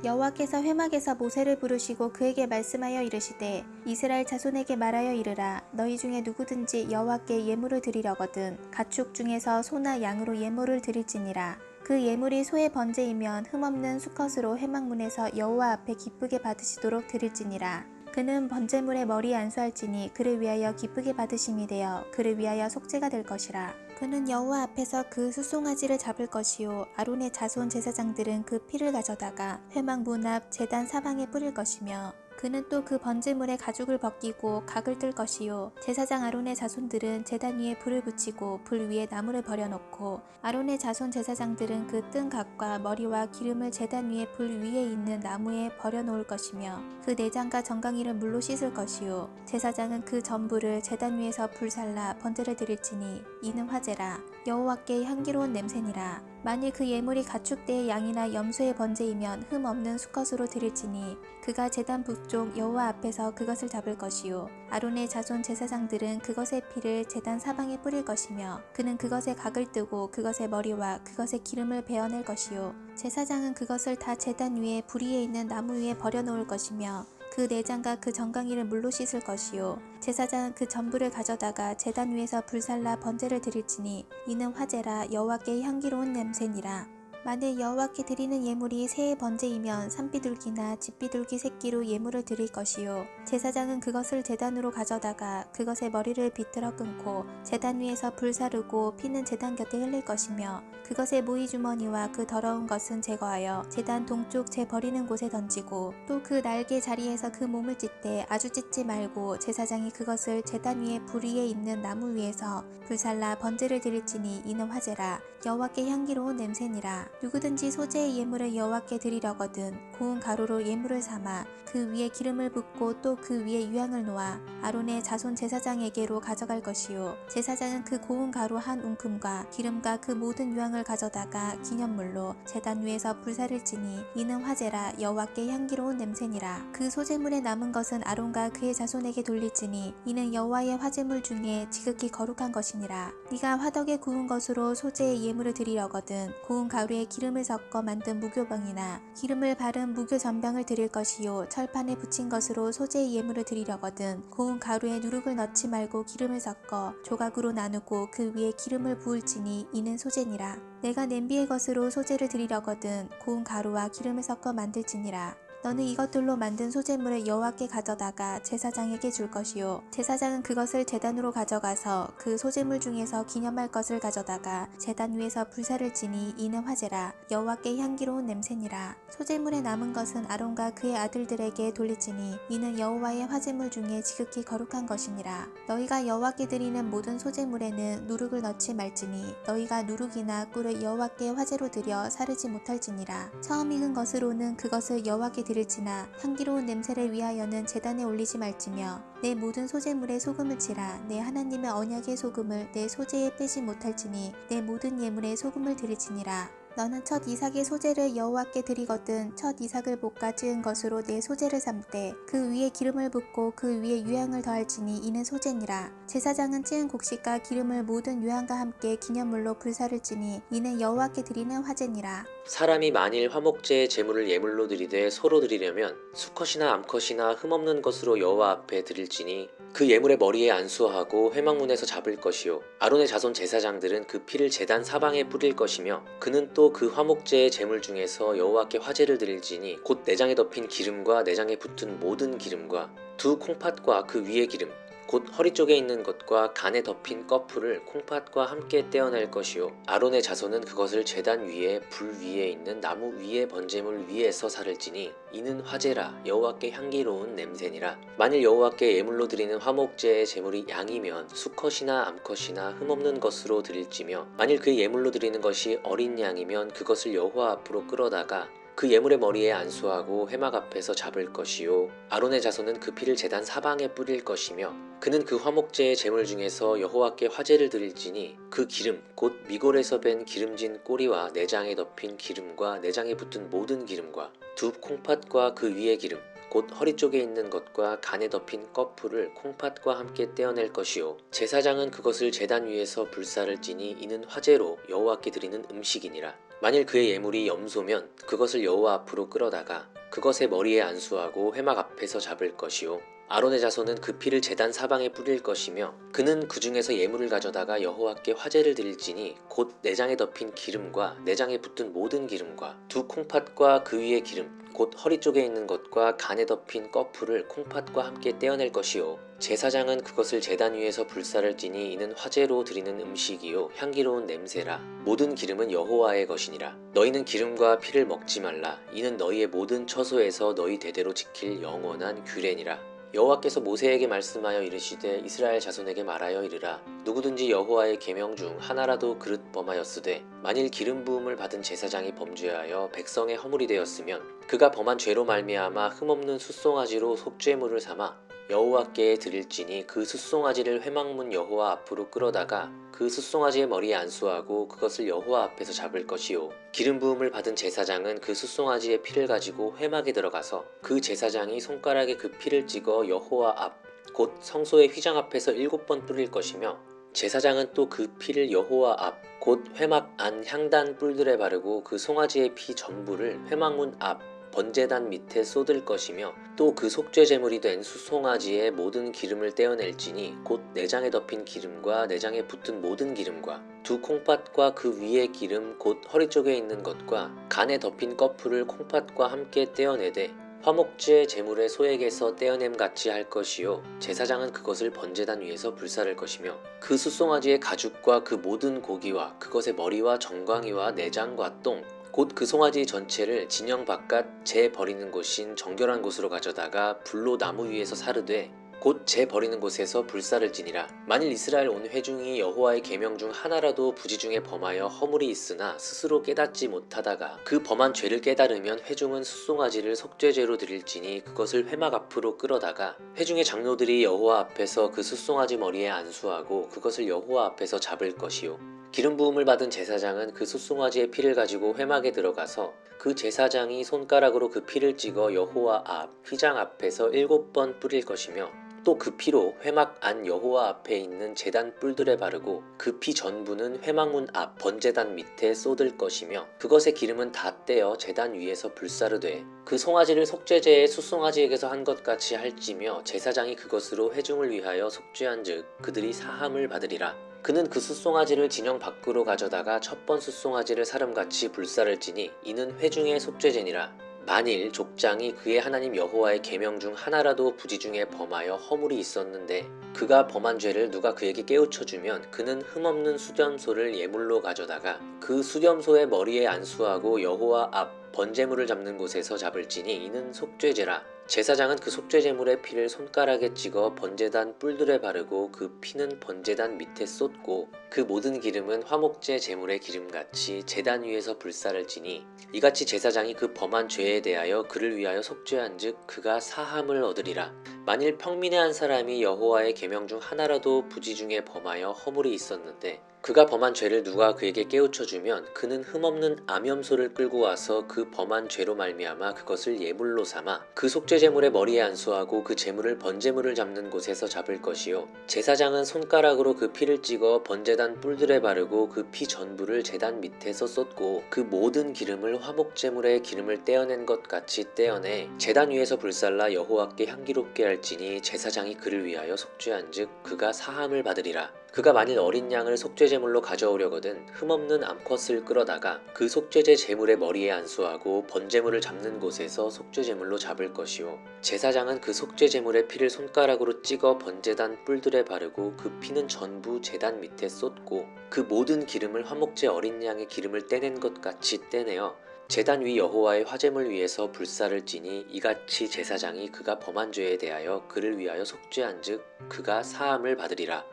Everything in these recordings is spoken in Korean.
여호와께서 회막에서 모세를 부르시고 그에게 말씀하여 이르시되 이스라엘 자손에게 말하여 이르라. 너희 중에 누구든지 여호와께 예물을 드리려거든 가축 중에서 소나 양으로 예물을 드릴지니라. 그 예물이 소의 번제이면 흠없는 수컷으로 회막문에서 여호와 앞에 기쁘게 받으시도록 드릴지니라. 그는 번제물의 머리에 안수할지니 그를 위하여 기쁘게 받으심이 되어 그를 위하여 속죄가 될 것이라. 그는 여호와 앞에서 그 수송아지를 잡을 것이요 아론의 자손 제사장들은 그 피를 가져다가 회막 문 앞 제단 사방에 뿌릴 것이며 그는 또 그 번제물의 가죽을 벗기고 각을 뜰 것이요 제사장 아론의 자손들은 제단 위에 불을 붙이고 불 위에 나무를 버려놓고 아론의 자손 제사장들은 그 뜬 각과 머리와 기름을 제단 위에 불 위에 있는 나무에 버려놓을 것이며 그 내장과 정강이를 물로 씻을 것이요 제사장은 그 전부를 제단 위에서 불살라 번제를 드릴지니 이는 화제라. 여호와께 향기로운 냄새니라. 만일 그 예물이 가축대의 양이나 염소의 번제이면 흠 없는 수컷으로 드릴지니 그가 제단 북쪽 여호와 앞에서 그것을 잡을 것이요 아론의 자손 제사장들은 그것의 피를 제단 사방에 뿌릴 것이며 그는 그것의 각을 뜨고 그것의 머리와 그것의 기름을 베어낼 것이요 제사장은 그것을 다 제단 위에 불 위에 있는 나무 위에 버려놓을 것이며 그 내장과 그 정강이를 물로 씻을 것이요 제사장은 그 전부를 가져다가 제단 위에서 불살라 번제를 드릴지니 이는 화제라. 여호와께 향기로운 냄새니라. 만일 여호와께 드리는 예물이 새의 번제이면 산비둘기나 집비둘기 새끼로 예물을 드릴 것이요 제사장은 그것을 제단으로 가져다가 그것의 머리를 비틀어 끊고 제단 위에서 불사르고 피는 제단 곁에 흘릴 것이며 그것의 모이주머니와 그 더러운 것은 제거하여 제단 동쪽 재 버리는 곳에 던지고 또 그 날개 자리에서 그 몸을 찢되 아주 찢지 말고 제사장이 그것을 제단 위에 불 위에 있는 나무 위에서 불살라 번제를 드릴지니 이는 화제라. 여호와께 향기로운 냄새니라. 누구든지 소재의 예물을 여호와께 드리려거든 고운 가루로 예물을 삼아 그 위에 기름을 붓고 또 그 위에 유향을 놓아 아론의 자손 제사장에게로 가져갈 것이요 제사장은 그 고운 가루 한 웅큼과 기름과 그 모든 유향을 가져다가 기념물로 제단 위에서 불사를지니 이는 화제라. 여호와께 향기로운 냄새니라. 그 소재물에 남은 것은 아론과 그의 자손에게 돌릴지니 이는 여호와의 화제물 중에 지극히 거룩한 것이니라. 네가 화덕에 구운 것으로 소재의 예물을 드리려거든 고운 가루에 기름을 섞어 만든 무교병이나 기름을 바른 무교 전병을 드릴 것이요 철판에 붙인 것으로 소재의 예물을 드리려거든 고운 가루에 누룩을 넣지 말고 기름을 섞어 조각으로 나누고 그 위에 기름을 부을지니 이는 소재니라. 내가 냄비의 것으로 소재를 드리려거든 고운 가루와 기름을 섞어 만들지니라. 너는 이것들로 만든 소재물을 여호와께 가져다가 제사장에게 줄 것이요 제사장은 그것을 제단으로 가져가서 그 소재물 중에서 기념할 것을 가져다가 제단 위에서 불사를 지니 이는 화제라. 여호와께 향기로운 냄새니라. 소재물에 남은 것은 아론과 그의 아들들에게 돌릴지니 이는 여호와의 화제물 중에 지극히 거룩한 것이니라. 너희가 여호와께 드리는 모든 소재물에는 누룩을 넣지 말지니 너희가 누룩이나 꿀을 여호와께 화제로 드려 사르지 못할지니라. 처음 익은 것으로는 그것을 여호와께 드릴지나 향기로운 냄새를 위하여는 제단에 올리지 말지며 내 모든 소재물에 소금을 치라. 내 하나님의 언약의 소금을 내 소재에 빼지 못할지니 내 모든 예물에 소금을 드릴지니라. 너는 첫 이삭의 소재를 여호와께 드리거든 첫 이삭을 볶아 지은 것으로 내 소재를 삼되 그 위에 기름을 붓고 그 위에 유향을 더할지니 이는 소재니라. 제사장은 찌은 곡식과 기름을 모든 유향과 함께 기념물로 불사를지니 이는 여호와께 드리는 화제니라. 사람이 만일 화목제의 제물을 예물로 드리되 소로 드리려면 수컷이나 암컷이나 흠없는 것으로 여호와 앞에 드릴지니 그 예물의 머리에 안수하고 회막문에서 잡을 것이요 아론의 자손 제사장들은 그 피를 제단 사방에 뿌릴 것이며 그는 또 그 화목제의 제물 중에서 여호와께 화제를 드릴지니 곧 내장에 덮인 기름과 내장에 붙은 모든 기름과 두 콩팥과 그 위의 기름 곧 허리 쪽에 있는 것과 간에 덮인 꺼풀을 콩팥과 함께 떼어낼 것이요 아론의 자손은 그것을 제단 위에 불 위에 있는 나무 위에 번제물 위에서 사를지니 이는 화제라. 여호와께 향기로운 냄새니라. 만일 여호와께 예물로 드리는 화목제의 제물이 양이면 수컷이나 암컷이나 흠없는 것으로 드릴지며 만일 그 예물로 드리는 것이 어린 양이면 그것을 여호와 앞으로 끌어다가 그 예물의 머리에 안수하고 회막 앞에서 잡을 것이요 아론의 자손은 그 피를 제단 사방에 뿌릴 것이며 그는 그 화목제의 제물 중에서 여호와께 화제를 드릴지니 그 기름 곧 미골에서 뺀 기름진 꼬리와 내장에 덮인 기름과 내장에 붙은 모든 기름과 두 콩팥과 그 위의 기름 곧 허리 쪽에 있는 것과 간에 덮인 꺼풀을 콩팥과 함께 떼어낼 것이요 제사장은 그것을 제단 위에서 불사를 지니 이는 화제로 여호와께 드리는 음식이니라. 만일 그의 예물이 염소면 그것을 여호와 앞으로 끌어다가 그것의 머리에 안수하고 회막 앞에서 잡을 것이요 아론의 자손은 그 피를 제단 사방에 뿌릴 것이며 그는 그 중에서 예물을 가져다가 여호와께 화제를 드릴지니 곧 내장에 덮인 기름과 내장에 붙은 모든 기름과 두 콩팥과 그 위의 기름 곧 허리 쪽에 있는 것과 간에 덮인 꺼풀을 콩팥과 함께 떼어낼 것이요 제사장은 그것을 제단 위에서 불사를 지니 이는 화제로 드리는 음식이요 향기로운 냄새라 모든 기름은 여호와의 것이니라 너희는 기름과 피를 먹지 말라 이는 너희의 모든 처소에서 너희 대대로 지킬 영원한 규례니라 여호와께서 모세에게 말씀하여 이르시되 이스라엘 자손에게 말하여 이르라 누구든지 여호와의 계명 중 하나라도 그릇 범하였으되 만일 기름 부음을 받은 제사장이 범죄하여 백성의 허물이 되었으면 그가 범한 죄로 말미암아 흠없는 숫송아지로 속죄물을 삼아 여호와께 드릴지니 그 숫송아지를 회막문 여호와 앞으로 끌어다가 그 숫송아지의 머리에 안수하고 그것을 여호와 앞에서 잡을 것이요 기름 부음을 받은 제사장은 그 숫송아지의 피를 가지고 회막에 들어가서 그 제사장이 손가락에 그 피를 찍어 여호와 앞 곧 성소의 휘장 앞에서 7번 뿌릴 것이며 제사장은 또 그 피를 여호와 앞 곧 회막 안 향단 뿔들에 바르고 그 송아지의 피 전부를 회막문 앞 번제단 밑에 쏟을 것이며 또 그 속죄 제물이 된 수송아지의 모든 기름을 떼어낼지니 곧 내장에 덮인 기름과 내장에 붙은 모든 기름과 두 콩팥과 그 위의 기름 곧 허리 쪽에 있는 것과 간에 덮인 꺼풀을 콩팥과 함께 떼어내되 화목제 제물의 소액에서 떼어냄 같이 할 것이요 제사장은 그것을 번제단 위에서 불사를 것이며 그 숫송아지의 가죽과 그 모든 고기와 그것의 머리와 정광이와 내장과 똥 곧 그 송아지 전체를 진영 바깥 재 버리는 곳인 정결한 곳으로 가져다가 불로 나무 위에서 사르되 곧 재 버리는 곳에서 불사를 지니라 만일 이스라엘 온 회중이 여호와의 계명 중 하나라도 부지 중에 범하여 허물이 있으나 스스로 깨닫지 못하다가 그 범한 죄를 깨달으면 회중은 숫송아지를 속죄제로 드릴지니 그것을 회막 앞으로 끌어다가 회중의 장로들이 여호와 앞에서 그 숫송아지 머리에 안수하고 그것을 여호와 앞에서 잡을 것이요 기름 부음을 받은 제사장은 그 숫송아지의 피를 가지고 회막에 들어가서 그 제사장이 손가락으로 그 피를 찍어 여호와 앞 휘장 앞에서 7번 뿌릴 것이며 또 그 피로 회막 안 여호와 앞에 있는 제단 뿔들에 바르고 그 피 전부는 회막문 앞 번제단 밑에 쏟을 것이며 그것의 기름은 다 떼어 제단 위에서 불사르되 그 송아지를 속죄제의 숫송아지에게서 한 것 같이 할지며 제사장이 그것으로 회중을 위하여 속죄한즉 그들이 사함을 받으리라 그는 그 숫송아지를 진영 밖으로 가져다가 첫 번 숫송아지를 사름같이 불사를 지니 이는 회중의 속죄제니라 만일 족장이 그의 하나님 여호와의 계명 중 하나라도 부지 중에 범하여 허물이 있었는데 그가 범한 죄를 누가 그에게 깨우쳐 주면 그는 흠없는 수염소를 예물로 가져다가 그 수염소의 머리에 안수하고 여호와 앞 번제물을 잡는 곳에서 잡을지니 이는 속죄제라 제사장은 그 속죄제물의 피를 손가락에 찍어 번제단 뿔들에 바르고 그 피는 번제단 밑에 쏟고 그 모든 기름은 화목제 제물의 기름같이 제단 위에서 불사를 지니 이같이 제사장이 그 범한 죄에 대하여 그를 위하여 속죄한즉 그가 사함을 얻으리라 만일 평민의 한 사람이 여호와의 계명 중 하나라도 부지 중에 범하여 허물이 있었는데 그가 범한 죄를 누가 그에게 깨우쳐 주면 그는 흠없는 암염소를 끌고 와서 그 범한 죄로 말미암아 그것을 예물로 삼아 그 속죄제물의 머리에 안수하고 그 제물을 번제물을 잡는 곳에서 잡을 것이요 제사장은 손가락으로 그 피를 찍어 번제단 뿔들에 바르고 그 피 전부를 제단 밑에서 쏟고 그 모든 기름을 화목제물의 기름을 떼어낸 것 같이 떼어내 제단 위에서 불살라 여호와께 향기롭게 할지니 제사장이 그를 위하여 속죄한즉 그가 사함을 받으리라 그가 만일 어린 양을 속죄제물로 가져오려거든 흠없는 암컷을 끌어다가 그 속죄제 제물의 머리에 안수하고 번제물을 잡는 곳에서 속죄제물로 잡을 것이요 제사장은 그 속죄제물의 피를 손가락으로 찍어 번제단 뿔들에 바르고 그 피는 전부 제단 밑에 쏟고 그 모든 기름을 화목제 어린 양의 기름을 떼낸 것 같이 떼내어 제단 위 여호와의 화제물 위에서 불사를 지니 이같이 제사장이 그가 범한 죄에 대하여 그를 위하여 속죄한즉 그가 사함을 받으리라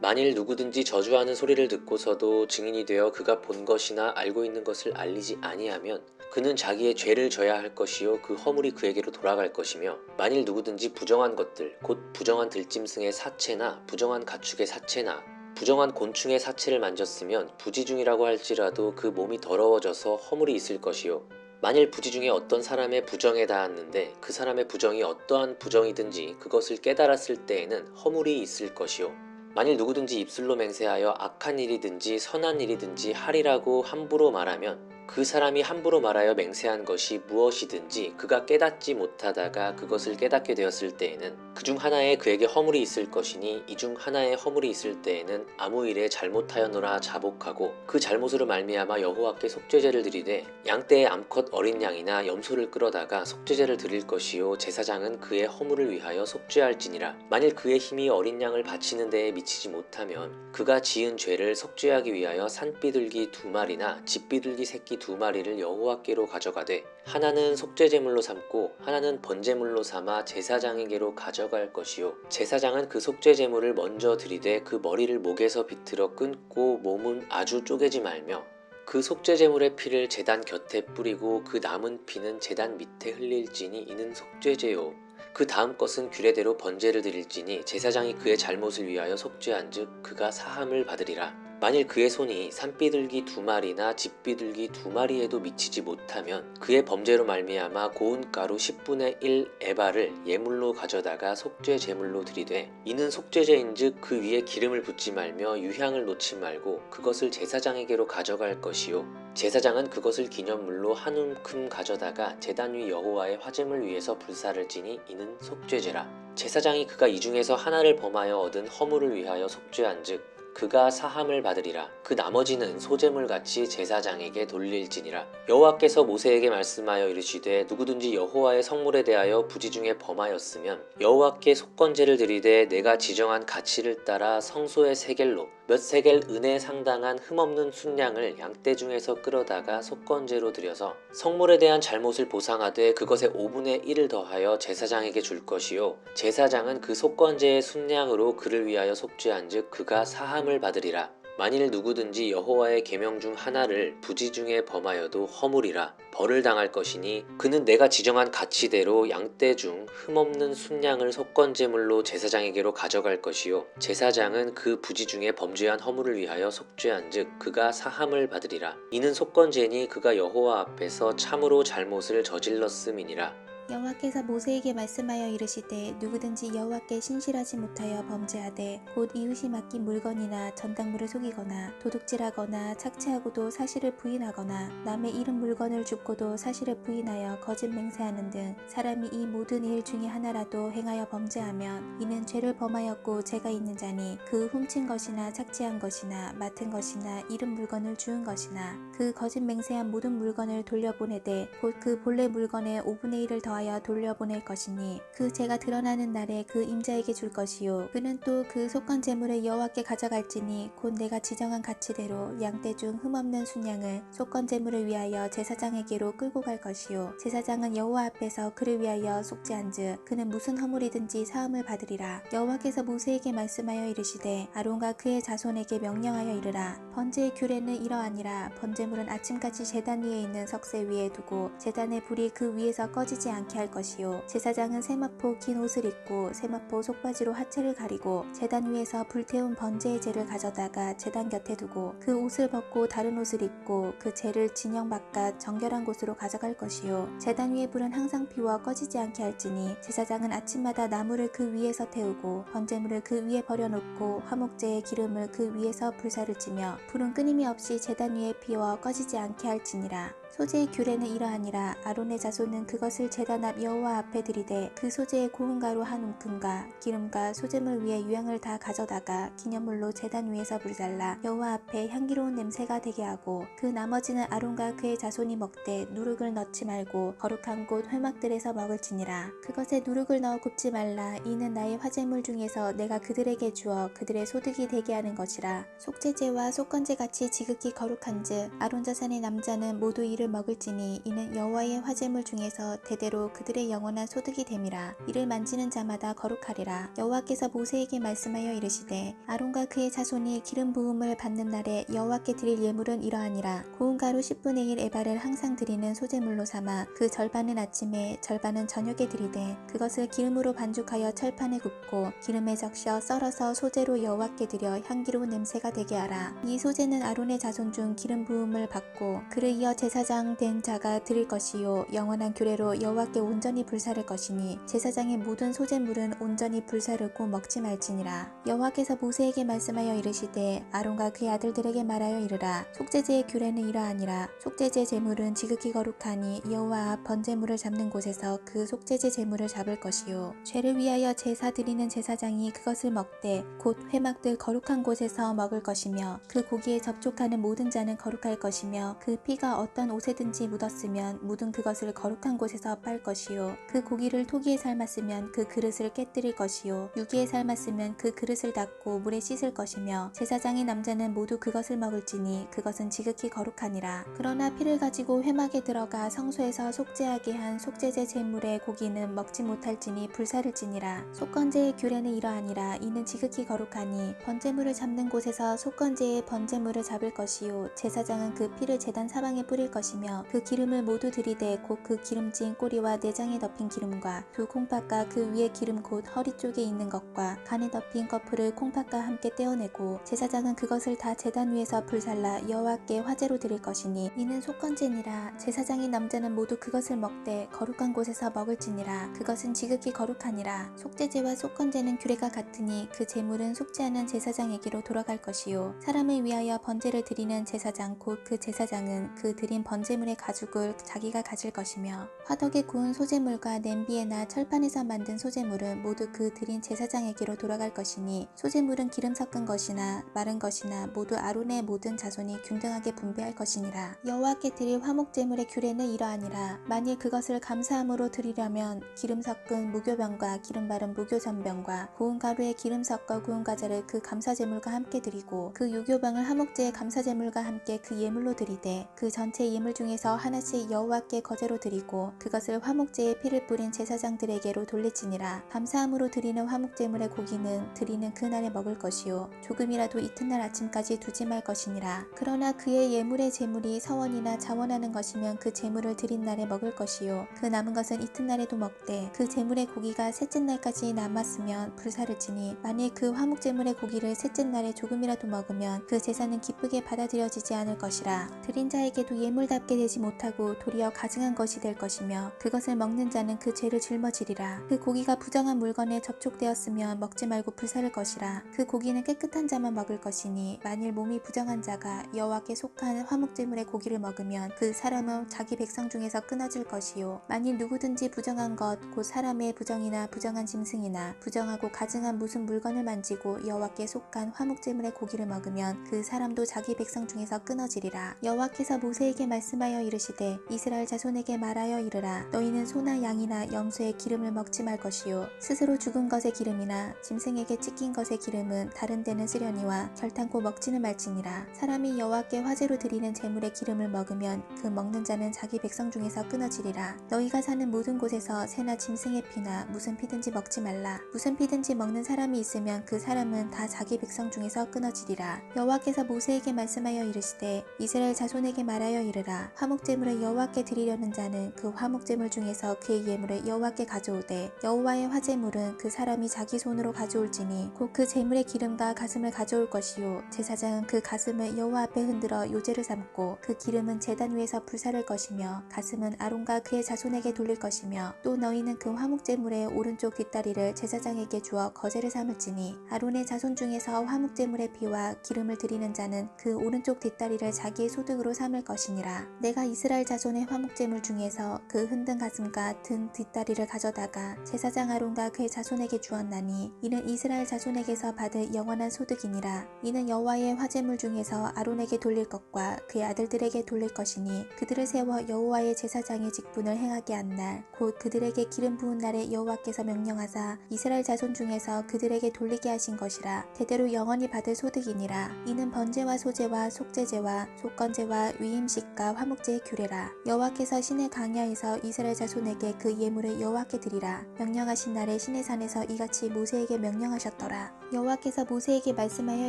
만일 누구든지 저주하는 소리를 듣고서도 증인이 되어 그가 본 것이나 알고 있는 것을 알리지 아니하면 그는 자기의 죄를 져야 할 것이요 그 허물이 그에게로 돌아갈 것이며 만일 누구든지 부정한 것들 곧 부정한 들짐승의 사체나 부정한 가축의 사체나 부정한 곤충의 사체를 만졌으면 부지 중이라고 할지라도 그 몸이 더러워져서 허물이 있을 것이요 만일 부지 중에 어떤 사람의 부정에 닿았는데 그 사람의 부정이 어떠한 부정이든지 그것을 깨달았을 때에는 허물이 있을 것이요 만일 누구든지 입술로 맹세하여 악한 일이든지 선한 일이든지 하리라고 함부로 말하면 그 사람이 함부로 말하여 맹세한 것이 무엇이든지 그가 깨닫지 못하다가 그것을 깨닫게 되었을 때에는 그 중 하나에 그에게 허물이 있을 것이니 이 중 하나에 허물이 있을 때에는 아무 일에 잘못하였노라 자복하고 그 잘못으로 말미암아 여호와께 속죄제를 드리되 양떼의 암컷 어린 양이나 염소를 끌어다가 속죄제를 드릴 것이요 제사장은 그의 허물을 위하여 속죄할지니라. 만일 그의 힘이 어린 양을 바치는 데에 미치지 못하면 그가 지은 죄를 속죄하기 위하여 산비둘기 2마리나 집비둘기 새끼 2마리를 여호와께로 가져가되 하나는 속죄제물로 삼고 하나는 번제물로 삼아 제사장에게로 가져갈 것이요 제사장은 그 속죄제물을 먼저 드리되 그 머리를 목에서 비틀어 끊고 몸은 아주 쪼개지 말며 그 속죄제물의 피를 제단 곁에 뿌리고 그 남은 피는 제단 밑에 흘릴지니 이는 속죄제요. 그 다음 것은 규례대로 번제를 드릴지니 제사장이 그의 잘못을 위하여 속죄한즉 그가 사함을 받으리라. 만일 그의 손이 산비둘기 2마리나 집비둘기 2마리에도 미치지 못하면 그의 범죄로 말미암아 고운 가루 10분의 1 에바를 예물로 가져다가 속죄 제물로 드리되 이는 속죄제인즉 그 위에 기름을 붓지 말며 유향을 놓지 말고 그것을 제사장에게로 가져갈 것이요 제사장은 그것을 기념물로 한 움큼 가져다가 제단 위 여호와의 화제물 위에서 불사를 지니 이는 속죄제라. 제사장이 그가 이 중에서 하나를 범하여 얻은 허물을 위하여 속죄한즉 그가 사함을 받으리라. 그 나머지는 소제물같이 제사장에게 돌릴지니라. 여호와께서 모세에게 말씀하여 이르시되 누구든지 여호와의 성물에 대하여 부지 중에 범하였으면 여호와께 속건제를 드리되 내가 지정한 가치를 따라 성소의 세겔로 몇 세겔 은에 상당한 흠없는 순양을 양떼 중에서 끌어다가 속건제로 드려서 성물에 대한 잘못을 보상하되 그것의 5분의 1을 더하여 제사장에게 줄 것이요 제사장은 그 속건제의 순양으로 그를 위하여 속죄한즉 그가 사함을 받으리라. 만일 누구든지 여호와의 계명 중 하나를 부지 중에 범하여도 허물이라 벌을 당할 것이니 그는 내가 지정한 가치대로 양떼 중 흠없는 순양을 속건제물로 제사장에게로 가져갈 것이요 제사장은 그 부지 중에 범죄한 허물을 위하여 속죄한즉 그가 사함을 받으리라. 이는 속건제니 그가 여호와 앞에서 참으로 잘못을 저질렀음이니라. 여호와께서 모세에게 말씀하여 이르시되 누구든지 여호와께 신실하지 못하여 범죄하되 곧 이웃이 맡긴 물건이나 전당물을 속이거나 도둑질하거나 착취하고도 사실을 부인하거나 남의 잃은 물건을 줍고도 사실을 부인하여 거짓 맹세하는 등 사람이 이 모든 일 중에 하나라도 행하여 범죄하면 이는 죄를 범하였고 죄가 있는 자니 그 훔친 것이나 착취한 것이나 맡은 것이나 잃은 물건을 주운 것이나 그 거짓 맹세한 모든 물건을 돌려보내되 곧 그 본래 물건의 5분의 1을 더하여 돌려보낼 것이니 그 죄가 드러나는 날에 그 임자에게 줄 것이요 그는 또 그 속건 제물을 여호와께 가져갈지니 곧 내가 지정한 가치대로 양떼 중 흠없는 순양을 속건 제물을 위하여 제사장에게로 끌고 갈 것이요 제사장은 여호와 앞에서 그를 위하여 속죄한즉 그는 무슨 허물이든지 사함을 받으리라. 여호와께서 모세에게 말씀하여 이르시되 아론과 그의 자손에게 명령하여 이르라. 번제의 규례는 이러하니라. 번제물은 아침까지 제단 위에 있는 석쇠 위에 두고 제단의 불이 그 위에서 꺼지지 않게 할 것이요 제사장은 세마포 긴 옷을 입고 세마포 속바지로 하체를 가리고 제단 위에서 불태운 번제의 재를 가져다가 제단 곁에 두고 그 옷을 벗고 다른 옷을 입고 그 재를 진영 바깥 정결한 곳으로 가져갈 것이요 제단 위의 불은 항상 피워 꺼지지 않게 할지니 제사장은 아침마다 나무를 그 위에서 태우고 번제물을 그 위에 버려놓고 화목제의 기름을 그 위에서 불사를 지며 불은 끊임이 없이 제단 위에 피워 꺼지지 않게 할지니라. 소제의 규례는 이러하니라. 아론의 자손은 그것을 제단 앞 여호와 앞에 드리되 그 소제의 고운 가루 한 움큼과 기름과 소제물 위에 유향을 다 가져다가 기념물로 제단 위에서 불살라 여호와 앞에 향기로운 냄새가 되게 하고 그 나머지는 아론과 그의 자손이 먹되 누룩을 넣지 말고 거룩한 곳 회막들에서 먹을지니라. 그것에 누룩을 넣어 굽지 말라. 이는 나의 화제물 중에서 내가 그들에게 주어 그들의 소득이 되게 하는 것이라. 속죄제와 속건제 같이 지극히 거룩한즉 아론 자손의 남자는 모두 이를 먹을지니 이는 여호와의 화제물 중에서 대대로 그들의 영원한 소득이 됨이라. 이를 만지는 자마다 거룩하리라. 여호와께서 모세에게 말씀하여 이르시되 아론과 그의 자손이 기름 부음을 받는 날에 여호와께 드릴 예물은 이러하니라. 고운 가루 10분의 1 에바를 항상 드리는 소제물로 삼아 그 절반은 아침에 절반은 저녁에 드리되 그것을 기름으로 반죽하여 철판에 굽고 기름에 적셔 썰어서 소제로 여호와께 드려 향기로운 냄새가 되게 하라. 이 소제는 아론의 자손 중 기름 부음을 받고 그를 이어 제사장 제사장 된 자가 드릴 것이요 영원한 규례로 여호와께 온전히 불사를 것이니 제사장의 모든 소제물은 온전히 불사르고 먹지 말지니라. 여호와께서 모세에게 말씀하여 이르시되 아론과 그의 아들들에게 말하여 이르라. 속죄제의 규례는 이러하니라. 속죄제 제물은 지극히 거룩하니 여호와 앞 번제물을 잡는 곳에서 그 속죄제 제물을 잡을 것이요 죄를 위하여 제사 드리는 제사장이 그것을 먹되 곧 회막들 거룩한 곳에서 먹을 것이며 그 고기에 접촉하는 모든 자는 거룩할 것이며 그 피가 어떤 옷에든지 묻었으면 묻은 그것을 거룩한 곳에서 빨 것이요 그 고기를 토기에 삶았으면 그 그릇을 깨뜨릴 것이요 유기에 삶았으면 그 그릇을 닦고 물에 씻을 것이며 제사장의 남자는 모두 그것을 먹을지니 그것은 지극히 거룩하니라. 그러나 피를 가지고 회막에 들어가 성소에서 속죄하게 한 속죄제 제물의 고기는 먹지 못할지니 불사를지니라. 속건제의 규례는 이러하니라. 이는 지극히 거룩하니 번제물을 잡는 곳에서 속건제의 번제물을 잡을 것이요 제사장은 그 피를 제단 사방에 뿌릴 것이며 그 기름을 모두 들이되 곧 그 기름진 꼬리와 내장에 덮인 기름과 두 콩팥과 그 위에 기름 곧 허리 쪽에 있는 것과 간에 덮인 거풀을 콩팥과 함께 떼어내고 제사장은 그것을 다 제단 위에서 불살라 여호와께 화제로 드릴 것이니 이는 속건제니라. 제사장의 남자는 모두 그것을 먹되 거룩한 곳에서 먹을지니라. 그것은 지극히 거룩하니라. 속죄제와 속건제는 규례가 같으니 그 제물은 속죄하는 제사장에게로 돌아갈 것이요 사람을 위하여 번제를 드리는 제사장 곧 그 제사장은 그 드린 번제물의 가죽을 자기가 가질 것이며 화덕에 구운 소제물과 냄비에나 철판에서 만든 소제물은 모두 그 드린 제사장에게로 돌아갈 것이니 소제물은 기름 섞은 것이나 마른 것이나 모두 아론의 모든 자손이 균등하게 분배할 것이니라. 여호와께 드릴 화목제물의 규례는 이러하니라. 만일 그것을 감사함으로 드리려면 기름 섞은 무교병과 기름 바른 무교전병과 고운 가루에 기름 섞어 구운 과자를 그 감사제물과 함께 드리고 그 유교병을 화목제의 감사제물과 함께 그 예물로 드리되 그 전체 예물 중에서 하나씩 여호와께 거제로 드리고 그것을 화목제에 피를 뿌린 제사장들에게로 돌릴지니라. 감사함으로 드리는 화목제물의 고기는 드리는 그날에 먹을 것이요 조금이라도 이튿날 아침까지 두지 말 것이니라. 그러나 그의 예물의 제물이 서원이나 자원하는 것이면 그 제물을 드린 날에 먹을 것이요 그 남은 것은 이튿날에도 먹되 그 제물의 고기가 셋째 날까지 남았으면 불사를지니 만일 그 화목제물의 고기를 셋째 날에 조금이라도 먹으면 그 제사는 기쁘게 받아들여지지 않을 것이라. 드린 자에게도 예물답게 되지 못하고 도리어 가증한 것이 될 것이며 그것을 먹는 자는 그 죄를 짊어지리라. 그 고기가 부정한 물건에 접촉되었으면 먹지 말고 불사를 것이라. 그 고기는 깨끗한 자만 먹을 것이니 만일 몸이 부정한 자가 여호와께 속한 화목제물의 고기를 먹으면 그 사람은 자기 백성 중에서 끊어질 것이요 만일 누구든지 부정한 것 곧 사람의 부정이나 부정한 짐승이나 부정하고 가증한 무슨 물건을 만지고 여호와께 속한 화목제물의 고기를 먹으면 그 사람도 자기 백성 중에서 끊어지리라. 여호와께서 모세에게 말씀하여 이르시되 이스라엘 자손에게 말하여 이르라. 너희는 소나 양이나 염소의 기름을 먹지 말 것이요 스스로 죽은 것의 기름이나 짐승에게 찢긴 것의 기름은 다른 데는 쓰려니와 결탄코 먹지는 말지니라. 사람이 여호와께 화제로 드리는 제물의 기름을 먹으면 그 먹는 자는 자기 백성 중에서 끊어지리라. 너희가 사는 모든 곳에서 새나 짐승의 피나 무슨 피든지 먹지 말라. 무슨 피든지 먹는 사람이 있으면 그 사람은 다 자기 백성 중에서 끊어지리라. 여호와께서 모세에게 말씀하여 이르시되 이스라엘 자손에게 말하여 이르라. 화목제물을 여호와께 드리려는 자는 그 화목제물 중에서 그의 예물을 여호와께 가져오되 여호와의 화제물은 그 사람이 자기 손으로 가져올지니 곧 그 제물의 기름과 가슴을 가져올 것이요 제사장은 그 가슴을 여호와 앞에 흔들어 요제를 삼고 그 기름은 제단 위에서 불사를 것이며 가슴은 아론과 그의 자손에게 돌릴 것이며 또 너희는 그 화목제물의 오른쪽 뒷다리를 제사장에게 주어 거제를 삼을지니 아론의 자손 중에서 화목제물의 피와 기름을 드리는 자는 그 오른쪽 뒷다리를 자기의 소득으로 삼을 것이니라. 내가 이스라엘 자손의 화목제물 중에서 그 흔든 가슴과 든 뒷다리를 가져다가 제사장 아론과 그의 자손에게 주었나니 이는 이스라엘 자손에게서 받을 영원한 소득이니라. 이는 여호와의 화제물 중에서 아론에게 돌릴 것과 그의 아들들에게 돌릴 것이니 그들을 세워 여호와의 제사장의 직분을 행하게 한 날 곧 그들에게 기름 부은 날에 여호와께서 명령하사 이스라엘 자손 중에서 그들에게 돌리게 하신 것이라. 대대로 영원히 받을 소득이니라. 이는 번제와 소제와 속죄제와 속건제와 위임식과 화목제의 규례라. 여호와께서 시내 강야에서 이스라엘 자손에게 그 예물을 여호와께 드리라. 명령하신 날에 시내산에서 이같이 모세에게 명령하셨더라. 여호와께서 모세에게 말씀하여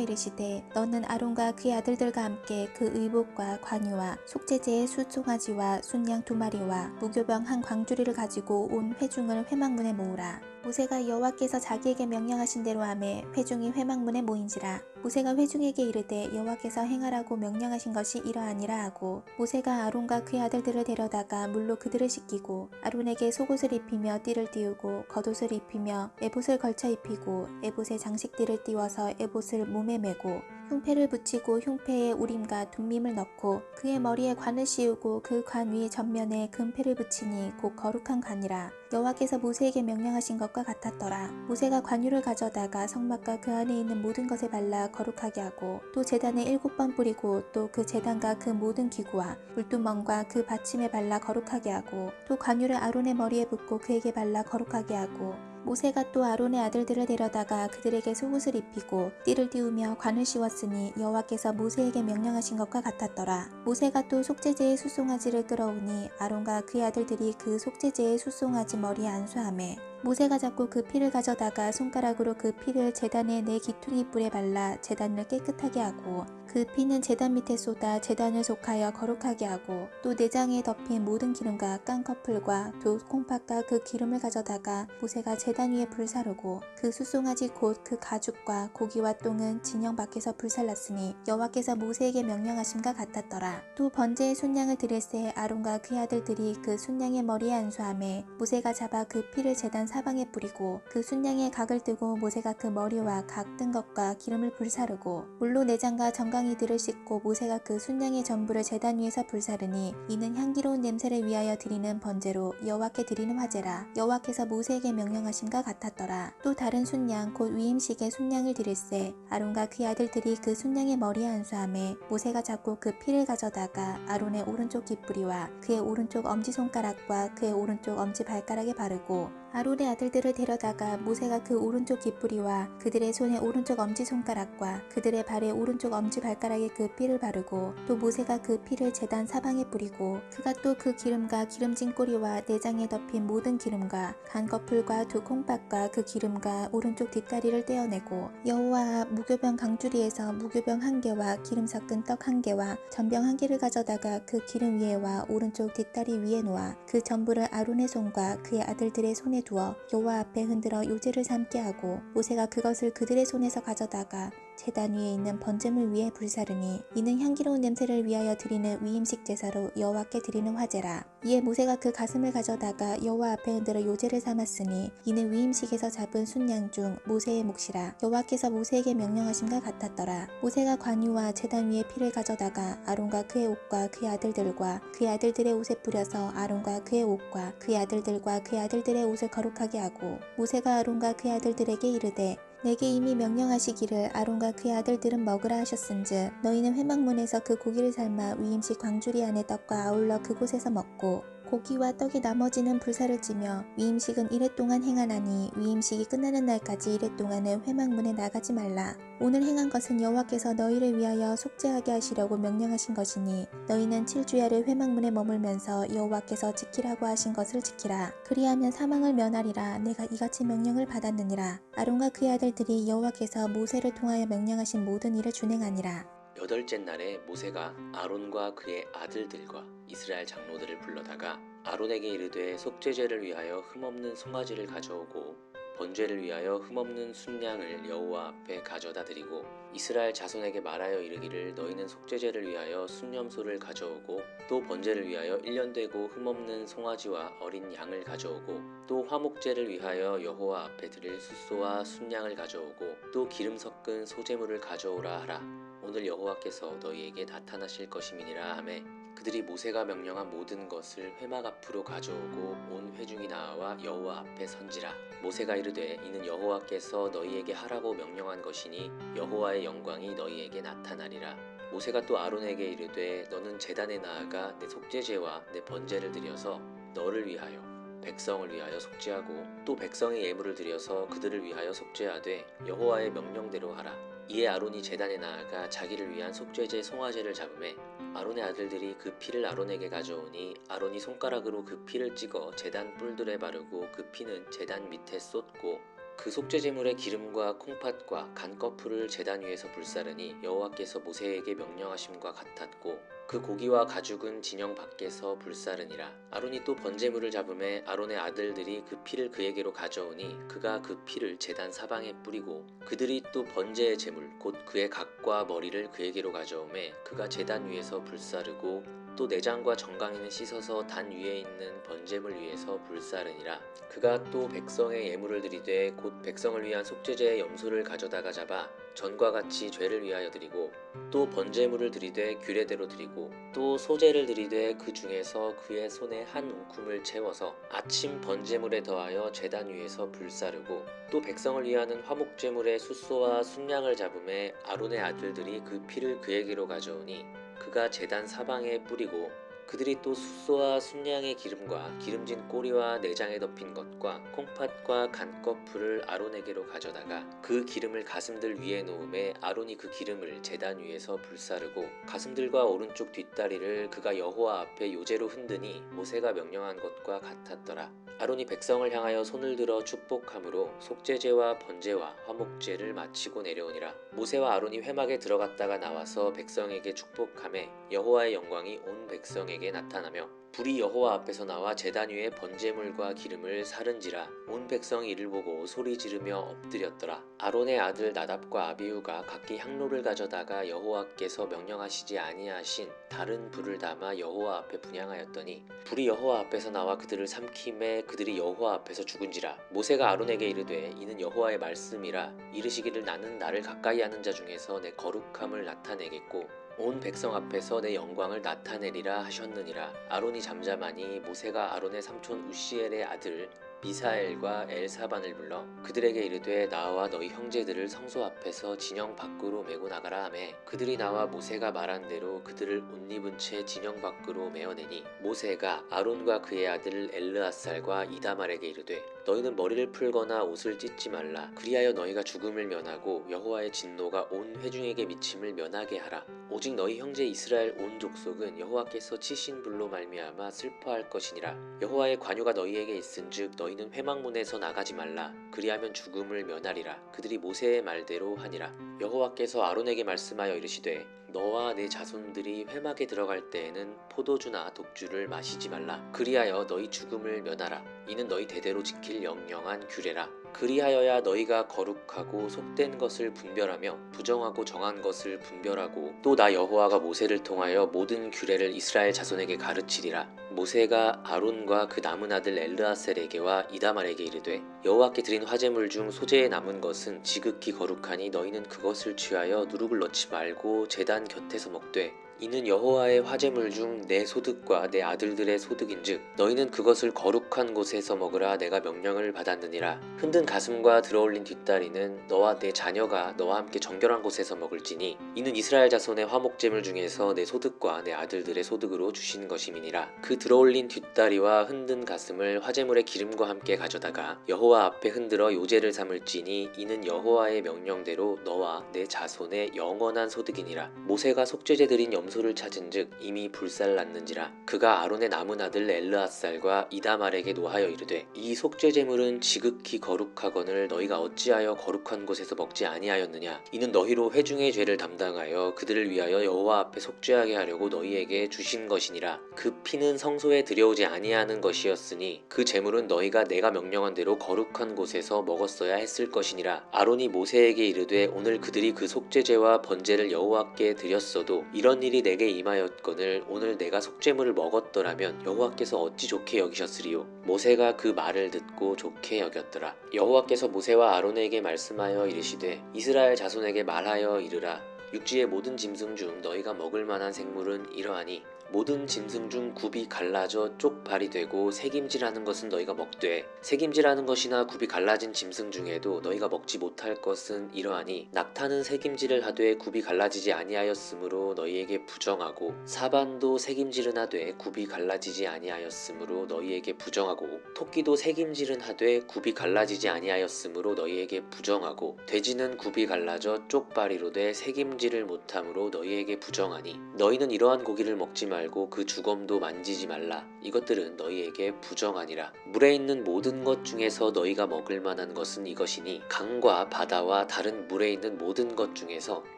이르시되 너는 아론과 그의 아들들과 함께 그 의복과 관유와 속죄제의 숫송아지와 순양 2마리와 무교병 한 광주리를 가지고 온 회중을 회막문에 모으라. 모세가 여호와께서 자기에게 명령하신 대로 하매 회중이 회막문에 모인지라. 모세가 회중에게 이르되 여호와께서 행하라고 명령하신 것이 이러하니라 하고 모세가 아론과 그의 아들들을 데려다가 물로 그들을 씻기고 아론에게 속옷을 입히며 띠를 띄우고 겉옷을 입히며 에봇을 걸쳐 입히고 에봇에 장식띠를 띄워서 에봇을 몸에 메고 흉패를 붙이고 흉패에 우림과 둠밈을 넣고 그의 머리에 관을 씌우고 그 관 위에 전면에 금패를 붙이니 곧 거룩한 관이라. 여호와께서 모세에게 명령하신 것과 같았더라. 모세가 관유를 가져다가 성막과 그 안에 있는 모든 것에 발라 거룩하게 하고 또 제단에 7번 뿌리고 또 그 제단과 그 모든 기구와 물두멍과 그 받침에 발라 거룩하게 하고 또 관유를 아론의 머리에 붓고 그에게 발라 거룩하게 하고 모세가 또 아론의 아들들을 데려다가 그들에게 속옷을 입히고 띠를 띄우며 관을 씌웠으니 여호와께서 모세에게 명령하신 것과 같았더라. 모세가 또 속죄제의 숫송아지를 끌어오니 아론과 그의 아들들이 그 속죄제의 숫송아지 머리에 안수하매 모세가 잡고 그 피를 가져다가 손가락으로 그 피를 제단의 네 기퉁이 뿔에 발라 제단을 깨끗하게 하고 그 피는 제단 밑에 쏟아 제단을 속하여 거룩하게 하고 또 내장에 덮인 모든 기름과 깡커풀과 두 콩팥과 그 기름을 가져다가 모세가 제단 위에 불사르고 그 숫송아지 곧 그 가죽과 고기와 똥은 진영 밖에서 불살랐으니 여호와께서 모세에게 명령하심과 같았더라. 또 번제의 순양을 드릴새 아론과 그의 아들들이 그 순양의 머리에 안수하매 모세가 잡아 그 피를 제단 사방에 뿌리고 그 순양의 각을 뜨고 모세가 그 머리와 각 뜬 것과 기름을 불사르고 물로 내장과 정강이들을 씻고 모세가 그 순양의 전부를 제단 위에서 불사르니 이는 향기로운 냄새를 위하여 드리는 번제로 여호와께 드리는 화제라. 여호와께서 모세에게 명령하심과 같았더라. 또 다른 순양 곧 위임식의 순양을 드릴새 아론과 그의 아들들이 그 순양의 머리에 안수하매 모세가 잡고 그 피를 가져다가 아론의 오른쪽 깃뿌리와 그의 오른쪽 엄지손가락과 그의 오른쪽 엄지발가락에 바르고 아론의 아들들을 데려다가 모세가 그 오른쪽 깃뿌리와 그들의 손의 오른쪽 엄지손가락과 그들의 발의 오른쪽 엄지발가락에 그 피를 바르고 또 모세가 그 피를 제단 사방에 뿌리고 그가 또 그 기름과 기름진 꼬리와 내장에 덮인 모든 기름과 간거풀과 두 콩팥과 그 기름과 오른쪽 뒷다리를 떼어내고 여호와 무교병 강주리에서 무교병 1개와 기름 섞은 떡 1개와 전병 1개를 가져다가 그 기름 위에와 오른쪽 뒷다리 위에 놓아 그 전부를 아론의 손과 그의 아들들의 손에 두어 여호와 앞에 흔들어 요제를 삼게 하고 모세가 그것을 그들의 손에서 가져다가 제단 위에 있는 번제물 위에 불사르니 이는 향기로운 냄새를 위하여 드리는 위임식 제사로 여호와께 드리는 화제라. 이에 모세가 그 가슴을 가져다가 여호와 앞에 흔들어 요제를 삼았으니 이는 위임식에서 잡은 순양 중 모세의 몫이라. 여호와께서 모세에게 명령하심과 같았더라. 모세가 관유와 제단 위에 피를 가져다가 아론과 그의 옷과 그의 아들들과 그의 아들들의 옷에 뿌려서 아론과 그의 옷과 그의 아들들과 그의 아들들의 옷을 거룩하게 하고 모세가 아론과 그의 아들들에게 이르되 내게 이미 명령하시기를 아론과 그의 아들들은 먹으라 하셨은즉 너희는 회막문에서 그 고기를 삶아 위임식 광주리 안의 떡과 아울러 그곳에서 먹고 고기와 떡이 나머지는 불사를 찌며 위임식은 이래 동안 행하나니 위임식이 끝나는 날까지 이래 동안은 회막문에 나가지 말라. 오늘 행한 것은 여호와께서 너희를 위하여 속죄하게 하시려고 명령하신 것이니 너희는 7주야를 회막문에 머물면서 여호와께서 지키라고 하신 것을 지키라. 그리하면 사망을 면하리라. 내가 이같이 명령을 받았느니라. 아론과 그의 아들들이 여호와께서 모세를 통하여 명령하신 모든 일을 준행하니라. 여덟째 날에 모세가 아론과 그의 아들들과 이스라엘 장로들을 불러다가 아론에게 이르되 속죄제를 위하여 흠없는 송아지를 가져오고 번제를 위하여 흠없는 순양을 여호와 앞에 가져다 드리고 이스라엘 자손에게 말하여 이르기를 너희는 속죄제를 위하여 순염소를 가져오고 또 번제를 위하여 1년 되고 흠없는 송아지와 어린 양을 가져오고 또 화목제를 위하여 여호와 앞에 드릴 숫소와 순양을 가져오고 또 기름 섞은 소제물을 가져오라 하라. 오늘 여호와께서 너희에게 나타나실 것임이니라 하매 그들이 모세가 명령한 모든 것을 회막 앞으로 가져오고 온 회중이 나와 여호와 앞에 선지라. 모세가 이르되 이는 여호와께서 너희에게 하라고 명령한 것이니 여호와의 영광이 너희에게 나타나리라. 모세가 또 아론에게 이르되 너는 제단에 나아가 내 속죄제와 내 번제를 드려서 너를 위하여 백성을 위하여 속죄하고 또 백성의 예물을 드려서 그들을 위하여 속죄하되 여호와의 명령대로 하라. 이에 아론이 제단에 나아가 자기를 위한 속죄제 송아지를 잡으매 아론의 아들들이 그 피를 아론에게 가져오니 아론이 손가락으로 그 피를 찍어 제단 뿔들에 바르고 그 피는 제단 밑에 쏟고 그 속죄제물의 기름과 콩팥과 간거풀을 제단 위에서 불사르니 여호와께서 모세에게 명령하심과 같았고 그 고기와 가죽은 진영 밖에서 불사르니라. 아론이 또 번제물을 잡음에 아론의 아들들이 그 피를 그에게로 가져오니 그가 그 피를 제단 사방에 뿌리고 그들이 또 번제의 제물 곧 그의 각과 머리를 그에게로 가져오매 그가 제단 위에서 불사르고 또 내장과 정강이는 씻어서 단 위에 있는 번제물 위에서 불사르니라. 그가 또 백성의 예물을 드리되 곧 백성을 위한 속죄제의 염소를 가져다가 잡아 전과 같이 죄를 위하여 드리고 또 번제물을 드리되 규례대로 드리고 또 소제를 드리되 그 중에서 그의 손에 한 움큼을 채워서 아침 번제물에 더하여 제단 위에서 불사르고 또 백성을 위하는 화목제물의 숫소와 순양을 잡음에 아론의 아들들이 그 피를 그에게로 가져오니 그가 제단 사방에 뿌리고 그들이 또 숫소와 순양의 기름과 기름진 꼬리와 내장에 덮인 것과 콩팥과 간꺼풀을 아론에게로 가져다가 그 기름을 가슴들 위에 놓음에 아론이 그 기름을 제단 위에서 불사르고 가슴들과 오른쪽 뒷다리를 그가 여호와 앞에 요제로 흔드니 모세가 명령한 것과 같았더라. 아론이 백성을 향하여 손을 들어 축복함으로 속죄제와 번제와 화목제를 마치고 내려오니라. 모세와 아론이 회막에 들어갔다가 나와서 백성에게 축복하매 여호와의 영광이 온 백성에게 나타나며 불이 여호와 앞에서 나와 제단 위에 번제물과 기름을 사른지라. 온 백성이 이를 보고 소리 지르며 엎드렸더라. 아론의 아들 나답과 아비후가 각기 향로를 가져다가 여호와께서 명령하시지 아니하신 다른 불을 담아 여호와 앞에 분향하였더니 불이 여호와 앞에서 나와 그들을 삼킴에 그들이 여호와 앞에서 죽은지라. 모세가 아론에게 이르되 이는 여호와의 말씀이라. 이르시기를 나는 나를 가까이 하는 자 중에서 내 거룩함을 나타내겠고 온 백성 앞에서 내 영광을 나타내리라 하셨느니라. 아론이 잠잠하니 모세가 아론의 삼촌 우시엘의 아들 미사엘과 엘사반을 불러 그들에게 이르되 나와 너희 형제들을 성소 앞에서 진영 밖으로 메고 나가라 하매 그들이 나와 모세가 말한 대로 그들을 옷 입은 채 진영 밖으로 메어내니 모세가 아론과 그의 아들 엘르앗살과 이다말에게 이르되 너희는 머리를 풀거나 옷을 찢지 말라. 그리하여 너희가 죽음을 면하고 여호와의 진노가 온 회중에게 미침을 면하게 하라. 오직 너희 형제 이스라엘 온 족속은 여호와께서 치신 불로 말미암아 슬퍼할 것이니라. 여호와의 관유가 너희에게 있은즉 너희는 회막문에서 나가지 말라. 그리하면 죽음을 면하리라. 그들이 모세의 말대로 하니라. 여호와께서 아론에게 말씀하여 이르시되 너와 내 자손들이 회막에 들어갈 때에는 포도주나 독주를 마시지 말라. 그리하여 너희 죽음을 면하라. 이는 너희 대대로 지킬 영영한 규례라. 그리하여야 너희가 거룩하고 속된 것을 분별하며 부정하고 정한 것을 분별하고 또 나 여호와가 모세를 통하여 모든 규례를 이스라엘 자손에게 가르치리라. 모세가 아론과 그 남은 아들 엘르아셀에게와 이다말에게 이르되 여호와께 드린 화제물 중 소재에 남은 것은 지극히 거룩하니 너희는 그것을 취하여 누룩을 넣지 말고 제단 곁에서 먹되 이는 여호와의 화제물 중 내 소득과 내 아들들의 소득인즉 너희는 그것을 거룩한 곳에서 먹으라. 내가 명령을 받았느니라. 흔든 가슴과 들어올린 뒷다리는 너와 내 자녀가 너와 함께 정결한 곳에서 먹을지니 이는 이스라엘 자손의 화목제물 중에서 내 소득과 내 아들들의 소득으로 주신 것임이니라. 그 들어올린 뒷다리와 흔든 가슴을 화제물의 기름과 함께 가져다가 여호와 앞에 흔들어 요제를 삼을지니 이는 여호와의 명령대로 너와 내 자손의 영원한 소득이니라. 모세가 속죄제 드린 염소를 찾은즉 이미 불살랐는지라. 그가 아론의 남은 아들 엘르앗살과 이다말에게 노하여 이르되 이 속죄제물은 지극히 거룩하거늘 너희가 어찌하여 거룩한 곳에서 먹지 아니하였느냐. 이는 너희로 회중의 죄를 담당하여 그들을 위하여 여호와 앞에 속죄하게 하려고 너희에게 주신 것이니라. 그 피는 성소에 들여오지 아니하는 것이었으니 그 제물은 너희가 내가 명령한 대로 거룩한 곳에서 먹었어야 했을 것이니라. 아론이 모세에게 이르되 오늘 그들이 그 속죄제와 번제를 여호와께 드렸어도 이런 일이 내게 임하였거늘 오늘 내가 속죄물을 먹었더라면 여호와께서 어찌 좋게 여기셨으리요. 모세가 그 말을 듣고 좋게 여겼더라. 여호와께서 모세와 아론에게 말씀하여 이르시되 이스라엘 자손에게 말하여 이르라. 육지의 모든 짐승 중 너희가 먹을 만한 생물은 이러하니 모든 짐승 중 굽이 갈라져 쪽발이 되고 새김질하는 것은 너희가 먹되 새김질하는 것이나 굽이 갈라진 짐승 중에도 너희가 먹지 못할 것은 이러하니 낙타는 새김질을 하되 굽이 갈라지지 아니하였으므로 너희에게 부정하고 사반도 새김질은 하되 굽이 갈라지지 아니하였으므로 너희에게 부정하고 토끼도 새김질은 하되 굽이 갈라지지 아니하였으므로 너희에게 부정하고 돼지는 굽이 갈라져 쪽발이로 돼 새김질을 못함으로 너희에게 부정하니 너희는 이러한 고기를 먹지 말고 그 주검도 만지지 말라. 이것들은 너희에게 부정하니라. 물에 있는 모든 것 중에서 너희가 먹을 만한 것은 이것이니 강과 바다와 다른 물에 있는 모든 것 중에서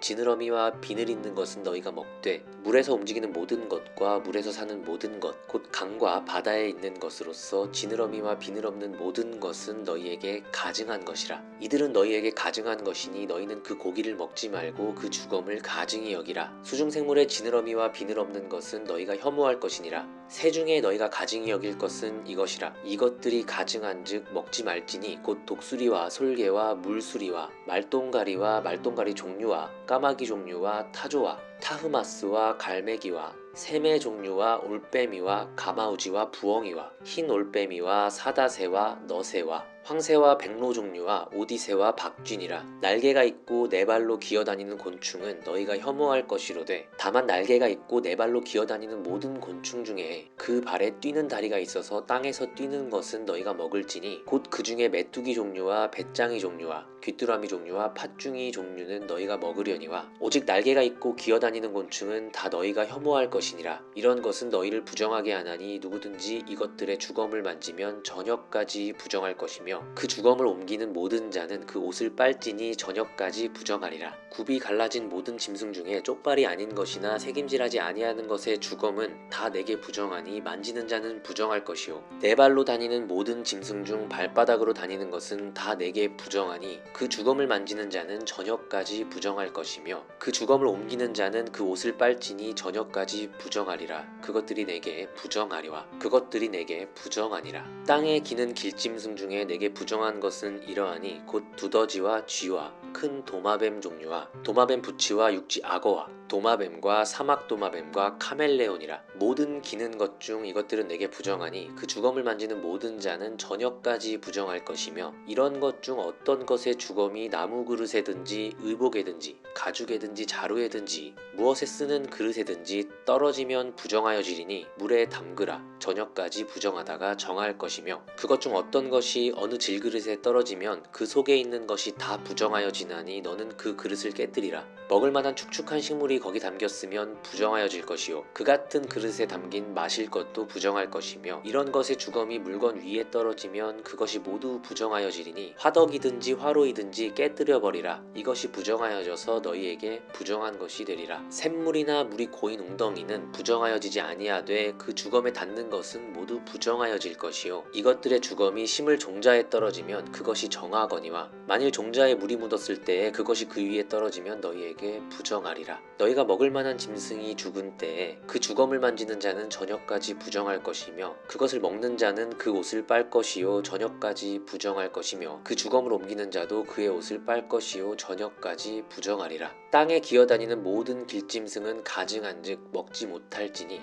지느러미와 비늘 있는 것은 너희가 먹되 물에서 움직이는 모든 것과 물에서 사는 모든 것, 곧 강과 바다에 있는 것으로서 지느러미와 비늘 없는 모든 것은 너희에게 가증한 것이라. 이들은 너희에게 가증한 것이니 너희는 그 고기를 먹지 말고 그 죽음을 가증히 여기라. 수중생물의 지느러미와 비늘 없는 것은 너희가 혐오할 것이니라. 새 중에 너희가 가증히 여길 것은 이것이라. 이것들이 가증한즉 먹지 말지니 곧 독수리와 솔개와 물수리와 말똥가리와 말똥가리 종류와 까마귀 종류와 타조와 타흐마스와 갈매기와 새매 종류와 올빼미와 가마우지와 부엉이와 흰 올빼미와 사다새와 너새와 황새와 백로 종류와 오디새와 박쥐니라. 날개가 있고 네 발로 기어다니는 곤충은 너희가 혐오할 것이로되 다만 날개가 있고 네 발로 기어다니는 모든 곤충 중에 그 발에 뛰는 다리가 있어서 땅에서 뛰는 것은 너희가 먹을지니 곧 그 중에 메뚜기 종류와 배짱이 종류와 귀뚜라미 종류와 팥중이 종류는 너희가 먹으려니와 오직 날개가 있고 기어다니는 곤충은 다 너희가 혐오할 것이니라. 이런 것은 너희를 부정하게 하나니 누구든지 이것들의 주검을 만지면 저녁까지 부정할 것이며 그 주검을 옮기는 모든 자는 그 옷을 빨지니 저녁까지 부정하리라. 굽이 갈라진 모든 짐승 중에 쪽발이 아닌 것이나 새김질하지 아니하는 것의 주검은 다 내게 부정하니 만지는 자는 부정할 것이요 네 발로 다니는 모든 짐승 중 발바닥으로 다니는 것은 다 내게 부정하니 그 주검을 만지는 자는 저녁까지 부정할 것이며 그 주검을 옮기는 자는 그 옷을 빨지니 저녁까지 부정하리라. 그것들이 내게 부정하리와 그것들이 내게 부정하니라. 땅에 기는 길짐승 중에 내게 부정한 것은 이러하니 곧 두더지와 쥐와 큰 도마뱀 종류와 도마뱀 부치와 육지 악어와 도마뱀과 사막 도마뱀과 카멜레온이라. 모든 기는 것 중 이것들은 내게 부정하니 그 주검을 만지는 모든 자는 저녁까지 부정할 것이며 이런 것 중 어떤 것의 주검이 나무 그릇에든지 의복에든지 가죽에든지 자루에든지 무엇에 쓰는 그릇에든지 떨어지면 부정하여지리니 물에 담그라. 저녁까지 부정하다가 정할 것이며 그것 중 어떤 것이 어느 질그릇에 떨어지면 그 속에 있는 것이 다 부정하여지나니 너는 그 그릇을 깨뜨리라. 먹을 만한 축축한 식물이 거기 담겼으면 부정하여질 것이요 그 같은 그릇에 담긴 마실 것도 부정할 것이며 이런 것의 주검이 물건 위에 떨어지면 그것이 모두 부정하여지리니 화덕이든지 화로이든지 깨뜨려 버리라. 이것이 부정하여져서 너희에게 부정한 것이 되리라. 샘물이나 물이 고인 웅덩이는 부정하여지지 아니하되 그 주검에 닿는 것은 모두 부정하여질 것이요 이것들의 주검이 심을 종자에 떨어지면 그것이 정하거니와 만일 종자에 물이 묻었을 때에 그것이 그 위에 떨어지면 너희에게 부정하리라. 너희가 먹을 만한 짐승이 죽은 때에 그 주검을 만지는 자는 저녁까지 부정할 것이며 그것을 먹는 자는 그 옷을 빨 것이요 저녁까지 부정할 것이며 그 주검을 옮기는 자도 그의 옷을 빨 것이요 저녁까지 부정하리라. 땅에 기어다니는 모든 길짐승은 가증한즉 먹지 못할지니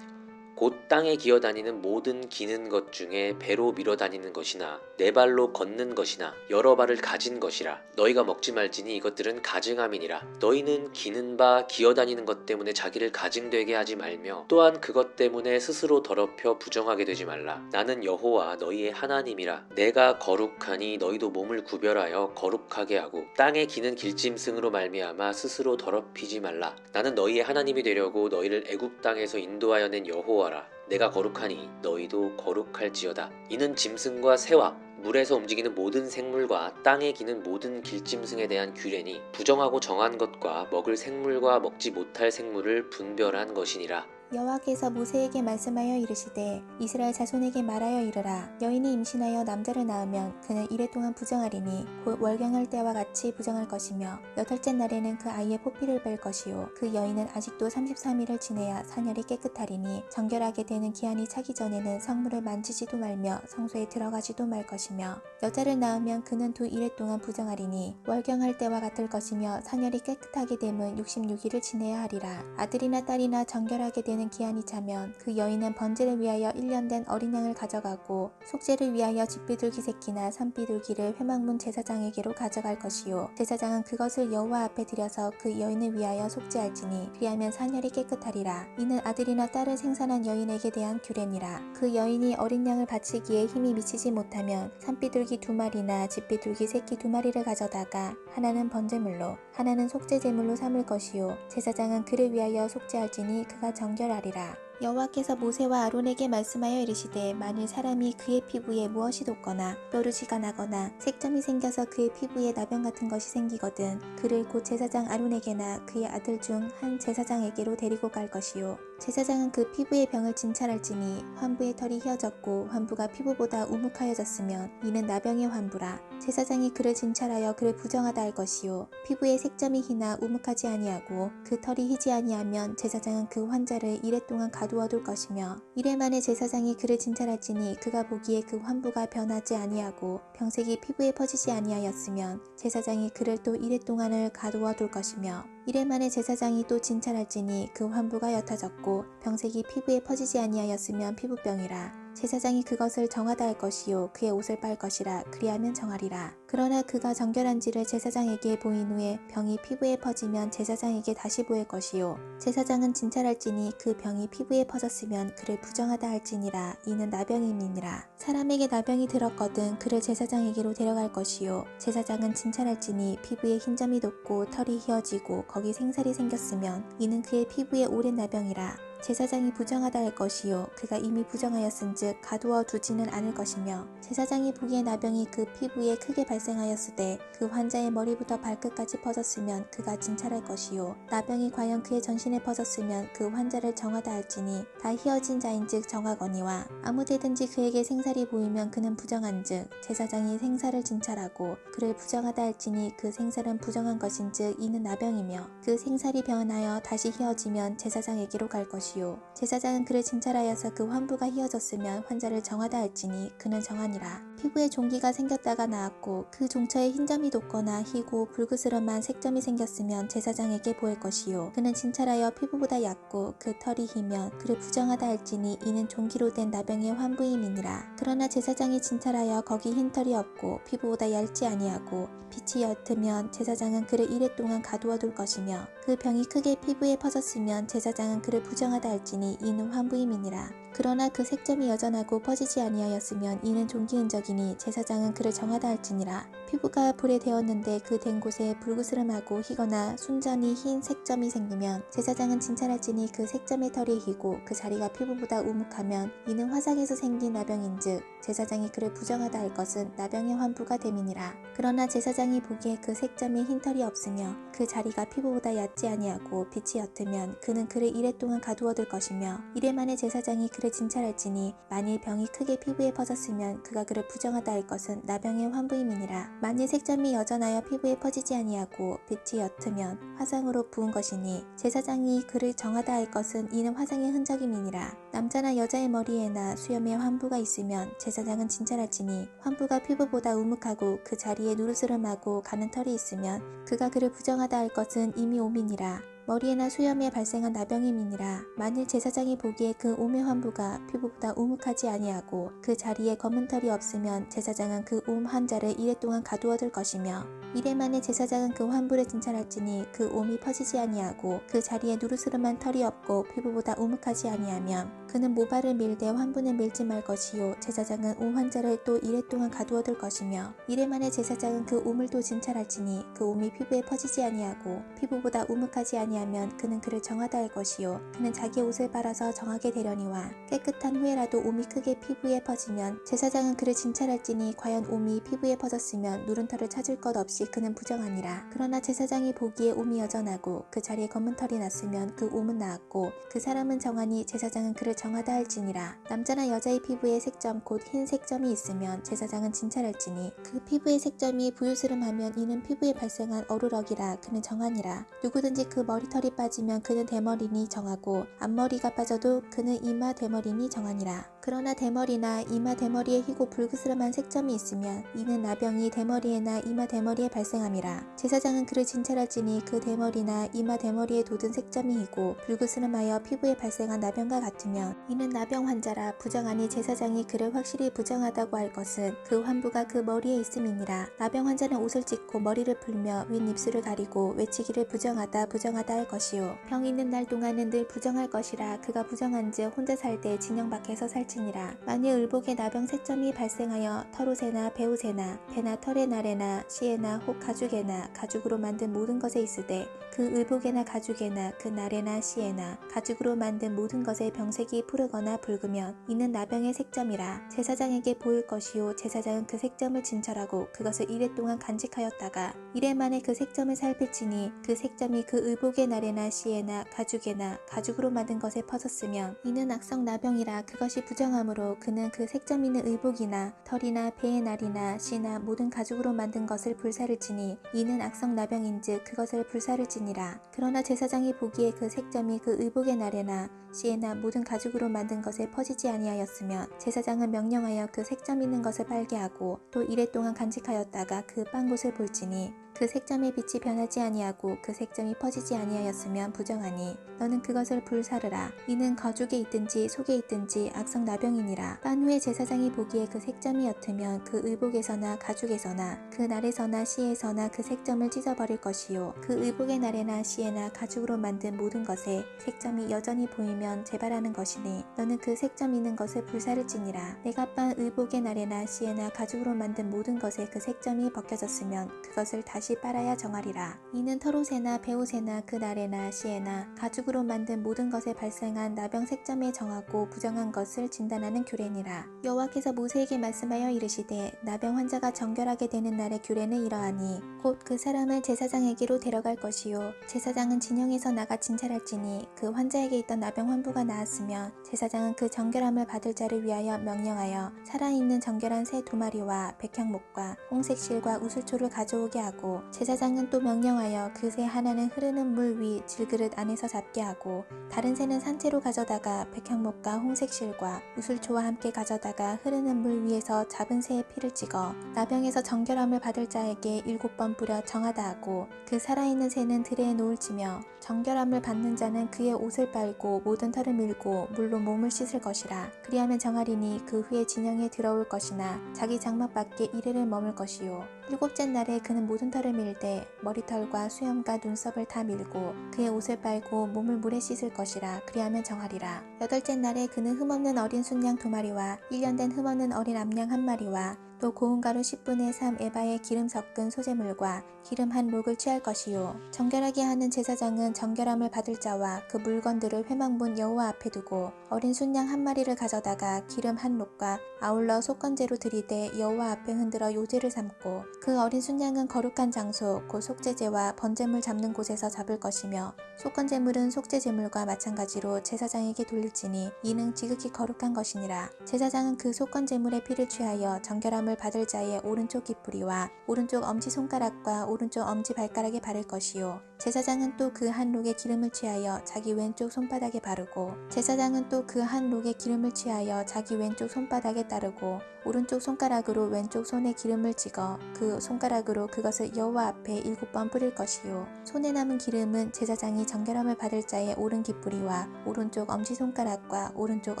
곧 땅에 기어다니는 모든 기는 것 중에 배로 밀어다니는 것이나 네 발로 걷는 것이나 여러 발을 가진 것이라. 너희가 먹지 말지니 이것들은 가증함이니라. 너희는 기는 바 기어다니는 것 때문에 자기를 가증되게 하지 말며 또한 그것 때문에 스스로 더럽혀 부정하게 되지 말라. 나는 여호와 너희의 하나님이라. 내가 거룩하니 너희도 몸을 구별하여 거룩하게 하고 땅에 기는 길짐승으로 말미암아 스스로 더럽히지 말라. 나는 너희의 하나님이 되려고 너희를 애굽 땅에서 인도하여 낸 여호와라. 내가 거룩하니 너희도 거룩할지어다. 이는 짐승과 새와 물에서 움직이는 모든 생물과 땅에 기는 모든 길짐승에 대한 규례니 부정하고 정한 것과 먹을 생물과 먹지 못할 생물을 분별한 것이니라. 여호와께서 모세에게 말씀하여 이르시되 이스라엘 자손에게 말하여 이르라. 여인이 임신하여 남자를 낳으면 그는 이래 동안 부정하리니 곧 월경할 때와 같이 부정할 것이며 여덟째 날에는 그 아이의 포피를 뺄 것이요 그 여인은 아직도 33일을 지내야 산열이 깨끗하리니 정결하게 되는 기한이 차기 전에는 성물을 만지지도 말며 성소에 들어가지도 말 것이며 여자를 낳으면 그는 두 이래 동안 부정하리니 월경할 때와 같을 것이며 산열이 깨끗하게 되면 66일을 지내야 하리라. 아들이나 딸이나 정결하게 되는 기한이 차면 그 여인은 번제를 위하여 1년 된 어린 양을 가져가고 속죄를 위하여 집비둘기 새끼나 산비둘기를 회막문 제사장에게로 가져갈 것이요 제사장은 그것을 여호와 앞에 드려서 그 여인을 위하여 속죄할지니 그리하면 산열이 깨끗하리라. 이는 아들이나 딸을 생산한 여인에게 대한 규례니라. 그 여인이 어린 양을 바치기에 힘이 미치지 못하면 산비둘기 2마리나 집비둘기 새끼 2마리를 가져다가 하나는 번제물로 하나는 속죄제물로 삼을 것이요 제사장은 그를 위하여 속죄할지니 그가 정결하리라. 여호와께서 모세와 아론에게 말씀하여 이르시되 만일 사람이 그의 피부에 무엇이 돋거나 뾰루지가 나거나 색점이 생겨서 그의 피부에 나병 같은 것이 생기거든 그를 곧 제사장 아론에게나 그의 아들 중 한 제사장에게로 데리고 갈 것이요 제사장은 그 피부의 병을 진찰할지니 환부의 털이 휘어졌고 환부가 피부보다 우묵하여졌으면 이는 나병의 환부라. 제사장이 그를 진찰하여 그를 부정하다 할 것이요 피부에 색점이 희나 우묵하지 아니하고 그 털이 희지 아니하면 제사장은 그 환자를 이레 동안 가두어 둘 것이며 이레 만에 제사장이 그를 진찰할지니 그가 보기에 그 환부가 변하지 아니하고 병색이 피부에 퍼지지 아니하였으면 제사장이 그를 또 이레 동안을 가두어 둘 것이며 이레 만에 제사장이 또 진찰할지니 그 환부가 옅어졌고 병색이 피부에 퍼지지 아니하였으면 피부병이라. 제사장이 그것을 정하다 할 것이요 그의 옷을 빨 것이라. 그리하면 정하리라. 그러나 그가 정결한지를 제사장에게 보인 후에 병이 피부에 퍼지면 제사장에게 다시 보일 것이요 제사장은 진찰할지니 그 병이 피부에 퍼졌으면 그를 부정하다 할지니라. 이는 나병임이니라. 사람에게 나병이 들었거든 그를 제사장에게로 데려갈 것이요 제사장은 진찰할지니 피부에 흰점이 돋고 털이 휘어지고 거기 생살이 생겼으면 이는 그의 피부에 오랜 나병이라. 제사장이 부정하다 할 것이요 그가 이미 부정하였은즉 가두어 두지는 않을 것이며 제사장이 보기에 나병이 그 피부에 크게 발생하였을 때 그 환자의 머리부터 발끝까지 퍼졌으면 그가 진찰할 것이요 나병이 과연 그의 전신에 퍼졌으면 그 환자를 정하다 할지니 다 휘어진 자인즉 정하거니와 아무데든지 그에게 생살이 보이면 그는 부정한즉 제사장이 생살을 진찰하고 그를 부정하다 할지니 그 생살은 부정한 것인즉 이는 나병이며 그 생살이 변하여 다시 휘어지면 제사장에게로 갈 것이요 제사장은 그를 진찰하여서 그 환부가 휘어졌으면 환자를 정하다 할지니 그는 정하니라. 피부에 종기가 생겼다가 나았고 그 종처에 흰점이 돋거나 희고 붉으스름한 색점이 생겼으면 제사장에게 보일 것이요 그는 진찰하여 피부보다 얕고 그 털이 희면 그를 부정하다 할지니 이는 종기로 된 나병의 환부임이니라. 그러나 제사장이 진찰하여 거기 흰 털이 없고 피부보다 얇지 아니하고 빛이 옅으면 제사장은 그를 이레 동안 가두어 둘 것이며 그 병이 크게 피부에 퍼졌으면 제사장은 그를 부정하다 할지니 이는 환부임이니라. 그러나 그 색점이 여전하고 퍼지지 아니하였으면 이는 종기 흔적이니 제사장은 그를 정하다 할지니라. 피부가 불에 데었는데 그 된 곳에 붉으스름하고 희거나 순전히 흰 색점이 생기면 제사장은 진찰할지니 그 색점의 털이 희고 그 자리가 피부보다 우묵하면 이는 화상에서 생긴 나병인즉 제사장이 그를 부정하다 할 것은 나병의 환부가 됨이니라. 그러나 제사장이 보기에 그 색점에 흰 털이 없으며 그 자리가 피부보다 얕지 아니하고 빛이 옅으면 그는 그를 이레 동안 가두어 둘 것이며 이레 만에 제사장이 그를 진찰할지니 만일 병이 크게 피부에 퍼졌으면 그가 그를 부정하다 할 것은 나병의 환부임이니라. 만일 색점이 여전하여 피부에 퍼지지 아니하고 빛이 옅으면 화상으로 부은 것이니 제사장이 그를 정하다 할 것은 이는 화상의 흔적임이니라. 남자나 여자의 머리에나 수염에 환부가 있으면 제사장은 진찰할지니 환부가 피부보다 우묵하고 그 자리에 누르스름하고 가는 털이 있으면 그가 그를 부정하다 할 것은 이미 오민이라. 머리에나 수염에 발생한 나병임이니라. 만일 제사장이 보기에 그 오의 환부가 피부보다 우묵하지 아니하고 그 자리에 검은 털이 없으면 제사장은 그 환자를 이레 동안 가두어 둘 것이며 이레 만에 제사장은 그 환부를 진찰할지니 그 옴이 퍼지지 아니하고 그 자리에 누르스름한 털이 없고 피부보다 우묵하지 아니하면 그는 모발을 밀되 환부는 밀지 말 것이요 제사장은 옴 환자를 또 이레 동안 가두어 둘 것이며 이레 만에 제사장은 그 옴을 또 진찰할지니 그 옴이 피부에 퍼지지 아니하고 피부보다 우묵하지 아니하면 그는 그를 정하다 할 것이요 그는 자기 옷을 빨아서 정하게 되려니와 깨끗한 후에라도 옴이 크게 피부에 퍼지면 제사장은 그를 진찰할지니 과연 옴이 피부에 퍼졌으면 누른 털을 찾을 것 없이 그는 부정하니라. 그러나 제사장이 보기에 옴이 여전하고 그 자리에 검은 털이 났으면 그 옴은 나았고 그 사람은 정하니 제사장은 그를 정하다 할지니라. 남자나 여자의 피부에 색점 곧 흰 색점이 있으면 제사장은 진찰할지니 그 피부의 색점이 부유스름하면 이는 피부에 발생한 어루럭이라. 그는 정하니라. 누구든지 그 머리털이 빠지면 그는 대머리니 정하고 앞머리가 빠져도 그는 이마 대머리니 정하니라. 그러나 대머리나 이마 대머리에 희고 붉으스름한 색점이 있으면 이는 나병이 대머리에나 이마 대머리에 발생함이라. 제사장은 그를 진찰할지니 그 대머리나 이마 대머리에 돋은 색점이 희고 붉으스름하여 피부에 발생한 나병과 같으면 이는 나병 환자라. 부정하니 제사장이 그를 확실히 부정하다고 할 것은 그 환부가 그 머리에 있음이니라. 나병 환자는 옷을 찢고 머리를 풀며 윗입술을 가리고 외치기를 부정하다 할 것이요 병 있는 날 동안은 늘 부정할 것이라. 그가 부정한즉 혼자 살 때 진영 밖에서 살지 불살지니라. 만일 의복에 나병 세 점이 발생하여 털옷에나 배옷에나 배나 털의 날에나 시에나 혹 가죽에나 가죽으로 만든 모든 것에 있으되 그 의복에나 가죽에나 그 날에나 시에나 가죽으로 만든 모든 것에 병색이 푸르거나 붉으면 이는 나병의 색점이라. 제사장에게 보일 것이요 제사장은 그 색점을 진찰하고 그것을 이레 동안 간직하였다가 이레 만에 그 색점을 살필지니 그 색점이 그 의복의 날에나 시에나 가죽에나 가죽으로 만든 것에 퍼졌으면 이는 악성 나병이라. 그것이 부정하므로 그는 그 색점 있는 의복이나 털이나 배의 날이나 시나 모든 가죽으로 만든 것을 불사를지니 이는 악성 나병인즉 그것을 불사를지니라. 그러나 제사장이 보기에 그 색점이 그 의복의 날에나 시에나 모든 가죽으로 만든 것에 퍼지지 아니하였으면 제사장은 명령하여 그 색점 있는 것을 빨게 하고 또 이레 동안 간직하였다가 그 빤 곳을 볼지니 그 색점의 빛이 변하지 아니하고 그 색점이 퍼지지 아니하였으면 부정하니 너는 그것을 불사르라. 이는 가죽에 있든지 속에 있든지 악성 나병이니라. 빤 후에 제사장이 보기에 그 색점이 옅으면 그 의복에서나 가죽에서나 그 날에서나 시에서나 그 색점을 찢어버릴 것이요 그 의복의 날에나 시에나 가죽으로 만든 모든 것에 색점이 여전히 보이면 재발하는 것이니 너는 그 색점 있는 것을 불사를지니라. 내가 빤 의복의 날에나 시에나 가죽으로 만든 모든 것에 그 색점이 벗겨졌으면 그것을 다시 빨아야 정하리라. 이는 털옷에나 배옷에나 그 날에나 시에나 가죽으로 만든 모든 것에 발생한 나병 색점에 정하고 부정한 것을 진단하는 규례니라. 여호와께서 모세에게 말씀하여 이르시되 나병 환자가 정결하게 되는 날의 규례는 이러하니 곧 그 사람을 제사장에게로 데려갈 것이요 제사장은 진영에서 나가 진찰할지니 그 환자에게 있던 나병 환부가 나았으면 제사장은 그 정결함을 받을 자를 위하여 명령하여 살아있는 정결한 새 2마리와 백향목과 홍색 실과 우슬초를 가져오게 하고 제사장은 또 명령하여 그 새 하나는 흐르는 물 위 질그릇 안에서 잡게 하고 다른 새는 산채로 가져다가 백향목과 홍색 실과 우슬초와 함께 가져다가 흐르는 물 위에서 잡은 새의 피를 찍어 나병에서 정결함을 받을 자에게 7번 뿌려 정하다 하고 그 살아있는 새는 들에 놓을지며 정결함을 받는 자는 그의 옷을 빨고 모든 털을 밀고 물로 몸을 씻을 것이라. 그리하면 정하리니 그 후에 진영에 들어올 것이나 자기 장막 밖에 이르를 머물 것이요 7째 날에 그는 모든 털을 밀되 머리털과 수염과 눈썹을 다 밀고 그의 옷을 빨고 몸을 물에 씻을 것이라. 그리하면 정하리라. 8째 날에 그는 흠없는 어린 순양 2마리와 1년 된 흠없는 어린 암양 1마리와 또 고운 가루 10분의 3 에바의 기름 섞은 소재물과 기름 한 록을 취할 것이요 정결하게 하는 제사장은 정결함을 받을 자와 그 물건들을 회막문 여호와 앞에 두고 어린 순양 1마리를 가져다가 기름 한 록과 아울러 속건제로 들이되 여호와 앞에 흔들어 요제를 삼고 그 어린 순양은 거룩한 장소 곧 속죄제와 번제물 잡는 곳에서 잡을 것이며 속건제물은 속죄제물과 마찬가지로 제사장에게 돌릴지니 이는 지극히 거룩한 것이니라. 제사장은 그 속건제물의 피를 취하여 정결함을 받을 자의 오른쪽 깃뿌리와 오른쪽 엄지손가락과 오른쪽 엄지발가락에 바를 것이요 제사장은 또 그 한 록의 기름을 취하여 자기 왼쪽 손바닥에 바르고 제사장은 또 그 한 록의 기름을 취하여 자기 왼쪽 손바닥에 따르고 오른쪽 손가락으로 왼쪽 손에 기름을 찍어 그 손가락으로 그것을 여호와 앞에 7번 뿌릴 것이요 손에 남은 기름은 제사장이 정결함을 받을 자의 오른 깃뿌리와 오른쪽 엄지손가락과 오른쪽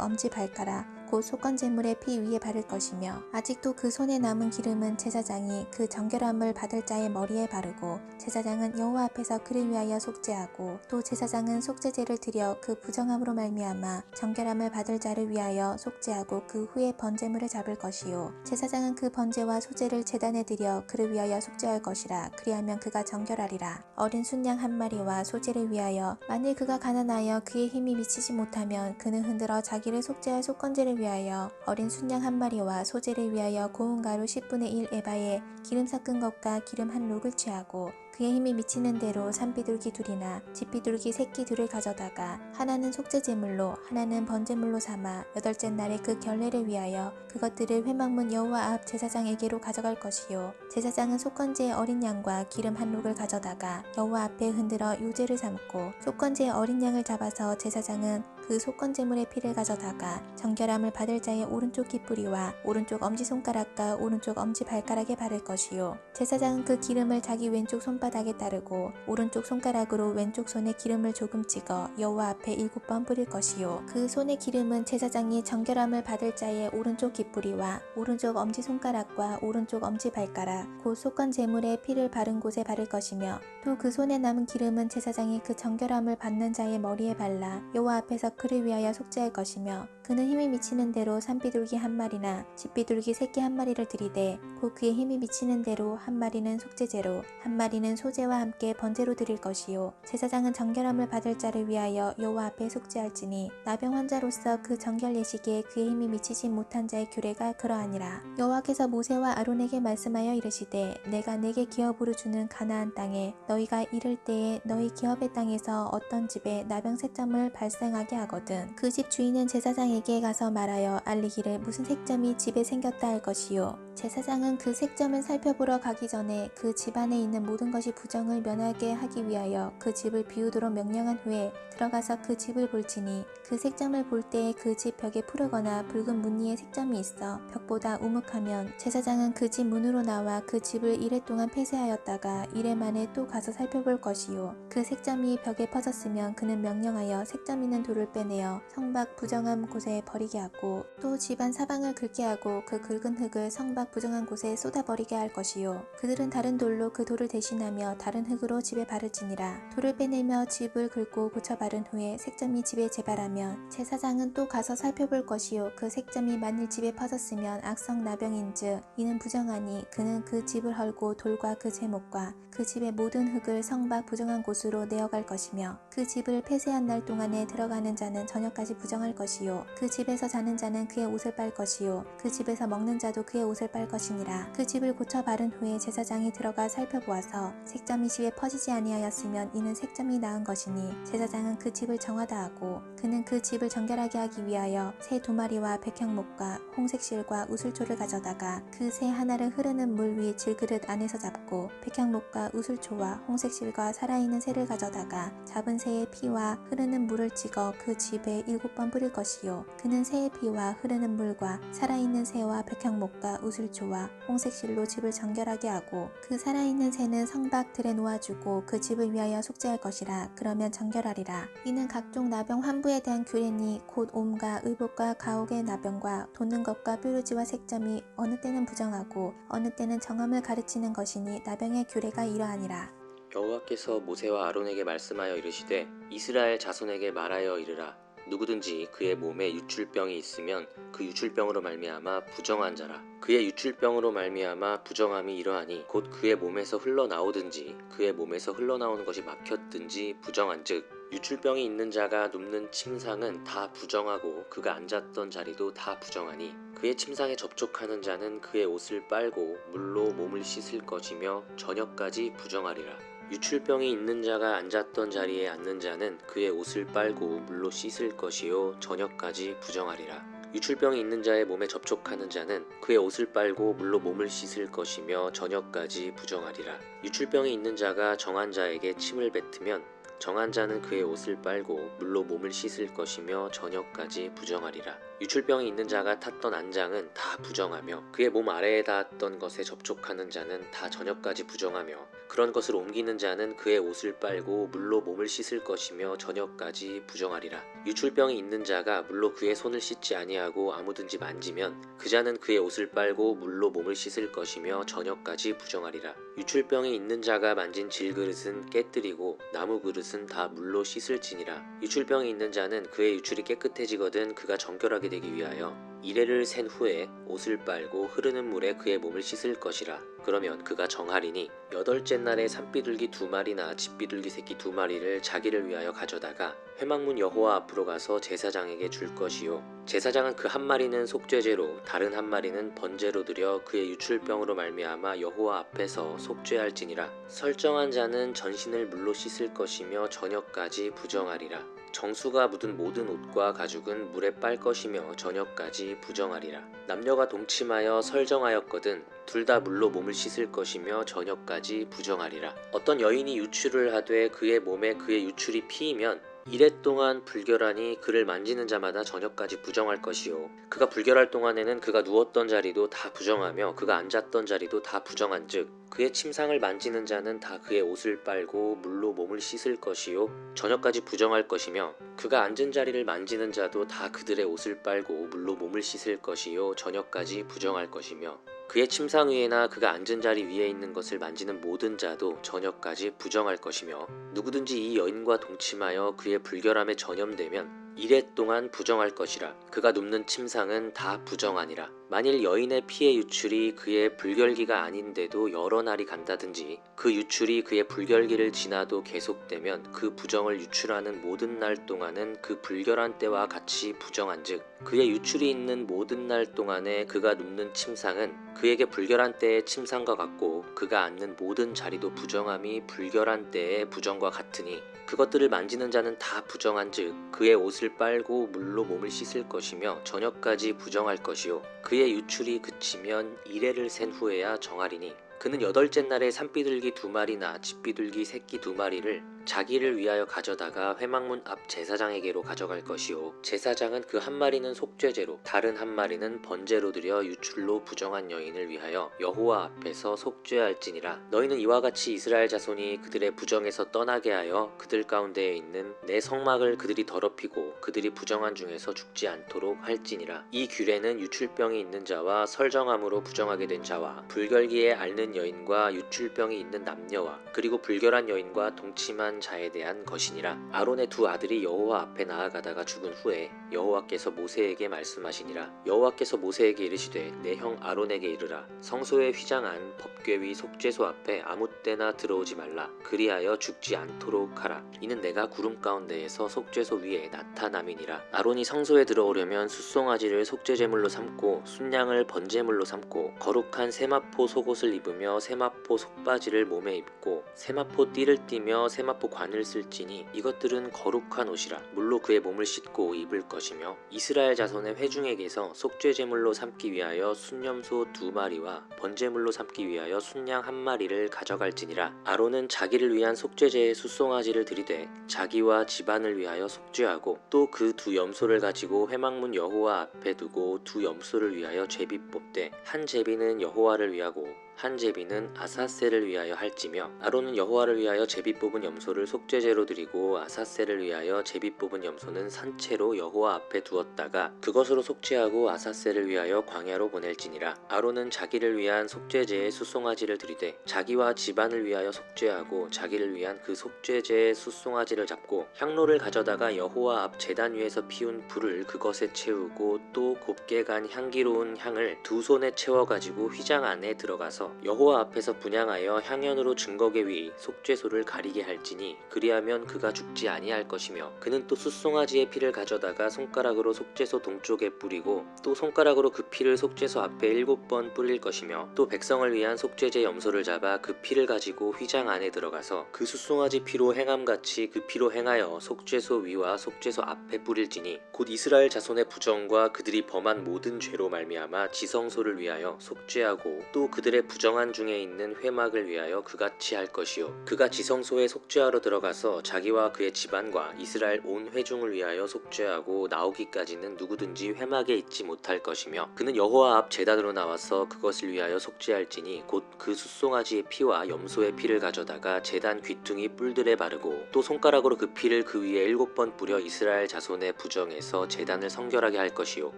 엄지발가락 곧 속건제물의 피 위에 바를 것이며 아직도 그 손에 남은 기름은 제사장이 그 정결함을 받을 자의 머리에 바르고 제사장은 여호와 앞에서 그를 위하여 속죄하고 또 제사장은 속죄제를 드려 그 부정함으로 말미암아 정결함을 받을 자를 위하여 속죄하고 그 후에 번제물을 잡을 것이요 제사장은 그 번제와 소제를 제단에 드려 그를 위하여 속죄할 것이라. 그리하면 그가 정결하리라. 어린 순양 1마리와 소제를 위하여 만일 그가 가난하여 그의 힘이 미치지 못하면 그는 흔들어 자기를 속죄할 속건제를 위하여 어린 순양 1마리와 소제를 위하여 고운 가루 10분의 1 에바에 기름 섞은 것과 기름 한 록을 취하고 그의 힘이 미치는 대로 산비둘기 2이나 집비둘기 새끼 2를 가져다가 하나는 속죄제물로 하나는 번제물로 삼아 8째 날에 그 결례를 위하여 그것들을 회막문 여호와 앞 제사장에게로 가져갈 것이요 제사장은 속건제의 어린 양과 기름 한 록을 가져다가 여호와 앞에 흔들어 요제를 삼고 속건제의 어린 양을 잡아서 제사장은 그 속건제물의 피를 가져다가 정결함을 받을 자의 오른쪽 깃뿌리와 오른쪽 엄지손가락과 오른쪽 엄지발가락에 바를 것이요 제사장은 그 기름을 자기 왼쪽 손바닥에 따르고 오른쪽 손가락으로 왼쪽 손에 기름을 조금 찍어 여호와 앞에 7번 뿌릴 것이요 그 손의 기름은 제사장이 정결함을 받을 자의 오른쪽 깃뿌리와 오른쪽 엄지손가락과 오른쪽 엄지발가락 곧 속건제물의 피를 바른 곳에 바를 것이며 또 그 손에 남은 기름은 제사장이 그 정결함을 받는 자의 머리에 발라 여호와 앞에서 그를 위하여 속죄할 것이며 그는 힘이 미치는 대로 산비둘기 한 마리나 집비둘기 새끼 한 마리를 들이되 곧 그의 힘이 미치는 대로 한 마리는 속죄제로 한 마리는 소제와 함께 번제로 드릴 것이요 제사장은 정결함을 받을 자를 위하여 여호와 앞에 속죄할지니 나병 환자로서 그 정결 예식에 그의 힘이 미치지 못한 자의 규례가 그러하니라. 여호와께서 모세와 아론에게 말씀하여 이르시되 내가 내게 기업으로 주는 가나안 땅에 너희가 이를 때에 너희 기업의 땅에서 어떤 집에 나병 색점을 발생하게 하거든 그 집 주인은 제사장에게 가서 말하여 알리기를 무슨 색점이 집에 생겼다 할 것이요 제사장은 그 색점을 살펴보러 가기 전에 그 집 안에 있는 모든 것이 부정을 면하게 하기 위하여 그 집을 비우도록 명령한 후에 들어가서 그 집을 볼지니 그 색점을 볼 때에 그 집 벽에 푸르거나 붉은 무늬의 색점이 있어 벽보다 우묵하면 제사장은 그 집 문으로 나와 그 집을 이래 동안 폐쇄하였다가 이래 만에 또 가서 살펴볼 것이요 그 색점이 벽에 퍼졌으면 그는 명령하여 색점 있는 돌을 빼내어 성밖 부정한 곳에 버리게 하고 또 집안 사방을 긁게 하고 그 긁은 흙을 성밖 부정한 곳에 쏟아버리게 할 것이요 그들은 다른 돌로 그 돌을 대신하며 다른 흙으로 집에 바를지니라. 돌을 빼내며 집을 긁고 고쳐 바른 후에 색점이 집에 재발하면 제사장은 또 가서 살펴볼 것이요 그 색점이 만일 집에 퍼졌으면 악성 나병인즉 이는 부정하니 그는 그 집을 헐고 돌과 그 제목과 그 집의 모든 흙을 성밖 부정한 곳으로 내어갈 것이며 그 집을 폐쇄한 날 동안에 들어가는 자는 저녁까지 부정할 것이요 그 집에서 자는 자는 그의 옷을 빨 것이요 그 집에서 먹는 자도 그의 옷을 빨 것이니라. 그 집을 고쳐 바른 후에 제사장이 들어가 살펴보아서 색점이 집에 퍼지지 아니하였으면 이는 색점이 나은 것이니 제사장은 그 집을 정하다 하고 그는 그 집을 정결하게 하기 위하여 새 두 마리와 백향목과 홍색실과 우슬초를 가져다가 그 새 하나를 흐르는 물 위 질그릇 안에서 잡고 백향목과 우슬초와 홍색실과 살아있는 새를 가져다가 잡은 새의 피와 흐르는 물을 찍어 그 집에 7번 뿌릴 것이요 그는 새의 피와 흐르는 물과 살아있는 새와 백향목과 우슬초와 홍색실로 집을 정결하게 하고 그 살아있는 새는 성밖 들에 놓아주고 그 집을 위하여 속죄할 것이라. 그러면 정결하리라. 이는 각종 나병 환부에 대한 규례니 곧 옴과 의복과 가옥의 나병과 돋는 것과 뾰루지와 색점이 어느 때는 부정하고 어느 때는 정함을 가르치는 것이니 나병의 규례가 이러하니라. 여호와께서 모세와 아론에게 말씀하여 이르시되 이스라엘 자손에게 말하여 이르라. 누구든지 그의 몸에 유출병이 있으면 그 유출병으로 말미암아 부정한 자라. 그의 유출병으로 말미암아 부정함이 이러하니 곧 그의 몸에서 흘러나오든지 그의 몸에서 흘러나오는 것이 막혔든지 부정한즉 유출병이 있는 자가 눕는 침상은 다 부정하고 그가 앉았던 자리도 다 부정하니 그의 침상에 접촉하는 자는 그의 옷을 빨고 물로 몸을 씻을 것이며 저녁까지 부정하리라. 유출병이 있는 자가 앉았던 자리에 앉는 자는 그의 옷을 빨고 물로 씻을 것이요 저녁까지 부정하리라. 유출병이 있는 자의 몸에 접촉하는 자는 그의 옷을 빨고 물로 몸을 씻을 것이며 저녁까지 부정하리라. 유출병이 있는 자가 정한 자에게 침을 뱉으면 정한 자는 그의 옷을 빨고 물로 몸을 씻을 것이며 저녁까지 부정하리라. 유출병이 있는 자가 탔던 안장은 다 부정하며 그의 몸 아래에 닿았던 것에 접촉하는 자는 다 저녁까지 부정하며 그런 것을 옮기는 자는 그의 옷을 빨고 물로 몸을 씻을 것이며 저녁까지 부정하리라. 유출병이 있는 자가 물로 그의 손을 씻지 아니하고 아무든지 만지면 그 자는 그의 옷을 빨고 물로 몸을 씻을 것이며 저녁까지 부정하리라. 유출병이 있는 자가 만진 질그릇은 깨뜨리고 나무 그릇은 다 물로 씻을지니라. 유출병이 있는 자는 그의 유출이 깨끗해지거든 그가 정결하게 되기 위하여 이레를 센 후에 옷을 빨고 흐르는 물에 그의 몸을 씻을 것이라. 그러면 그가 정하리니 여덟째 날에 산비둘기 2마리나 집비둘기 새끼 2마리를 자기를 위하여 가져다가 회막문 여호와 앞으로 가서 제사장에게 줄 것이요 제사장은 그 한 마리는 속죄제로 다른 한 마리는 번제로 드려 그의 유출병으로 말미암아 여호와 앞에서 속죄할지니라. 설정한 자는 전신을 물로 씻을 것이며 저녁까지 부정하리라. 정수가 묻은 모든 옷과 가죽은 물에 빨 것이며 저녁까지 부정하리라. 남녀가 동침하여 설정하였거든 둘 다 물로 몸을 씻을 것이며 저녁까지 부정하리라. 어떤 여인이 유출을 하되 그의 몸에 그의 유출이 피이면 이래 동안 불결하니 그를 만지는 자마다 저녁까지 부정할 것이요 그가 불결할 동안에는 그가 누웠던 자리도 다 부정하며 그가 앉았던 자리도 다 부정한즉 그의 침상을 만지는 자는 다 그의 옷을 빨고 물로 몸을 씻을 것이요 저녁까지 부정할 것이며 그가 앉은 자리를 만지는 자도 다 그들의 옷을 빨고 물로 몸을 씻을 것이요 저녁까지 부정할 것이며 그의 침상 위에나 그가 앉은 자리 위에 있는 것을 만지는 모든 자도 저녁까지 부정할 것이며 누구든지 이 여인과 동침하여 그의 불결함에 전염되면 이래 동안 부정할 것이라. 그가 눕는 침상은 다 부정하니라. 만일 여인의 피의 유출이 그의 불결기가 아닌데도 여러 날이 간다든지 그 유출이 그의 불결기를 지나도 계속되면 그 부정을 유출하는 모든 날 동안은 그 불결한 때와 같이 부정한즉 그의 유출이 있는 모든 날 동안에 그가 눕는 침상은 그에게 불결한 때의 침상과 같고 그가 앉는 모든 자리도 부정함이 불결한 때의 부정과 같으니 그것들을 만지는 자는 다 부정한즉 그의 옷을 빨고 물로 몸을 씻을 것이며 저녁까지 부정할 것이요 그의 유출이 그치면 이레를 센 후에야 정하리니 그는 여덟째 날에 산비둘기 2마리나 집비둘기 새끼 2마리를 자기를 위하여 가져다가 회막문 앞 제사장에게로 가져갈 것이요 제사장은 그 한 마리는 속죄제로 다른 한 마리는 번제로 드려 유출로 부정한 여인을 위하여 여호와 앞에서 속죄할지니라. 너희는 이와 같이 이스라엘 자손이 그들의 부정에서 떠나게 하여 그들 가운데에 있는 내 성막을 그들이 더럽히고 그들이 부정한 중에서 죽지 않도록 할지니라. 이 규례는 유출병이 있는 자와 설정함으로 부정하게 된 자와 불결기에 앓는 여인과 유출병이 있는 남녀와 그리고 불결한 여인과 동침한 자에 대한 것이니라. 아론의 2 아들이 여호와 앞에 나아가다가 죽은 후에 여호와께서 모세에게 말씀하시니라. 여호와께서 모세에게 이르시되 내 형 아론에게 이르라. 성소에 휘장한 법궤 위 속죄소 앞에 아무 때나 들어오지 말라. 그리하여 죽지 않도록 하라. 이는 내가 구름 가운데에서 속죄소 위에 나타남이니라. 아론이 성소에 들어오려면 숫송아지를 속죄제물로 삼고 순양을 번제물로 삼고 거룩한 세마포 속옷을 입으며 세마포 속바지를 몸에 입고 세마포 띠를 띠며 세마포 관을 쓸지니 이것들은 거룩한 옷이라. 물로 그의 몸을 씻고 입을 것이며 이스라엘 자손의 회중에게서 속죄제물로 삼기 위하여 순염소 2마리와 번제물로 삼기 위하여 순양 1마리를 가져갈지니라. 아론은 자기를 위한 속죄제의 숫송아지를 들이되 자기와 집안을 위하여 속죄하고 또 그 2 염소를 가지고 회막문 여호와 앞에 두고 2 염소를 위하여 제비 뽑되 한 제비는 여호와를 위하고 한 제비는 아사셀을 위하여 할지며 아론은 여호와를 위하여 제비 뽑은 염소를 속죄제로 드리고 아사셀을 위하여 제비 뽑은 염소는 산채로 여호와 앞에 두었다가 그것으로 속죄하고 아사셀을 위하여 광야로 보낼지니라. 아론은 자기를 위한 속죄제의 숫송아지를 드리되 자기와 집안을 위하여 속죄하고 자기를 위한 그 속죄제의 숫송아지를 잡고 향로를 가져다가 여호와 앞 제단 위에서 피운 불을 그것에 채우고 또 곱게 간 향기로운 향을 2 손에 채워가지고 휘장 안에 들어가서 여호와 앞에서 분향하여 향연으로 증거계 위 속죄소를 가리게 할지니 그리하면 그가 죽지 아니할 것이며 그는 또 숫송아지의 피를 가져다가 손가락으로 속죄소 동쪽에 뿌리고 또 손가락으로 그 피를 속죄소 앞에 7번 뿌릴 것이며 또 백성을 위한 속죄제 염소를 잡아 그 피를 가지고 휘장 안에 들어가서 그 숫송아지 피로 행함같이 그 피로 행하여 속죄소 위와 속죄소 앞에 뿌릴지니 곧 이스라엘 자손의 부정과 그들이 범한 모든 죄로 말미암아 지성소를 위하여 속죄하고 또 그들의 부정한 중에 있는 회막을 위하여 그같이 할 것이요 그가 지성소에 속죄하러 들어가서 자기와 그의 집안과 이스라엘 온 회중을 위하여 속죄하고 나오기까지는 누구든지 회막에 있지 못할 것이며 그는 여호와 앞 제단으로 나와서 그것을 위하여 속죄할지니 곧 그 숫송아지의 피와 염소의 피를 가져다가 제단 귀퉁이 뿔들에 바르고 또 손가락으로 그 피를 그 위에 7번 뿌려 이스라엘 자손의 부정에서 제단을 성결하게 할 것이요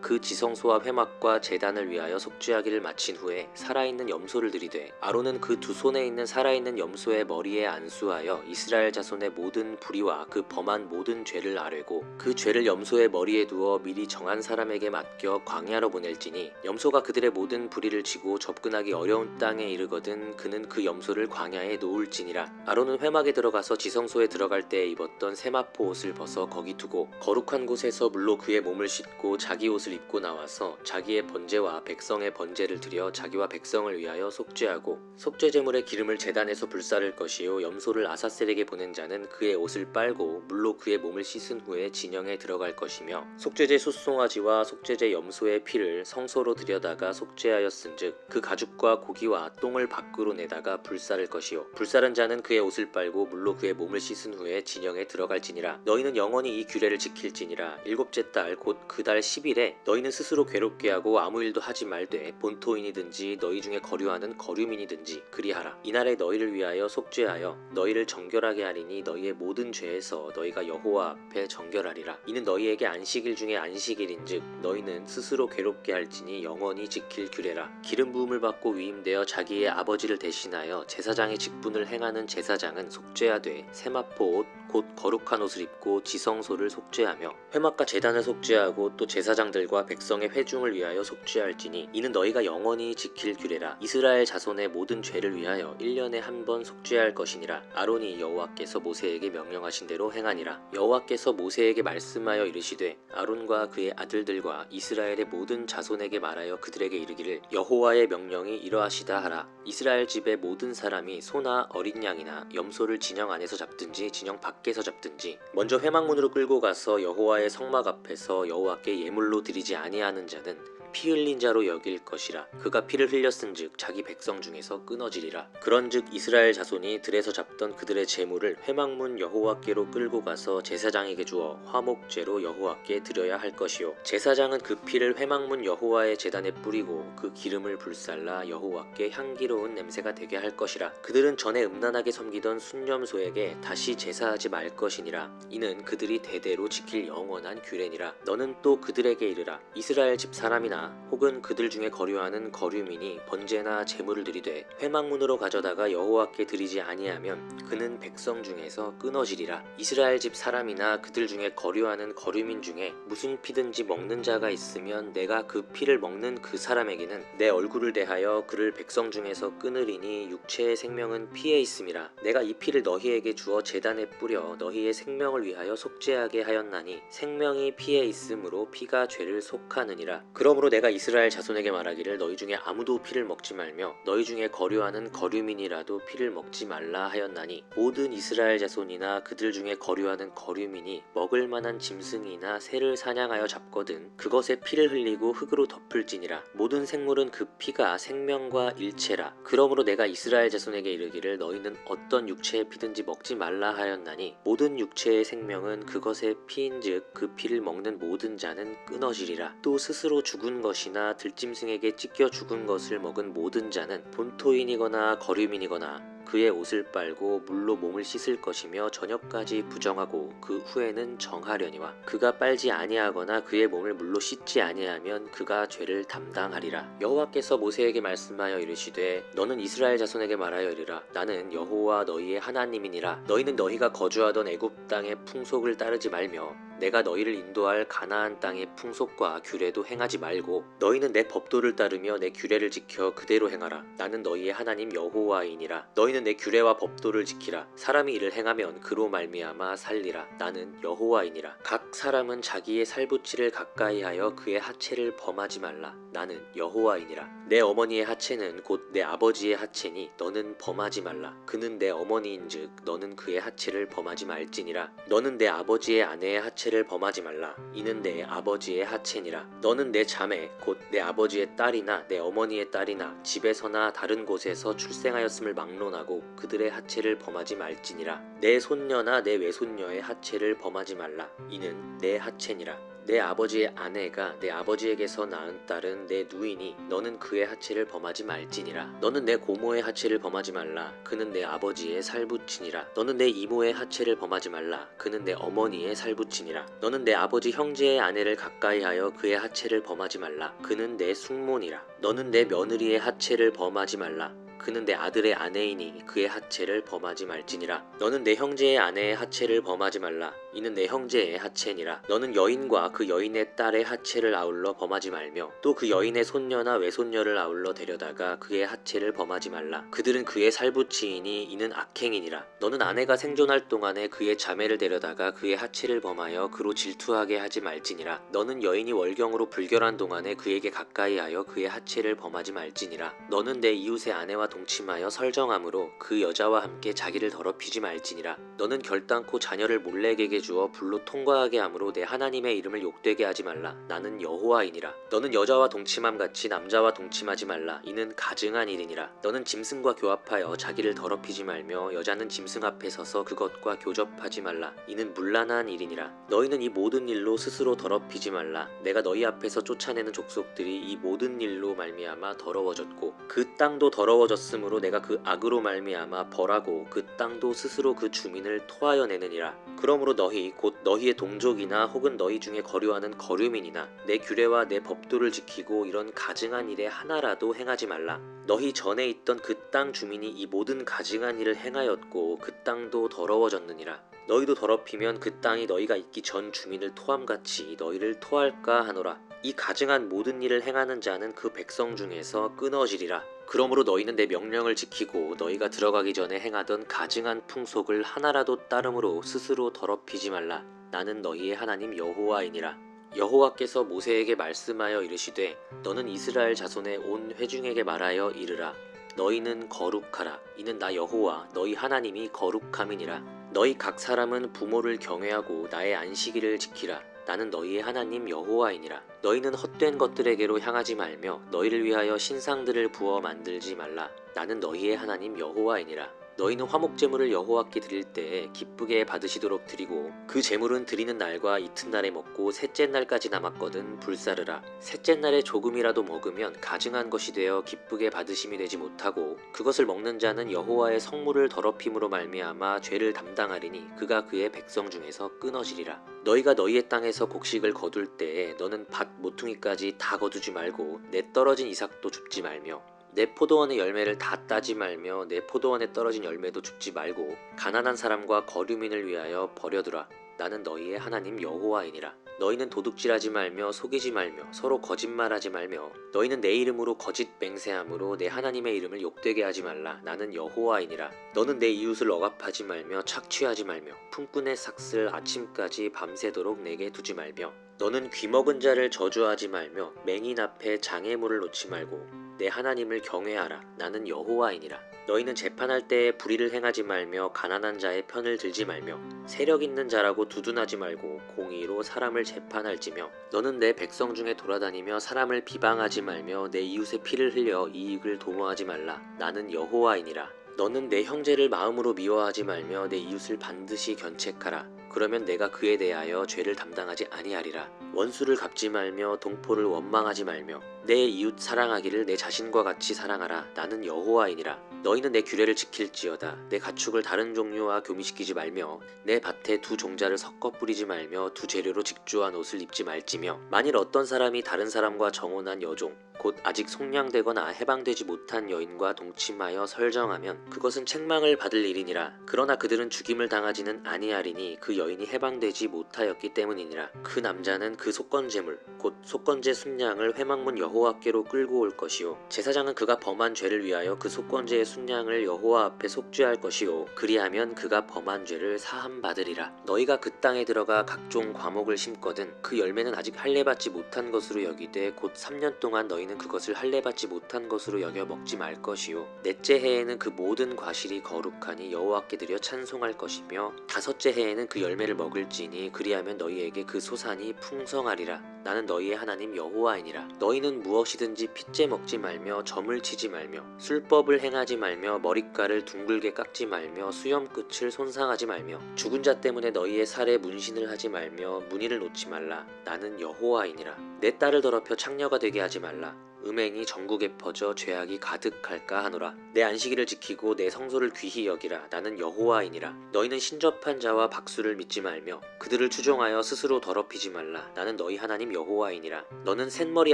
그 지성소와 회막과 제단을 위하여 속죄하기를 마친 후에 살아있는 염소를 드리되 아론은 그 2 손에 있는 살아있는 염소의 머리에 안수하여 이스라엘 자손의 모든 불의와 그 범한 모든 죄를 아뢰고 그 죄를 염소의 머리에 두어 미리 정한 사람에게 맡겨 광야로 보낼지니 염소가 그들의 모든 불의를 지고 접근하기 어려운 땅에 이르거든 그는 그 염소를 광야에 놓을지니라. 아론은 회막에 들어가서 지성소에 들어갈 때에 입었던 세마포 옷을 벗어 거기 두고 거룩한 곳에서 물로 그의 몸을 씻고 자기 옷을 입고 나와서 자기의 번제와 백성의 번제를 드려 자기와 백성을 위하여 속죄하고 속죄제물의 기름을 제단에서 불사를 것이요 염소를 아사셀에게 보낸 자는 그의 옷을 빨고 물로 그의 몸을 씻은 후에 진영에 들어갈 것이며 속죄제 숫송아지와 속죄제 염소의 피를 성소로 들여다가 속죄하였은즉 그 가죽과 고기와 똥을 밖으로 내다가 불사를 것이요 불사른 자는 그의 옷을 빨고 물로 그의 몸을 씻은 후에 진영에 들어갈지니라. 너희는 영원히 이 규례를 지킬지니라. 7째 달 곧 그 달 10일에 너희는 스스로 괴롭게 하고 아무 일도 하지 말되 본토인이든지 너희 중에 거류하는 거류하는 거류민이든지 그리하라. 이날에 너희를 위하여 속죄하여 너희를 정결하게 하리니 너희의 모든 죄에서 너희가 여호와 앞에 정결하리라. 이는 너희에게 안식일 중에 안식일인즉 너희는 스스로 괴롭게 할지니 영원히 지킬 규례라. 기름 부음을 받고 위임되어 자기의 아버지를 대신하여 제사장의 직분을 행하는 제사장은 속죄하되 세마포 옷 곧 거룩한 옷을 입고 지성소를 속죄하며 회막과 제단을 속죄하고 또 제사장들과 백성의 회중을 위하여 속죄할지니 이는 너희가 영원히 지킬 규례라. 이스라엘 자손의 모든 죄를 위하여 1년에 한 번 속죄할 것이니라. 아론이 여호와께서 모세에게 명령하신 대로 행하니라. 여호와께서 모세에게 말씀하여 이르시되 아론과 그의 아들들과 이스라엘의 모든 자손에게 말하여 그들에게 이르기를 여호와의 명령이 이러하시다 하라. 이스라엘 집의 모든 사람이 소나 어린 양이나 염소를 진영 안에서 잡든지 진영 밖에서 잡든지 먼저 회막문으로 끌고 가서 여호와의 성막 앞에서 여호와께 예물로 드리지 아니하는 자는 피 흘린 자로 여길 것이라. 그가 피를 흘렸은즉 자기 백성 중에서 끊어지리라. 그런즉 이스라엘 자손이 들에서 잡던 그들의 제물을 회막문 여호와께로 끌고 가서 제사장에게 주어 화목제로 여호와께 드려야 할 것이요 제사장은 그 피를 회막문 여호와의 제단에 뿌리고 그 기름을 불살라 여호와께 향기로운 냄새가 되게 할 것이라. 그들은 전에 음란하게 섬기던 순념소에게 다시 제사하지 말 것이니라. 이는 그들이 대대로 지킬 영원한 규례니라. 너는 또 그들에게 이르라. 이스라엘 집 사람이나 혹은 그들 중에 거류하는 거류민이 번제나 제물을 드리되 회막문으로 가져다가 여호와께 드리지 아니하면 그는 백성 중에서 끊어지리라. 이스라엘 집 사람이나 그들 중에 거류하는 거류민 중에 무슨 피든지 먹는 자가 있으면 내가 그 피를 먹는 그 사람에게는 내 얼굴을 대하여 그를 백성 중에서 끊으리니 육체의 생명은 피에 있음이라. 내가 이 피를 너희에게 주어 제단에 뿌려 너희의 생명을 위하여 속죄하게 하였나니 생명이 피에 있으므로 피가 죄를 속하느니라. 그러므로 내가 이스라엘 자손에게 말하기를 너희 중에 아무도 피를 먹지 말며 너희 중에 거류하는 거류민이라도 피를 먹지 말라 하였나니 모든 이스라엘 자손이나 그들 중에 거류하는 거류민이 먹을 만한 짐승이나 새를 사냥하여 잡거든 그것에 피를 흘리고 흙으로 덮을지니라. 모든 생물은 그 피가 생명과 일체라. 그러므로 내가 이스라엘 자손에게 이르기를 너희는 어떤 육체의 피든지 먹지 말라 하였나니 모든 육체의 생명은 그것의 피인즉 그 피를 먹는 모든 자는 끊어지리라. 또 스스로 죽은 것이나 들짐승에게 찢겨 죽은 것을 먹은 모든 자는 본토인이거나 거류민이거나 그의 옷을 빨고 물로 몸을 씻을 것이며 저녁까지 부정하고 그 후에는 정하려니와 그가 빨지 아니하거나 그의 몸을 물로 씻지 아니하면 그가 죄를 담당하리라. 여호와께서 모세에게 말씀하여 이르시되 너는 이스라엘 자손에게 말하여 이르라. 나는 여호와 너희의 하나님이니라. 너희는 너희가 거주하던 애굽 땅의 풍속을 따르지 말며 내가 너희를 인도할 가나안 땅의 풍속과 규례도 행하지 말고 너희는 내 법도를 따르며 내 규례를 지켜 그대로 행하라. 나는 너희의 하나님 여호와이니라. 너희는 내 규례와 법도를 지키라. 사람이 이를 행하면 그로 말미암아 살리라. 나는 여호와이니라. 각 사람은 자기의 살붙이를 가까이하여 그의 하체를 범하지 말라. 나는 여호와이니라. 내 어머니의 하체는 곧 내 아버지의 하체니 너는 범하지 말라. 그는 내 어머니인즉 너는 그의 하체를 범하지 말지니라. 너는 내 아버지의 아내의 하체를 범하지 말라. 이는 내 아버지의 하체니라. 너는 내 자매 곧 내 아버지의 딸이나 내 어머니의 딸이나 집에서나 다른 곳에서 출생하였음을 막론하고 그들의 하체를 범하지 말지니라. 내 손녀나 내 외손녀의 하체를 범하지 말라. 이는 내 하체니라. 내 아버지의 아내가 내 아버지에게서 낳은 딸은 내 누이니 너는 그의 하체를 범하지 말지니라. 너는 내 고모의 하체를 범하지 말라. 그는 내 아버지의 살붙이니라. 너는 내 이모의 하체를 범하지 말라. 그는 내 어머니의 살붙이니라. 너는 내 아버지 형제의 아내를 가까이하여 그의 하체를 범하지 말라. 그는 내 숙모니라. 너는 내 며느리의 하체를 범하지 말라. 그는 내 아들의 아내이니 그의 하체를 범하지 말지니라. 너는 내 형제의 아내의 하체를 범하지 말라. 이는 내 형제의 하체니라. 너는 여인과 그 여인의 딸의 하체를 아울러 범하지 말며 또 그 여인의 손녀나 외손녀를 아울러 데려다가 그의 하체를 범하지 말라. 그들은 그의 살붙이이니 이는 악행이니라. 너는 아내가 생존할 동안에 그의 자매를 데려다가 그의 하체를 범하여 그로 질투하게 하지 말지니라. 너는 여인이 월경으로 불결한 동안에 그에게 가까이하여 그의 하체를 범하지 말지니라. 너는 내 이웃의 아내와 동침하여 설정함으로 그 여자와 함께 자기를 더럽히지 말지니라. 너는 결단코 자녀를 몰래에게 내주어 불로 통과하게 함으로 내 하나님의 이름을 욕되게 하지 말라. 나는 여호와이니라. 너는 여자와 동침함 같이 남자와 동침하지 말라. 이는 가증한 일이니라. 너는 짐승과 교합하여 자기를 더럽히지 말며 여자는 짐승 앞에 서서 그것과 교접하지 말라. 이는 문란한 일이니라. 너희는 이 모든 일로 스스로 더럽히지 말라. 내가 너희 앞에서 쫓아내는 족속들이 이 모든 일로 말미암아 더러워졌고 그 땅도 더러워졌으므로 내가 그 악으로 말미암아 벌하고 그 땅도 스스로 그 주민을 토하여 내느니라. 그러므로 너희 곧 너희의 동족이나 혹은 너희 중에 거류하는 거류민이나 내 규례와 내 법도를 지키고 이런 가증한 일에 하나라도 행하지 말라. 너희 전에 있던 그 땅 주민이 이 모든 가증한 일을 행하였고 그 땅도 더러워졌느니라. 너희도 더럽히면 그 땅이 너희가 있기 전 주민을 토함같이 너희를 토할까 하노라. 이 가증한 모든 일을 행하는 자는 그 백성 중에서 끊어지리라. 그러므로 너희는 내 명령을 지키고 너희가 들어가기 전에 행하던 가증한 풍속을 하나라도 따름으로 스스로 더럽히지 말라. 나는 너희의 하나님 여호와이니라. 여호와께서 모세에게 말씀하여 이르시되 너는 이스라엘 자손의 온 회중에게 말하여 이르라. 너희는 거룩하라. 이는 나 여호와 너희 하나님이 거룩함이니라. 너희 각 사람은 부모를 경외하고 나의 안식일을 지키라. 나는 너희의 하나님 여호와이니라. 너희는 헛된 것들에게로 향하지 말며 너희를 위하여 신상들을 부어 만들지 말라. 나는 너희의 하나님 여호와이니라. 너희는 화목제물을 여호와께 드릴 때에 기쁘게 받으시도록 드리고 그 제물은 드리는 날과 이튿날에 먹고 셋째 날까지 남았거든 불사르라. 셋째 날에 조금이라도 먹으면 가증한 것이 되어 기쁘게 받으심이 되지 못하고 그것을 먹는 자는 여호와의 성물을 더럽힘으로 말미암아 죄를 담당하리니 그가 그의 백성 중에서 끊어지리라. 너희가 너희의 땅에서 곡식을 거둘 때에 너는 밭 모퉁이까지 다 거두지 말고 내 떨어진 이삭도 줍지 말며 내 포도원의 열매를 다 따지 말며 내 포도원에 떨어진 열매도 줍지 말고 가난한 사람과 거류민을 위하여 버려두라. 나는 너희의 하나님 여호와이니라. 너희는 도둑질하지 말며 속이지 말며 서로 거짓말하지 말며 너희는 내 이름으로 거짓 맹세함으로 내 하나님의 이름을 욕되게 하지 말라. 나는 여호와이니라. 너는 내 이웃을 억압하지 말며 착취하지 말며 품꾼의 삭슬 아침까지 밤새도록 내게 두지 말며 너는 귀먹은 자를 저주하지 말며 맹인 앞에 장애물을 놓지 말고 내 하나님을 경외하라. 나는 여호와이니라. 너희는 재판할 때에 불의를 행하지 말며 가난한 자의 편을 들지 말며 세력 있는 자라고 두둔하지 말고 공의로 사람을 재판할지며 너는 내 백성 중에 돌아다니며 사람을 비방하지 말며 내 이웃의 피를 흘려 이익을 도모하지 말라. 나는 여호와이니라. 너는 내 형제를 마음으로 미워하지 말며 내 이웃을 반드시 견책하라. 그러면 내가 그에 대하여 죄를 담당하지 아니하리라. 원수를 갚지 말며 동포를 원망하지 말며 내 이웃 사랑하기를 내 자신과 같이 사랑하라. 나는 여호와이니라. 너희는 내 규례를 지킬지어다. 내 가축을 다른 종류와 교미시키지 말며 내 밭에 두 종자를 섞어 뿌리지 말며 두 재료로 직조한 옷을 입지 말지며 만일 어떤 사람이 다른 사람과 정혼한 여종 곧 아직 속량되거나 해방되지 못한 여인과 동침하여 설정하면 그것은 책망을 받을 일이니라. 그러나 그들은 죽임을 당하지는 아니하리니 그 여인이 해방되지 못하였기 때문이니라. 그 남자는 그 속건제물 곧 속건제 순양을 회막문 여호와께로 끌고 올 것이요 제사장은 그가 범한 죄를 위하여 그 속건제의 순양을 여호와 앞에 속죄할 것이요 그리하면 그가 범한 죄를 사함받으리라. 너희가 그 땅에 들어가 각종 과목을 심거든 그 열매는 아직 할례받지 못한 것으로 여기되 곧 3년 동안 너희는 그것을 할례받지 못한 것으로 여겨 먹지 말 것이요 넷째 해에는 그 모든 과실이 거룩하니 여호와께 드려 찬송할 것이며 다섯째 해에는 그 열매를 먹을지니 그리하면 너희에게 그 소산이 풍성하리라. 나는 너희의 하나님 여호와이니라. 너희는 무엇이든지 핏째 먹지 말며 점을 치지 말며 술법을 행하지 말며 머릿가를 둥글게 깎지 말며 수염 끝을 손상하지 말며 죽은 자 때문에 너희의 살에 문신을 하지 말며 무늬를 놓지 말라. 나는 여호와이니라. 내 딸을 더럽혀 창녀가 되게 하지 말라. 음행이 전국에 퍼져 죄악이 가득할까 하노라. 내 안식일을 지키고 내 성소를 귀히 여기라. 나는 여호와이니라. 너희는 신접한 자와 박수를 믿지 말며 그들을 추종하여 스스로 더럽히지 말라. 나는 너희 하나님 여호와이니라. 너는 셋머리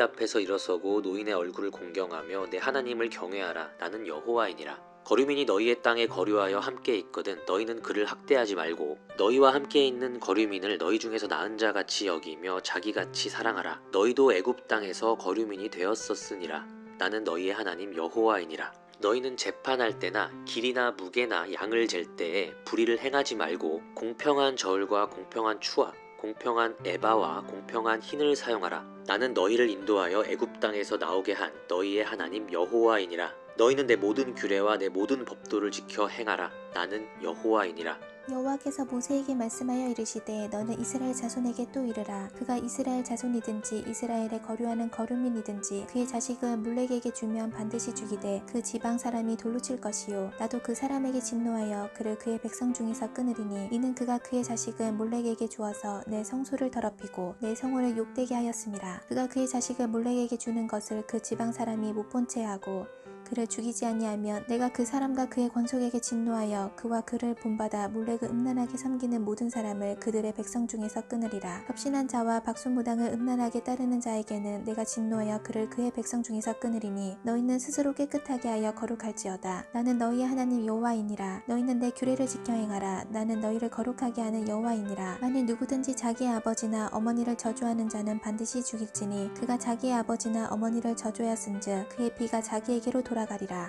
앞에서 일어서고 노인의 얼굴을 공경하며 내 하나님을 경외하라. 나는 여호와이니라. 거류민이 너희의 땅에 거류하여 함께 있거든 너희는 그를 학대하지 말고 너희와 함께 있는 거류민을 너희 중에서 나은 자같이 여기며 자기같이 사랑하라. 너희도 애굽 땅에서 거류민이 되었었으니라. 나는 너희의 하나님 여호와이니라. 너희는 재판할 때나 길이나 무게나 양을 잴 때에 불의를 행하지 말고 공평한 저울과 공평한 추와 공평한 에바와 공평한 흰을 사용하라. 나는 너희를 인도하여 애굽 땅에서 나오게 한 너희의 하나님 여호와이니라. 너희는 내 모든 규례와 내 모든 법도를 지켜 행하라. 나는 여호와이니라. 여호와께서 모세에게 말씀하여 이르시되 너는 이스라엘 자손에게 또 이르라. 그가 이스라엘 자손이든지 이스라엘의 거류하는 거류민이든지 그의 자식을 몰렉에게 주면 반드시 죽이되 그 지방 사람이 돌로 칠 것이요 나도 그 사람에게 진노하여 그를 그의 백성 중에서 끊으리니 이는 그가 그의 자식을 몰렉에게 주어서 내 성소를 더럽히고 내 성호를 욕되게 하였음이라. 그가 그의 자식을 몰렉에게 주는 것을 그 지방 사람이 못 본 채 하고 그를 죽이지 아니하면 내가 그 사람과 그의 권속에게 진노하여 그와 그를 본받아 몰렉을 음란하게 섬기는 모든 사람을 그들의 백성 중에서 끊으리라. 협신한 자와 박수무당을 음란하게 따르는 자에게는 내가 진노하여 그를 그의 백성 중에서 끊으리니 너희는 스스로 깨끗하게 하여 거룩할지어다. 나는 너희의 하나님 여호와이니라. 너희는 내 규례를 지켜 행하라. 나는 너희를 거룩하게 하는 여호와이니라. 만일 누구든지 자기의 아버지나 어머니를 저주하는 자는 반드시 죽일지니 그가 자기의 아버지나 어머니를 저주하였은즉 그의 피가 자기에게로 돌아가리라.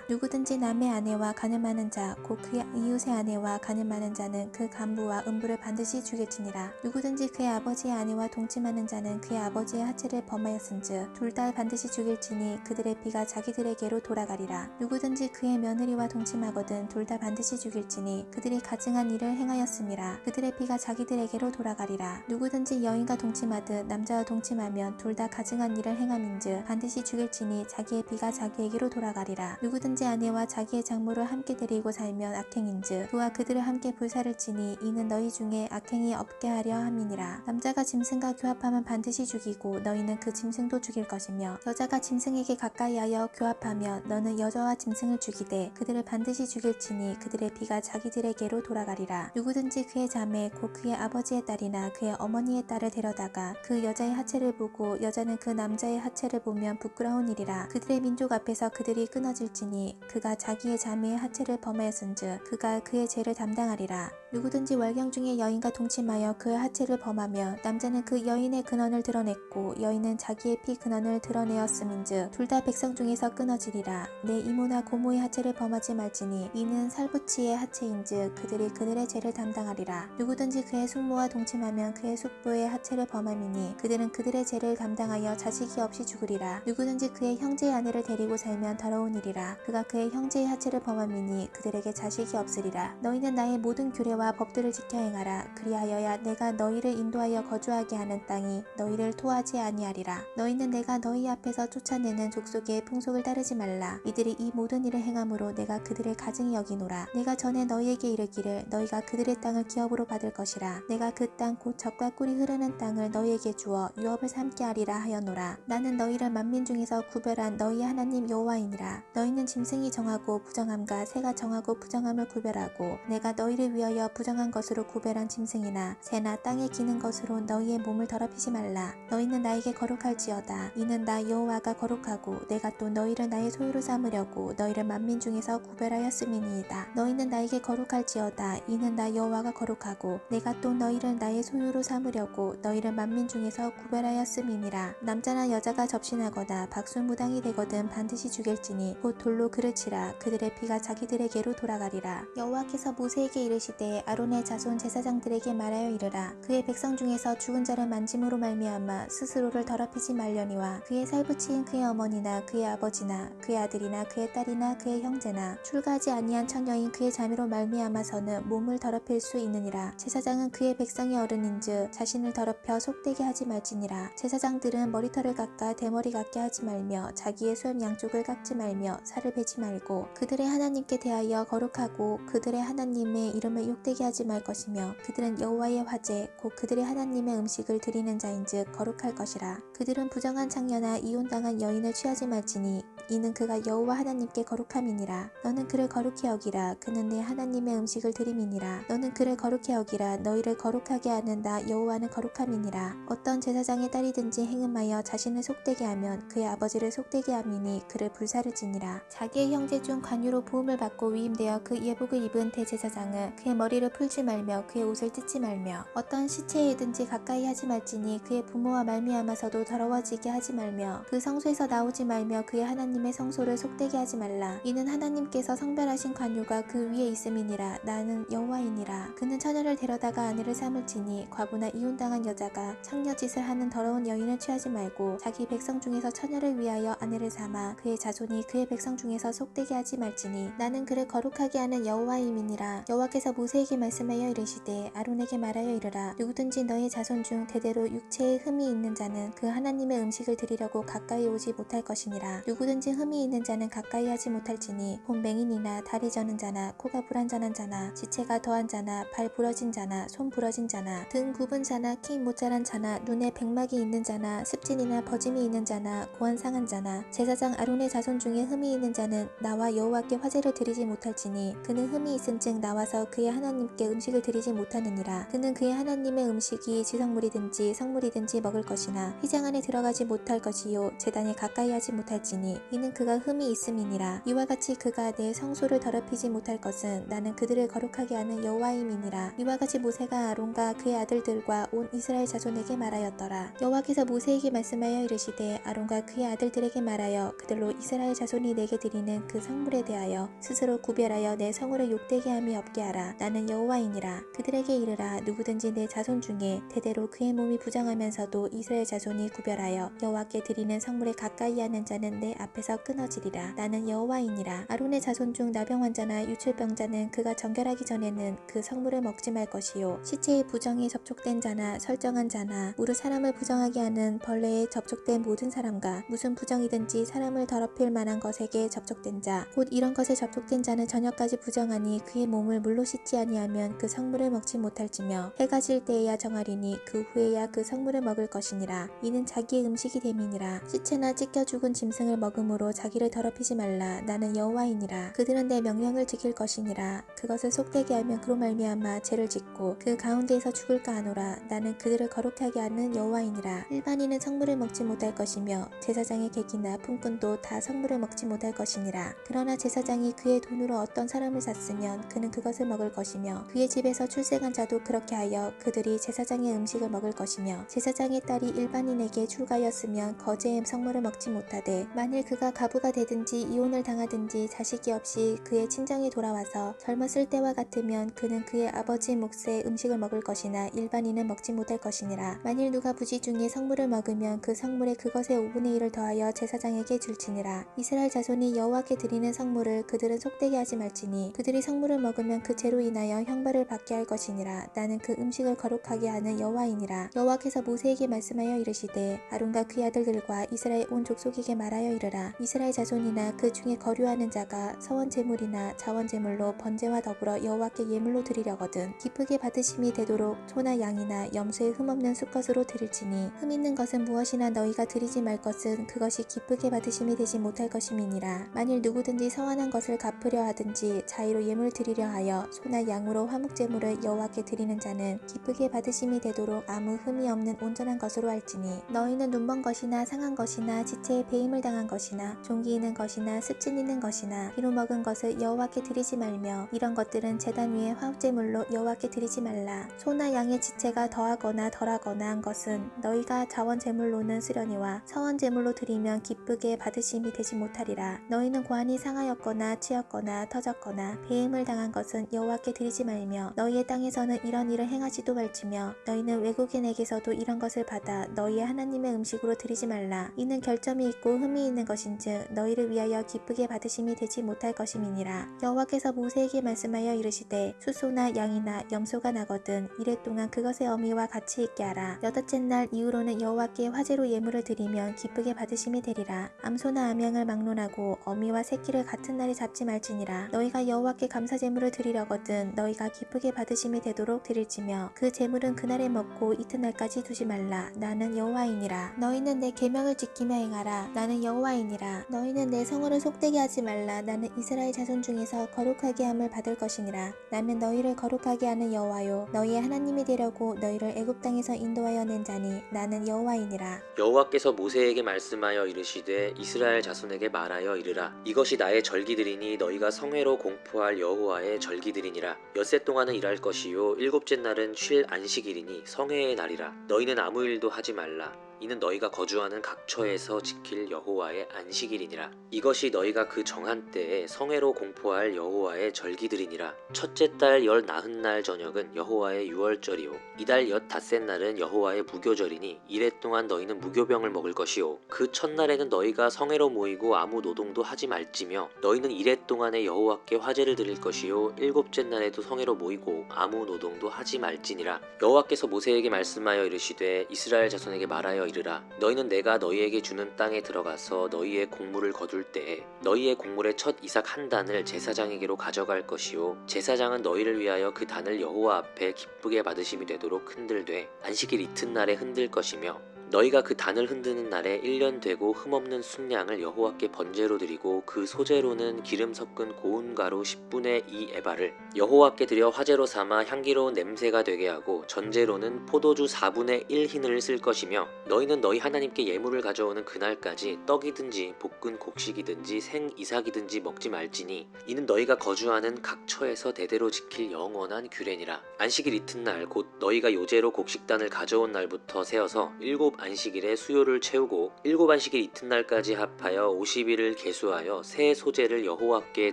누구든지 남의 아내와 간음하는 자 곧 그의 이웃의 아내와 간음하는 자는 그 간부와 음부를 반드시 죽일지니라. 누구든지 그의 아버지의 아내와 동침하는 자는 그의 아버지의 하체를 범하였은즉 둘 다 반드시 죽일지니 그들의 피가 자기들에게로 돌아가리라. 누구든지 그의 며느리와 동침하거든 둘 다 반드시 죽일지니 그들이 가증한 일을 행하였음이라. 그들의 피가 자기들에게로 돌아가리라. 누구든지 여인과 동침하듯 남자와 동침하면 둘 다 가증한 일을 행함인즉 반드시 죽일지니 자기의 피가 자기에게로 돌아가리라. 누구든지 아내와 자기의 장모를 함께 데리고 살면 악행인즉 그와 그들을 함께 불사를 지니 이는 너희 중에 악행이 없게 하려 함이니라. 남자가 짐승과 교합하면 반드시 죽이고 너희는 그 짐승도 죽일 것이며 여자가 짐승에게 가까이하여 교합하면 너는 여자와 짐승을 죽이되 그들을 반드시 죽일지니 그들의 피가 자기들에게로 돌아가리라. 누구든지 그의 자매 곧 그의 아버지의 딸이나 그의 어머니의 딸을 데려다가 그 여자의 하체를 보고 여자는 그 남자의 하체를 보면 부끄러운 일이라. 그들의 민족 앞에서 그들이 끊어질지니 그가 자기의 자매의 하체를 범하였은즉 그가 그의 죄를 담당하리라. 누구든지 월경 중에 여인과 동침하여 그의 하체를 범하며 남자는 그 여인의 근원을 드러냈고 여인은 자기의 피 근원을 드러내었음인즉 둘 다 백성 중에서 끊어지리라. 내 이모나 고모의 하체를 범하지 말지니 이는 살부치의 하체인즉 그들이 그들의 죄를 담당하리라. 누구든지 그의 숙모와 동침하면 그의 숙부의 하체를 범함이니 그들은 그들의 죄를 담당하여 자식이 없이 죽으리라. 누구든지 그의 형제의 아내를 데리고 살면 더러운 일이라. 그가 그의 형제의 하체를 범함이니 그들에게 자식이 없으리라. 너희는 나의 모든 규례와 법들을 지켜 행하라. 그리하여야 내가 너희를 인도하여 거주하게 하는 땅이 너희를 토하지 아니하리라. 너희는 내가 너희 앞에서 쫓아내는 족속의 풍속을 따르지 말라. 이들이 이 모든 일을 행함으로 내가 그들을 가증히 여기노라. 내가 전에 너희에게 이르기를 너희가 그들의 땅을 기업으로 받을 것이라. 내가 그 땅 곧 젖과 꿀이 흐르는 땅을 너희에게 주어 유업을 삼게 하리라 하였노라. 나는 너희를 만민 중에서 구별한 너희 하나님 여호와이니라. 너희는 짐승이 정하고 부정함과 새가 정하고 부정함을 구별하고 내가 너희를 위하여 부정한 것으로 구별한 짐승이나 새나 땅에 기는 것으로 너희의 몸을 더럽히지 말라. 너희는 나에게 거룩할지어다. 이는 나 여호와가 거룩하고 내가 또 너희를 나의 소유로 삼으려고 너희를 만민 중에서 구별하였음이니이다. 너희는 나에게 거룩할지어다. 이는 나 여호와가 거룩하고 내가 또 너희를 나의 소유로 삼으려고 너희를 만민 중에서 구별하였음이니라. 남자나 여자가 접신하거나 박수무당이 되거든 반드시 죽일지니 곧 돌로 그를 치라. 그들의 피가 자기들에게로 돌아가리라. 여호와께서 모세에게 이르시되 아론의 자손 제사장들에게 말하여 이르라. 그의 백성 중에서 죽은 자를 만짐으로 말미암아 스스로를 더럽히지 말려니와 그의 살부치인 그의 어머니나 그의 아버지나 그의 아들이나 그의 딸이나 그의 형제나 출가하지 아니한 처녀인 그의 자매로 말미암아서는 몸을 더럽힐 수 있느니라. 제사장은 그의 백성의 어른인즉 자신을 더럽혀 속되게 하지 말지니라. 제사장들은 머리털을 깎아 대머리 같게 하지 말며 자기의 수염 양쪽을 깎지 말며 살을 베지 말고 그들의 하나님께 대하여 거룩하고 그들의 하나님의 이름을 욕되게 하지 말 것이며 그들은 여호와의 화제 곧 그들의 하나님의 음식을 드리는 자인즉 거룩할 것이라. 그들은 부정한 창녀나 이혼당한 여인을 취하지 말지니 이는 그가 여호와 하나님께 거룩함이니라. 너는 그를 거룩히 여기라. 그는 내 하나님의 음식을 드림이니라. 너는 그를 거룩히 여기라. 너희를 거룩하게 하는 나 여호와는 거룩함이니라. 어떤 제사장의 딸이든지 행음하여 자신을 속되게 하면 그의 아버지를 속되게 함이니 그를 불사를 지니라. 자기의 형제 중 관유로 부음을 받고 위임되어 그 예복을 입은 대제사장은 그의 머리를 풀지 말며 그의 옷을 찢지 말며 어떤 시체에든지 가까이 하지 말지니 그의 부모와 말미암아서도 더러워지게 하지 말며 그 성소에서 나오지 말며 그의 하나님의 하나님의 성소를 속되게 하지 말라. 이는 하나님께서 성별하신 관유가 그 위에 있음이니라. 나는 여호와이니라. 그는 처녀를 데려다가 아내를 삼을지니 과부나 이혼당한 여자가 창녀짓을 하는 더러운 여인을 취하지 말고 자기 백성 중에서 처녀를 위하여 아내를 삼아 그의 자손이 그의 백성 중에서 속되게 하지 말지니 나는 그를 거룩하게 하는 여호와임이니라. 여호와께서 모세에게 말씀하여 이르시되 아론에게 말하여 이르라. 누구든지 너의 자손 중 대대로 육체에 흠이 있는 자는 그 하나님의 음식을 드리려고 가까이 오지 못할 것이니라. 누구든지 흠이 있는 자는 가까이 하지 못할지니 본 맹인이나 다리 저는 자나 코가 불안전한 자나 지체가 더한 자나 발 부러진 자나 손 부러진 자나 등 굽은 자나 키 모자란 자나 눈에 백막이 있는 자나 습진이나 버짐이 있는 자나 고환 상한 자나 제사장 아론의 자손 중에 흠이 있는 자는 나와 여호와께 화제를 드리지 못할지니 그는 흠이 있은즉 나와서 그의 하나님께 음식을 드리지 못하느니라. 그는 그의 하나님의 음식이 지성물이든지 성물이든지 먹을 것이나 휘장 안에 들어가지 못할 것이요 제단에 가까이 하지 못할지니 이는 그가 흠이 있음이니라. 이와 같이 그가 내 성소를 더럽히지 못할 것은 나는 그들을 거룩하게 하는 여호와임이니라. 이와 같이 모세가 아론과 그의 아들들과 온 이스라엘 자손에게 말하였더라. 여호와께서 모세에게 말씀하여 이르시되 아론과 그의 아들들에게 말하여 그들로 이스라엘 자손이 내게 드리는 그 성물에 대하여 스스로 구별하여 내 성으로 욕되게 함이 없게 하라. 나는 여호와이니라. 그들에게 이르라. 누구든지 내 자손 중에 대대로 그의 몸이 부정하면서도 이스라엘 자손이 구별하여 여호와께 드리는 성물에 가까이 하는 자는 내 앞에서 끊어지리라. 나는 여호와이니라. 아론의 자손 중 나병 환자나 유출병자는 그가 정결하기 전에는 그 성물을 먹지 말 것이요 시체의 부정에 접촉된 자나 설정한 자나 무릇 사람을 부정하게 하는 벌레에 접촉된 모든 사람과 무슨 부정이든지 사람을 더럽힐 만한 것에게 접촉된 자 곧 이런 것에 접촉된 자는 저녁까지 부정하니 그의 몸을 물로 씻지 아니하면 그 성물을 먹지 못할지며 해가 질 때에야 정하리니 그 후에야 그 성물을 먹을 것이니라. 이는 자기의 음식이 됨이니라. 시체나 찢겨 죽은 짐승을 먹음으로 자기를 더럽히지 말라. 나는 여호와이니라. 그들은 내 명령을 지킬 것이니라. 그것을 속되게 하면 그로 말미암아 죄를 짓고 그 가운데에서 죽을까 하노라. 나는 그들을 거룩하게 하는 여호와이니라. 일반인은 성물을 먹지 못할 것이며 제사장의 객이나 품꾼도 다 성물을 먹지 못할 것이니라. 그러나 제사장이 그의 돈으로 어떤 사람을 샀으면 그는 그것을 먹을 것이며 그의 집에서 출생한 자도 그렇게 하여 그들이 제사장의 음식을 먹을 것이며 제사장의 딸이 일반인에게 출가하였으면 거제의 성물을 먹지 못하되 만일 그가 가부가 되든지 이혼을 당하든지 자식이 없이 그의 친정에 돌아와서 젊었을 때와 같으면 그는 그의 아버지 몫의 음식을 먹을 것이나 일반인은 먹지 못할 것이니라. 만일 누가 부지 중에 성물을 먹으면 그 성물에 그것의 5분의 1을 더하여 제사장에게 줄지니라. 이스라엘 자손이 여호와께 드리는 성물을 그들은 속되게 하지 말지니 그들이 성물을 먹으면 그 죄로 인하여 형벌을 받게 할 것이니라. 나는 그 음식을 거룩하게 하는 여호와이니라. 여호와께서 모세에게 말씀하여 이르시되 아론과 그의 아들들과 이스라엘 온 족속에게 말하여 이르라. 이스라엘 자손이나 그 중에 거류하는 자가 서원 제물이나 자원 제물로 번제와 더불어 여호와께 예물로 드리려거든 기쁘게 받으심이 되도록 소나 양이나 염소의 흠없는 수컷으로 드릴지니 흠 있는 것은 무엇이나 너희가 드리지 말 것은 그것이 기쁘게 받으심이 되지 못할 것임이니라. 만일 누구든지 서원한 것을 갚으려 하든지 자의로 예물 드리려 하여 소나 양으로 화목 제물을 여호와께 드리는 자는 기쁘게 받으심이 되도록 아무 흠이 없는 온전한 것으로 할지니 너희는 눈먼 것이나 상한 것이나 지체에 배임을 당한 것이나 종기 있는 것이나 습진 있는 것이나 비로 먹은 것을 여호와께 드리지 말며 이런 것들은 제단 위에 화목제물로 여호와께 드리지 말라. 소나 양의 지체가 더하거나 덜하거나 한 것은 너희가 자원제물로는 쓰려니와 서원제물로 드리면 기쁘게 받으심이 되지 못하리라. 너희는 고환이 상하였거나 치였거나 터졌거나 배임을 당한 것은 여호와께 드리지 말며 너희의 땅에서는 이런 일을 행하지도 말지며 너희는 외국인에게서도 이런 것을 받아 너희의 하나님의 음식으로 드리지 말라. 이는 결점이 있고 흠이 있는 것인즉 너희를 위하여 기쁘게 받으심이 되지 못할 것임이니라. 여호와께서 모세에게 말씀하여 이르시되 수소나 양이나 염소가 나거든 이래 동안 그것의 어미와 같이 있게 하라. 여덟째 날 이후로는 여호와께 화제로 예물을 드리면 기쁘게 받으심이 되리라. 암소나 암양을 막론하고 어미와 새끼를 같은 날에 잡지 말지니라. 너희가 여호와께 감사제물을 드리려거든 너희가 기쁘게 받으심이 되도록 드릴지며 그 제물은 그날에 먹고 이튿날까지 두지 말라. 나는 여호와이니라. 너희는 내 계명을 지키며 행하라. 나는 여호와이니라. 너희는 내 성호를 속되게 하지 말라. 나는 이스라엘 자손 중에서 거룩하게 함을 받을 것이니라. 나는 너희를 거룩하게 하는 여호와요 너희의 하나님이 되려고 너희를 애굽 땅에서 인도하여 낸 자니 나는 여호와이니라. 여호와께서 모세에게 말씀하여 이르시되 이스라엘 자손에게 말하여 이르라. 이것이 나의 절기들이니 너희가 성회로 공포할 여호와의 절기들이니라. 엿새 동안은 일할 것이요 일곱째 날은 쉴 안식일이니 성회의 날이라. 너희는 아무 일도 하지 말라. 이는 너희가 거주하는 각처에서 지킬 여호와의 안식일이니라. 이것이 너희가 그 정한 때에 성회로 공포할 여호와의 절기들이니라. 첫째 달 열 나흔 날 저녁은 여호와의 유월절이요 이달 엿 닷새 날은 여호와의 무교절이니 이래 동안 너희는 무교병을 먹을 것이요 그 첫날에는 너희가 성회로 모이고 아무 노동도 하지 말지며 너희는 이래 동안에 여호와께 화제를 드릴 것이요 일곱째 날에도 성회로 모이고 아무 노동도 하지 말지니라. 여호와께서 모세에게 말씀하여 이르시되 이스라엘 자손에게 말하여 이르라. 너희는 내가 너희에게 주는 땅에 들어가서 너희의 곡물을 거둘 때에 너희의 곡물의 첫 이삭 한 단을 제사장에게로 가져갈 것이요 제사장은 너희를 위하여 그 단을 여호와 앞에 기쁘게 받으심이 되도록 흔들되 안식일 이튿날에 흔들 것이며 너희가 그 단을 흔드는 날에 1년 되고 흠없는 순양을 여호와께 번제로 드리고 그 소제로는 기름 섞은 고운 가루 10분의 2 에바를 여호와께 드려 화제로 삼아 향기로운 냄새가 되게 하고 전제로는 포도주 4분의 1 희늘을 쓸 것이며 너희는 너희 하나님께 예물을 가져오는 그날까지 떡이든지 볶은 곡식이든지 생 이삭이든지 먹지 말지니 이는 너희가 거주하는 각처에서 대대로 지킬 영원한 규례니라. 안식일 이튿날 곧 너희가 요제로 곡식단을 가져온 날부터 세어서 7 안식일에 수요를 채우고 7 안식일 이튿날까지 합하여 50일을 계수하여 새 소제를 여호와께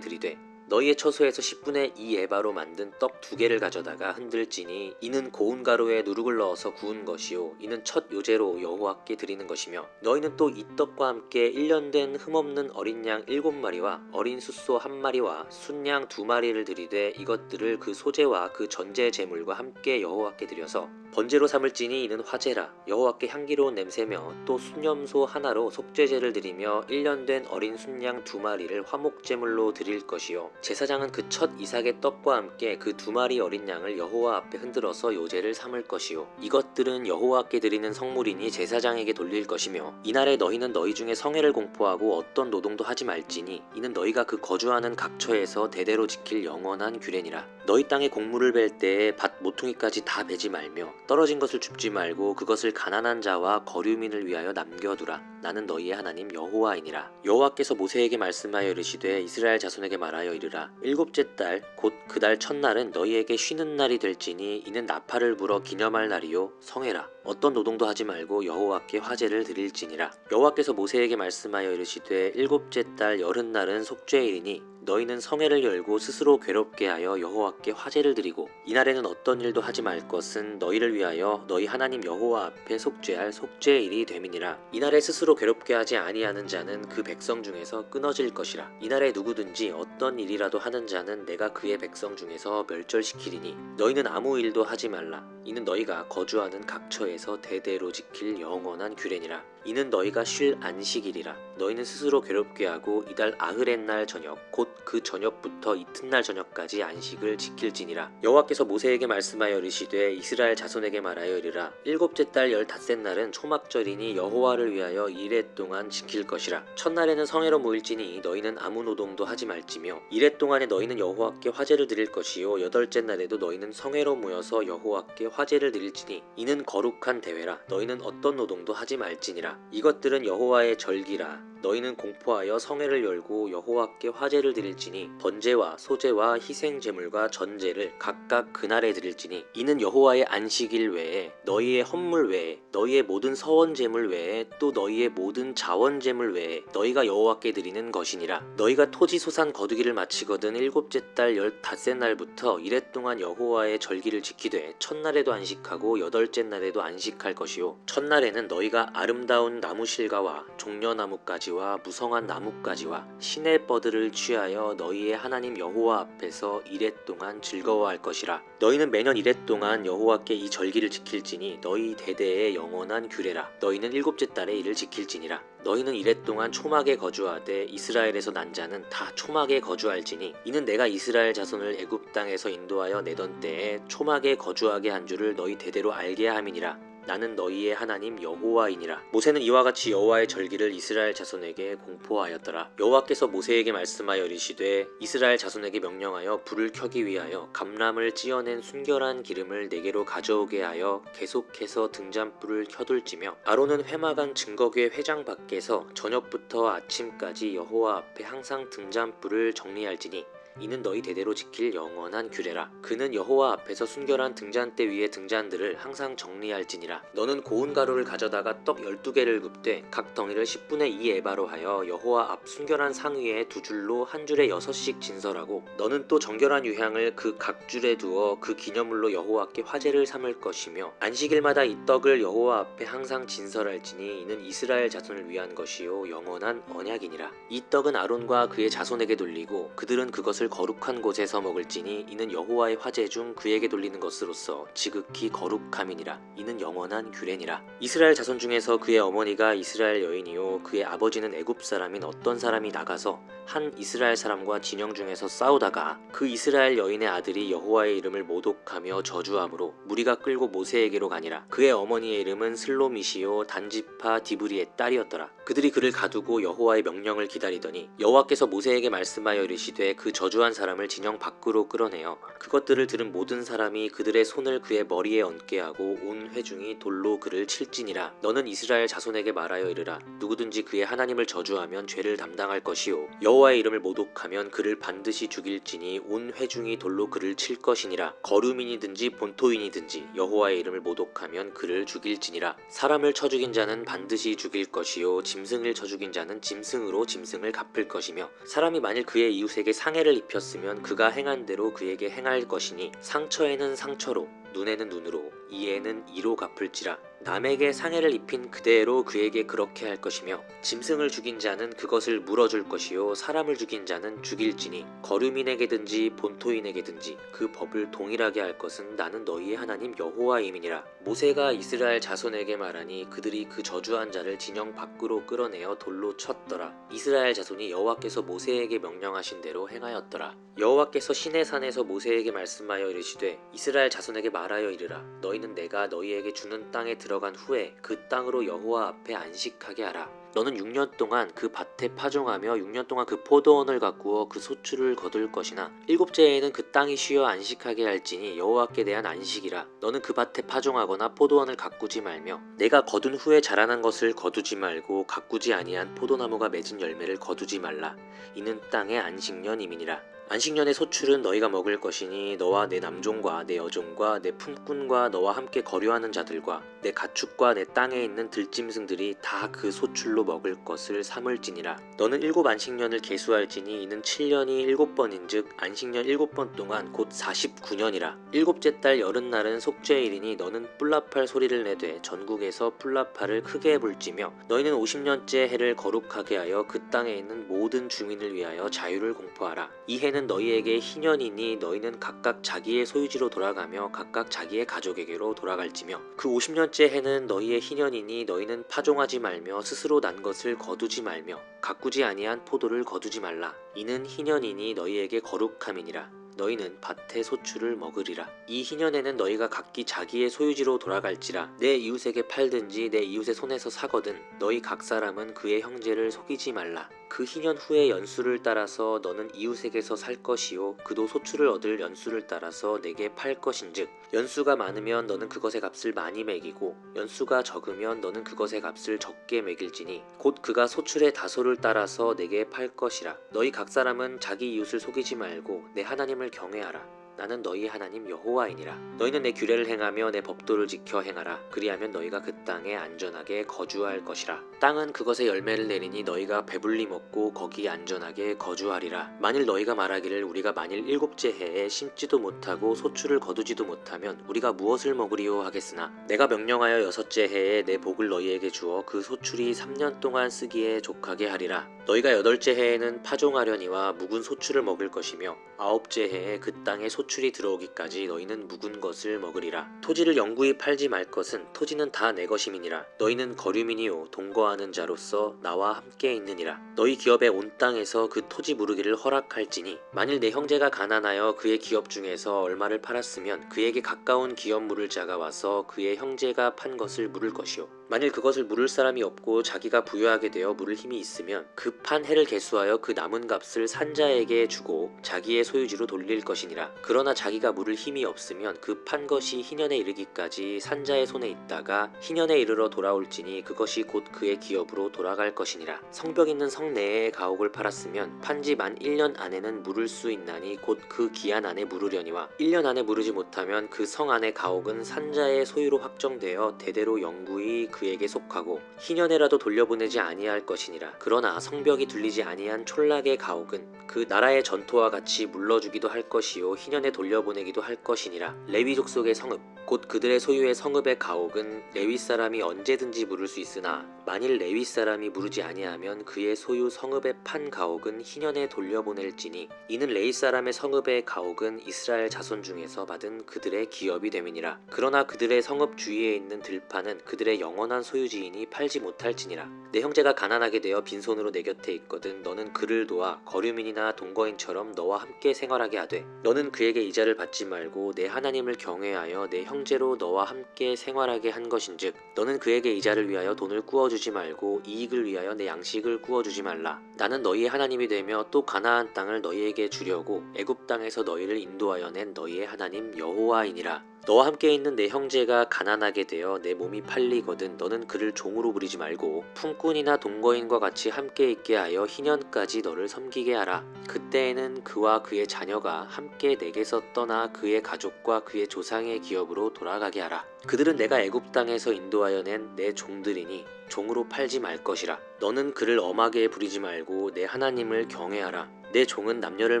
드리되 너희의 처소에서 10분의 2 에바로 만든 떡 2개를 가져다가 흔들지니 이는 고운 가루에 누룩을 넣어서 구운 것이요 이는 첫 요제로 여호와께 드리는 것이며 너희는 또 이 떡과 함께 1년 된 흠없는 어린 양 7마리와 어린 숫소 1마리와 순양 2마리를 드리되 이것들을 그 소제와 그 전제 제물과 함께 여호와께 드려서 번제로 삼을지니 이는 화제라. 여호와께 향기로운 냄새며 또 순염소 하나로 속죄제를 드리며 1년 된 어린 순양 2마리를 화목제물로 드릴 것이요 제사장은 그 첫 이삭의 떡과 함께 그 2마리 어린 양을 여호와 앞에 흔들어서 요제를 삼을 것이요 이것들은 여호와께 드리는 성물이니 제사장에게 돌릴 것이며 이날에 너희는 너희 중에 성회를 공포하고 어떤 노동도 하지 말지니 이는 너희가 그 거주하는 각처에서 대대로 지킬 영원한 규례니라. 너희 땅에 곡물을 벨 때에 밭 모퉁이까지 다 베지 말며 떨어진 것을 줍지 말고 그것을 가난한 자와 거류민을 위하여 남겨두라. 나는 너희의 하나님 여호와이니라. 여호와께서 모세에게 말씀하여 이르시되 이스라엘 자손에게 말하여 이르라. 일곱째 달 곧 그 달 첫날은 너희에게 쉬는 날이 될지니 이는 나팔을 불어 기념할 날이요 성회라. 어떤 노동도 하지 말고 여호와께 화제를 드릴지니라. 여호와께서 모세에게 말씀하여 이르시되 일곱째 달 열흔 날은 속죄일이니 너희는 성회를 열고 스스로 괴롭게 하여 여호와께 화제를 드리고 이날에는 어떤 일도 하지 말 것은 너희를 위하여 너희 하나님 여호와 앞에 속죄할 속죄일이 됨이니라. 이날에 스스로 괴롭게 하지 아니하는 자는 그 백성 중에서 끊어질 것이라. 이날에 누구든지 어떤 일이라도 하는 자는 내가 그의 백성 중에서 멸절시키리니 너희는 아무 일도 하지 말라. 이는 너희가 거주하는 각처에서 대대로 지킬 영원한 규례니라. 이는 너희가 쉴 안식일이라. 너희는 스스로 괴롭게 하고 이달 아흐렛날 저녁 곧 그 저녁부터 이튿날 저녁까지 안식을 지킬지니라. 여호와께서 모세에게 말씀하여 이르시되 이스라엘 자손에게 말하여 이르라. 일곱째 달 15째 날은 초막절이니 여호와를 위하여 이레 동안 지킬 것이라. 첫날에는 성회로 모일지니 너희는 아무 노동도 하지 말지며 이레 동안에 너희는 여호와께 화제를 드릴 것이요 여덟째 날에도 너희는 성회로 모여서 여호와께 화제를 드릴지니 이는 거룩한 대회라. 너희는 어떤 노동도 하지 말지니라. 이것들은 여호와의 절기라. 너희는 공포하여 성회를 열고 여호와께 화제를 드릴지니 번제와 소제와 희생 제물과 전제를 각각 그날에 드릴지니 이는 여호와의 안식일 외에 너희의 헌물 외에 너희의 모든 서원 제물 외에 또 너희의 모든 자원 제물 외에 너희가 여호와께 드리는 것이니라. 너희가 토지 소산 거두기를 마치거든 일곱째 달 15째 날부터 이레 동안 여호와의 절기를 지키되 첫날에도 안식하고 여덟째 날에도 안식할 것이요 첫날에는 너희가 아름다운 나무실과와 종려나무까지 와 무성한 나뭇가지와 시내 뻐들을 취하여 너희의 하나님 여호와 앞에서 이레 동안 즐거워할 것이라. 너희는 매년 이레 동안 여호와께 이 절기를 지킬지니 너희 대대의 영원한 규례라. 너희는 일곱째 달에 이를 지킬지니라. 너희는 이레 동안 초막에 거주하되 이스라엘에서 난 자는 다 초막에 거주할지니 이는 내가 이스라엘 자손을 애굽 땅에서 인도하여 내던 때에 초막에 거주하게 한 줄을 너희 대대로 알게 함이니라. 나는 너희의 하나님 여호와이니라. 모세는 이와 같이 여호와의 절기를 이스라엘 자손에게 공포하였더라. 여호와께서 모세에게 말씀하여 이르시되 이스라엘 자손에게 명령하여 불을 켜기 위하여 감람을 찌어낸 순결한 기름을 내게로 가져오게 하여 계속해서 등잔불을 켜둘지며 아론은 회막안 증거궤 회장 밖에서 저녁부터 아침까지 여호와 앞에 항상 등잔불을 정리할지니 이는 너희 대대로 지킬 영원한 규례라. 그는 여호와 앞에서 순결한 등잔대 위에 등잔들을 항상 정리할지니라. 너는 고운 가루를 가져다가 떡 12개를 굽되 각 덩이를 10분의 2 에바로 하여 여호와 앞 순결한 상 위에 두 줄로 한 줄에 6씩 진설하고 너는 또 정결한 유향을 그 각 줄에 두어 그 기념물로 여호와께 화제를 삼을 것이며 안식일마다 이 떡을 여호와 앞에 항상 진설할지니 이는 이스라엘 자손을 위한 것이요 영원한 언약이니라. 이 떡은 아론과 그의 자손에게 돌리고 그들은 그것을 거룩한 곳에서 먹을지니 이는 여호와의 화제 중 그에게 돌리는 것으로서 지극히 거룩함이니라. 이는 영원한 규례니라. 이스라엘 자손 중에서 그의 어머니가 이스라엘 여인이요 그의 아버지는 애굽 사람인 어떤 사람이 나가서 한 이스라엘 사람과 진영 중에서 싸우다가 그 이스라엘 여인의 아들이 여호와의 이름을 모독하며 저주함으로 무리가 끌고 모세에게로 가니라. 그의 어머니의 이름은 슬로미시요 단지파 디브리의 딸이었더라. 그들이 그를 가두고 여호와의 명령을 기다리더니 여호와께서 모세에게 말씀하여 이르시되 그 저주한 사람을 진영 밖으로 끌어내어 그것들을 들은 모든 사람이 그들의 손을 그의 머리에 얹게 하고 온 회중이 돌로 그를 칠지니라. 너는 이스라엘 자손에게 말하여 이르라. 누구든지 그의 하나님을 저주하면 죄를 담당할 것이요 여호와의 이름을 모독하면 그를 반드시 죽일지니 온 회중이 돌로 그를 칠 것이니라. 거류민이든지 본토인이든지 여호와의 이름을 모독하면 그를 죽일지니라. 사람을 쳐 죽인 자는 반드시 죽일 것이요 짐승을 쳐 죽인 자는 짐승으로 짐승을 갚을 것이며 사람이 만일 그의 이웃에게 상해를 입혔으면 그가 행한 대로 그에게 행할 것이니 상처에는 상처로 눈에는 눈으로 이에는 이로 갚을지라. 남에게 상해를 입힌 그대로 그에게 그렇게 할 것이며 짐승을 죽인 자는 그것을 물어줄 것이요 사람을 죽인 자는 죽일지니 거류민에게든지 본토인에게든지 그 법을 동일하게 할 것은 나는 너희의 하나님 여호와임이니라. 모세가 이스라엘 자손에게 말하니 그들이 그 저주한 자를 진영 밖으로 끌어내어 돌로 쳤더라. 이스라엘 자손이 여호와께서 모세에게 명령하신 대로 행하였더라. 여호와께서 시내산에서 모세에게 말씀하여 이르시되 이스라엘 자손에게 말하여 이르라. 너희는 내가 너희에게 주는 땅에 들어간 후에 그 땅으로 여호와 앞에 안식하게 하라. 너는 6년 동안 그 밭에 파종하며 6년 동안 그 포도원을 가꾸어 그 소출을 거둘 것이나 일곱째에는 그 땅이 쉬어 안식하게 할지니 여호와께 대한 안식이라. 너는 그 밭에 파종하거나 포도원을 가꾸지 말며 내가 거둔 후에 자라난 것을 거두지 말고 가꾸지 아니한 포도나무가 맺은 열매를 거두지 말라. 이는 땅의 안식년임이니라. 안식년의 소출은 너희가 먹을 것이니 너와 내 남종과 내 여종과 내 품꾼과 너와 함께 거류하는 자들과 내 가축과 내 땅에 있는 들짐승들이 다 그 소출로 먹을 것을 삼을지니라. 너는 7 안식년을 계수할지니 이는 7년이 7번인즉 안식년 7번 동안 곧 49년이라. 일곱째 달 여름날은 속죄일이니 너는 뿔라팔 소리를 내되 전국에서 뿔라팔을 크게 불지며 너희는 50년째 해를 거룩하게 하여 그 땅에 있는 모든 주민을 위하여 자유를 공포하라. 이 해는 너희에게 희년이니 너희는 각각 자기의 소유지로 돌아가며 각각 자기의 가족에게로 돌아갈지며 그 50년째 해는 너희의 희년이니 너희는 파종하지 말며 스스로 난 것을 거두지 말며 가꾸지 아니한 포도를 거두지 말라. 이는 희년이니 너희에게 거룩함이니라. 너희는 밭의 소출을 먹으리라. 이 희년에는 너희가 각기 자기의 소유지로 돌아갈지라. 내 이웃에게 팔든지 내 이웃의 손에서 사거든 너희 각 사람은 그의 형제를 속이지 말라. 그 희년 후의 연수를 따라서 너는 이웃에게서 살 것이요 그도 소출을 얻을 연수를 따라서 내게 팔 것인즉 연수가 많으면 너는 그것의 값을 많이 매기고 연수가 적으면 너는 그것의 값을 적게 매길지니 곧 그가 소출의 다소를 따라서 내게 팔 것이라. 너희 각 사람은 자기 이웃을 속이지 말고 내 하나님을 경외하라. 나는 너희 하나님 여호와이니라. 너희는 내 규례를 행하며 내 법도를 지켜 행하라. 그리하면 너희가 그 땅에 안전하게 거주할 것이라. 땅은 그것의 열매를 내리니 너희가 배불리 먹고 거기 안전하게 거주하리라. 만일 너희가 말하기를 우리가 만일 7째 해에 심지도 못하고 소출을 거두지도 못하면 우리가 무엇을 먹으리요 하겠으나 내가 명령하여 6째 해에 내 복을 너희에게 주어 그 소출이 3년 동안 쓰기에 족하게 하리라. 너희가 8째 해에는 파종하려니와 묵은 소출을 먹을 것이며 9째 해에 그 땅에 소출이 들어오기까지 너희는 묵은 것을 먹으리라. 토지를 영구히 팔지 말 것은 토지는 다 내 것임이니라. 너희는 거류민이요 동거하는 자로서 나와 함께 있느니라. 너희 기업의 온 땅에서 그 토지 무르기를 허락할지니 만일 내 형제가 가난하여 그의 기업 중에서 얼마를 팔았으면 그에게 가까운 기업 물을 자가 와서 그의 형제가 판 것을 물을 것이요 만일 그것을 물을 사람이 없고 자기가 부유하게 되어 물을 힘이 있으면 그 판 해를 계수하여 그 남은 값을 산자에게 주고 자기의 소유지로 돌릴 것이니라. 그러나 자기가 물을 힘이 없으면 그 판 것이 희년에 이르기까지 산자의 손에 있다가 희년에 이르러 돌아올지니 그것이 곧 그의 기업으로 돌아갈 것이니라. 성벽 있는 성 내에 가옥을 팔았으면 판지 만 1년 안에는 물을 수 있나니 곧 그 기한 안에 물으려니와 1년 안에 물으지 못하면 그 성 안의 가옥은 산자의 소유로 확정되어 대대로 영구히 그에게 속하고 희년에라도 돌려보내지 아니할 것이니라. 그러나 성벽이 둘리지 아니한 촌락의 가옥은 그 나라의 전토와 같이 물러주기도 할 것이요 희년에 돌려보내기도 할 것이니라. 레위 족속의 성읍 곧 그들의 소유의 성읍의 가옥은 레위 사람이 언제든지 물을 수 있으나 만일 레위 사람이 물으지 아니하면 그의 소유 성읍의 판 가옥은 희년에 돌려보낼지니 이는 레위 사람의 성읍의 가옥은 이스라엘 자손 중에서 받은 그들의 기업이 됨이니라. 그러나 그들의 성읍 주위에 있는 들판은 그들의 영원한 소유지이니 팔지 못할지니라. 내 형제가 가난하게 되어 빈손으로 내 곁에 있거든 너는 그를 도와 거류민이나 동거인처럼 너와 함께 생활하게 하되 너는 그에게 이자를 받지 말고 내 하나님을 경외하여 내 형제로 너와 함께 생활하게 한 것인즉 너는 그에게 이자를 위하여 돈을 구워주지 말고 이익을 위하여 내 양식을 구워주지 말라. 나는 너희의 하나님이 되며 또 가나안 땅을 너희에게 주려고 애굽 땅에서 너희를 인도하여 낸 너희의 하나님 여호와이니라. 너와 함께 있는 내 형제가 가난하게 되어 내 몸이 팔리거든 너는 그를 종으로 부리지 말고 품꾼이나 동거인과 같이 함께 있게 하여 희년까지 너를 섬기게 하라. 그때에는 그와 그의 자녀가 함께 내게서 떠나 그의 가족과 그의 조상의 기업으로 돌아가게 하라. 그들은 내가 애굽 땅에서 인도하여 낸 내 종들이니 종으로 팔지 말 것이라. 너는 그를 엄하게 부리지 말고 내 하나님을 경외하라. 내 종은 남녀를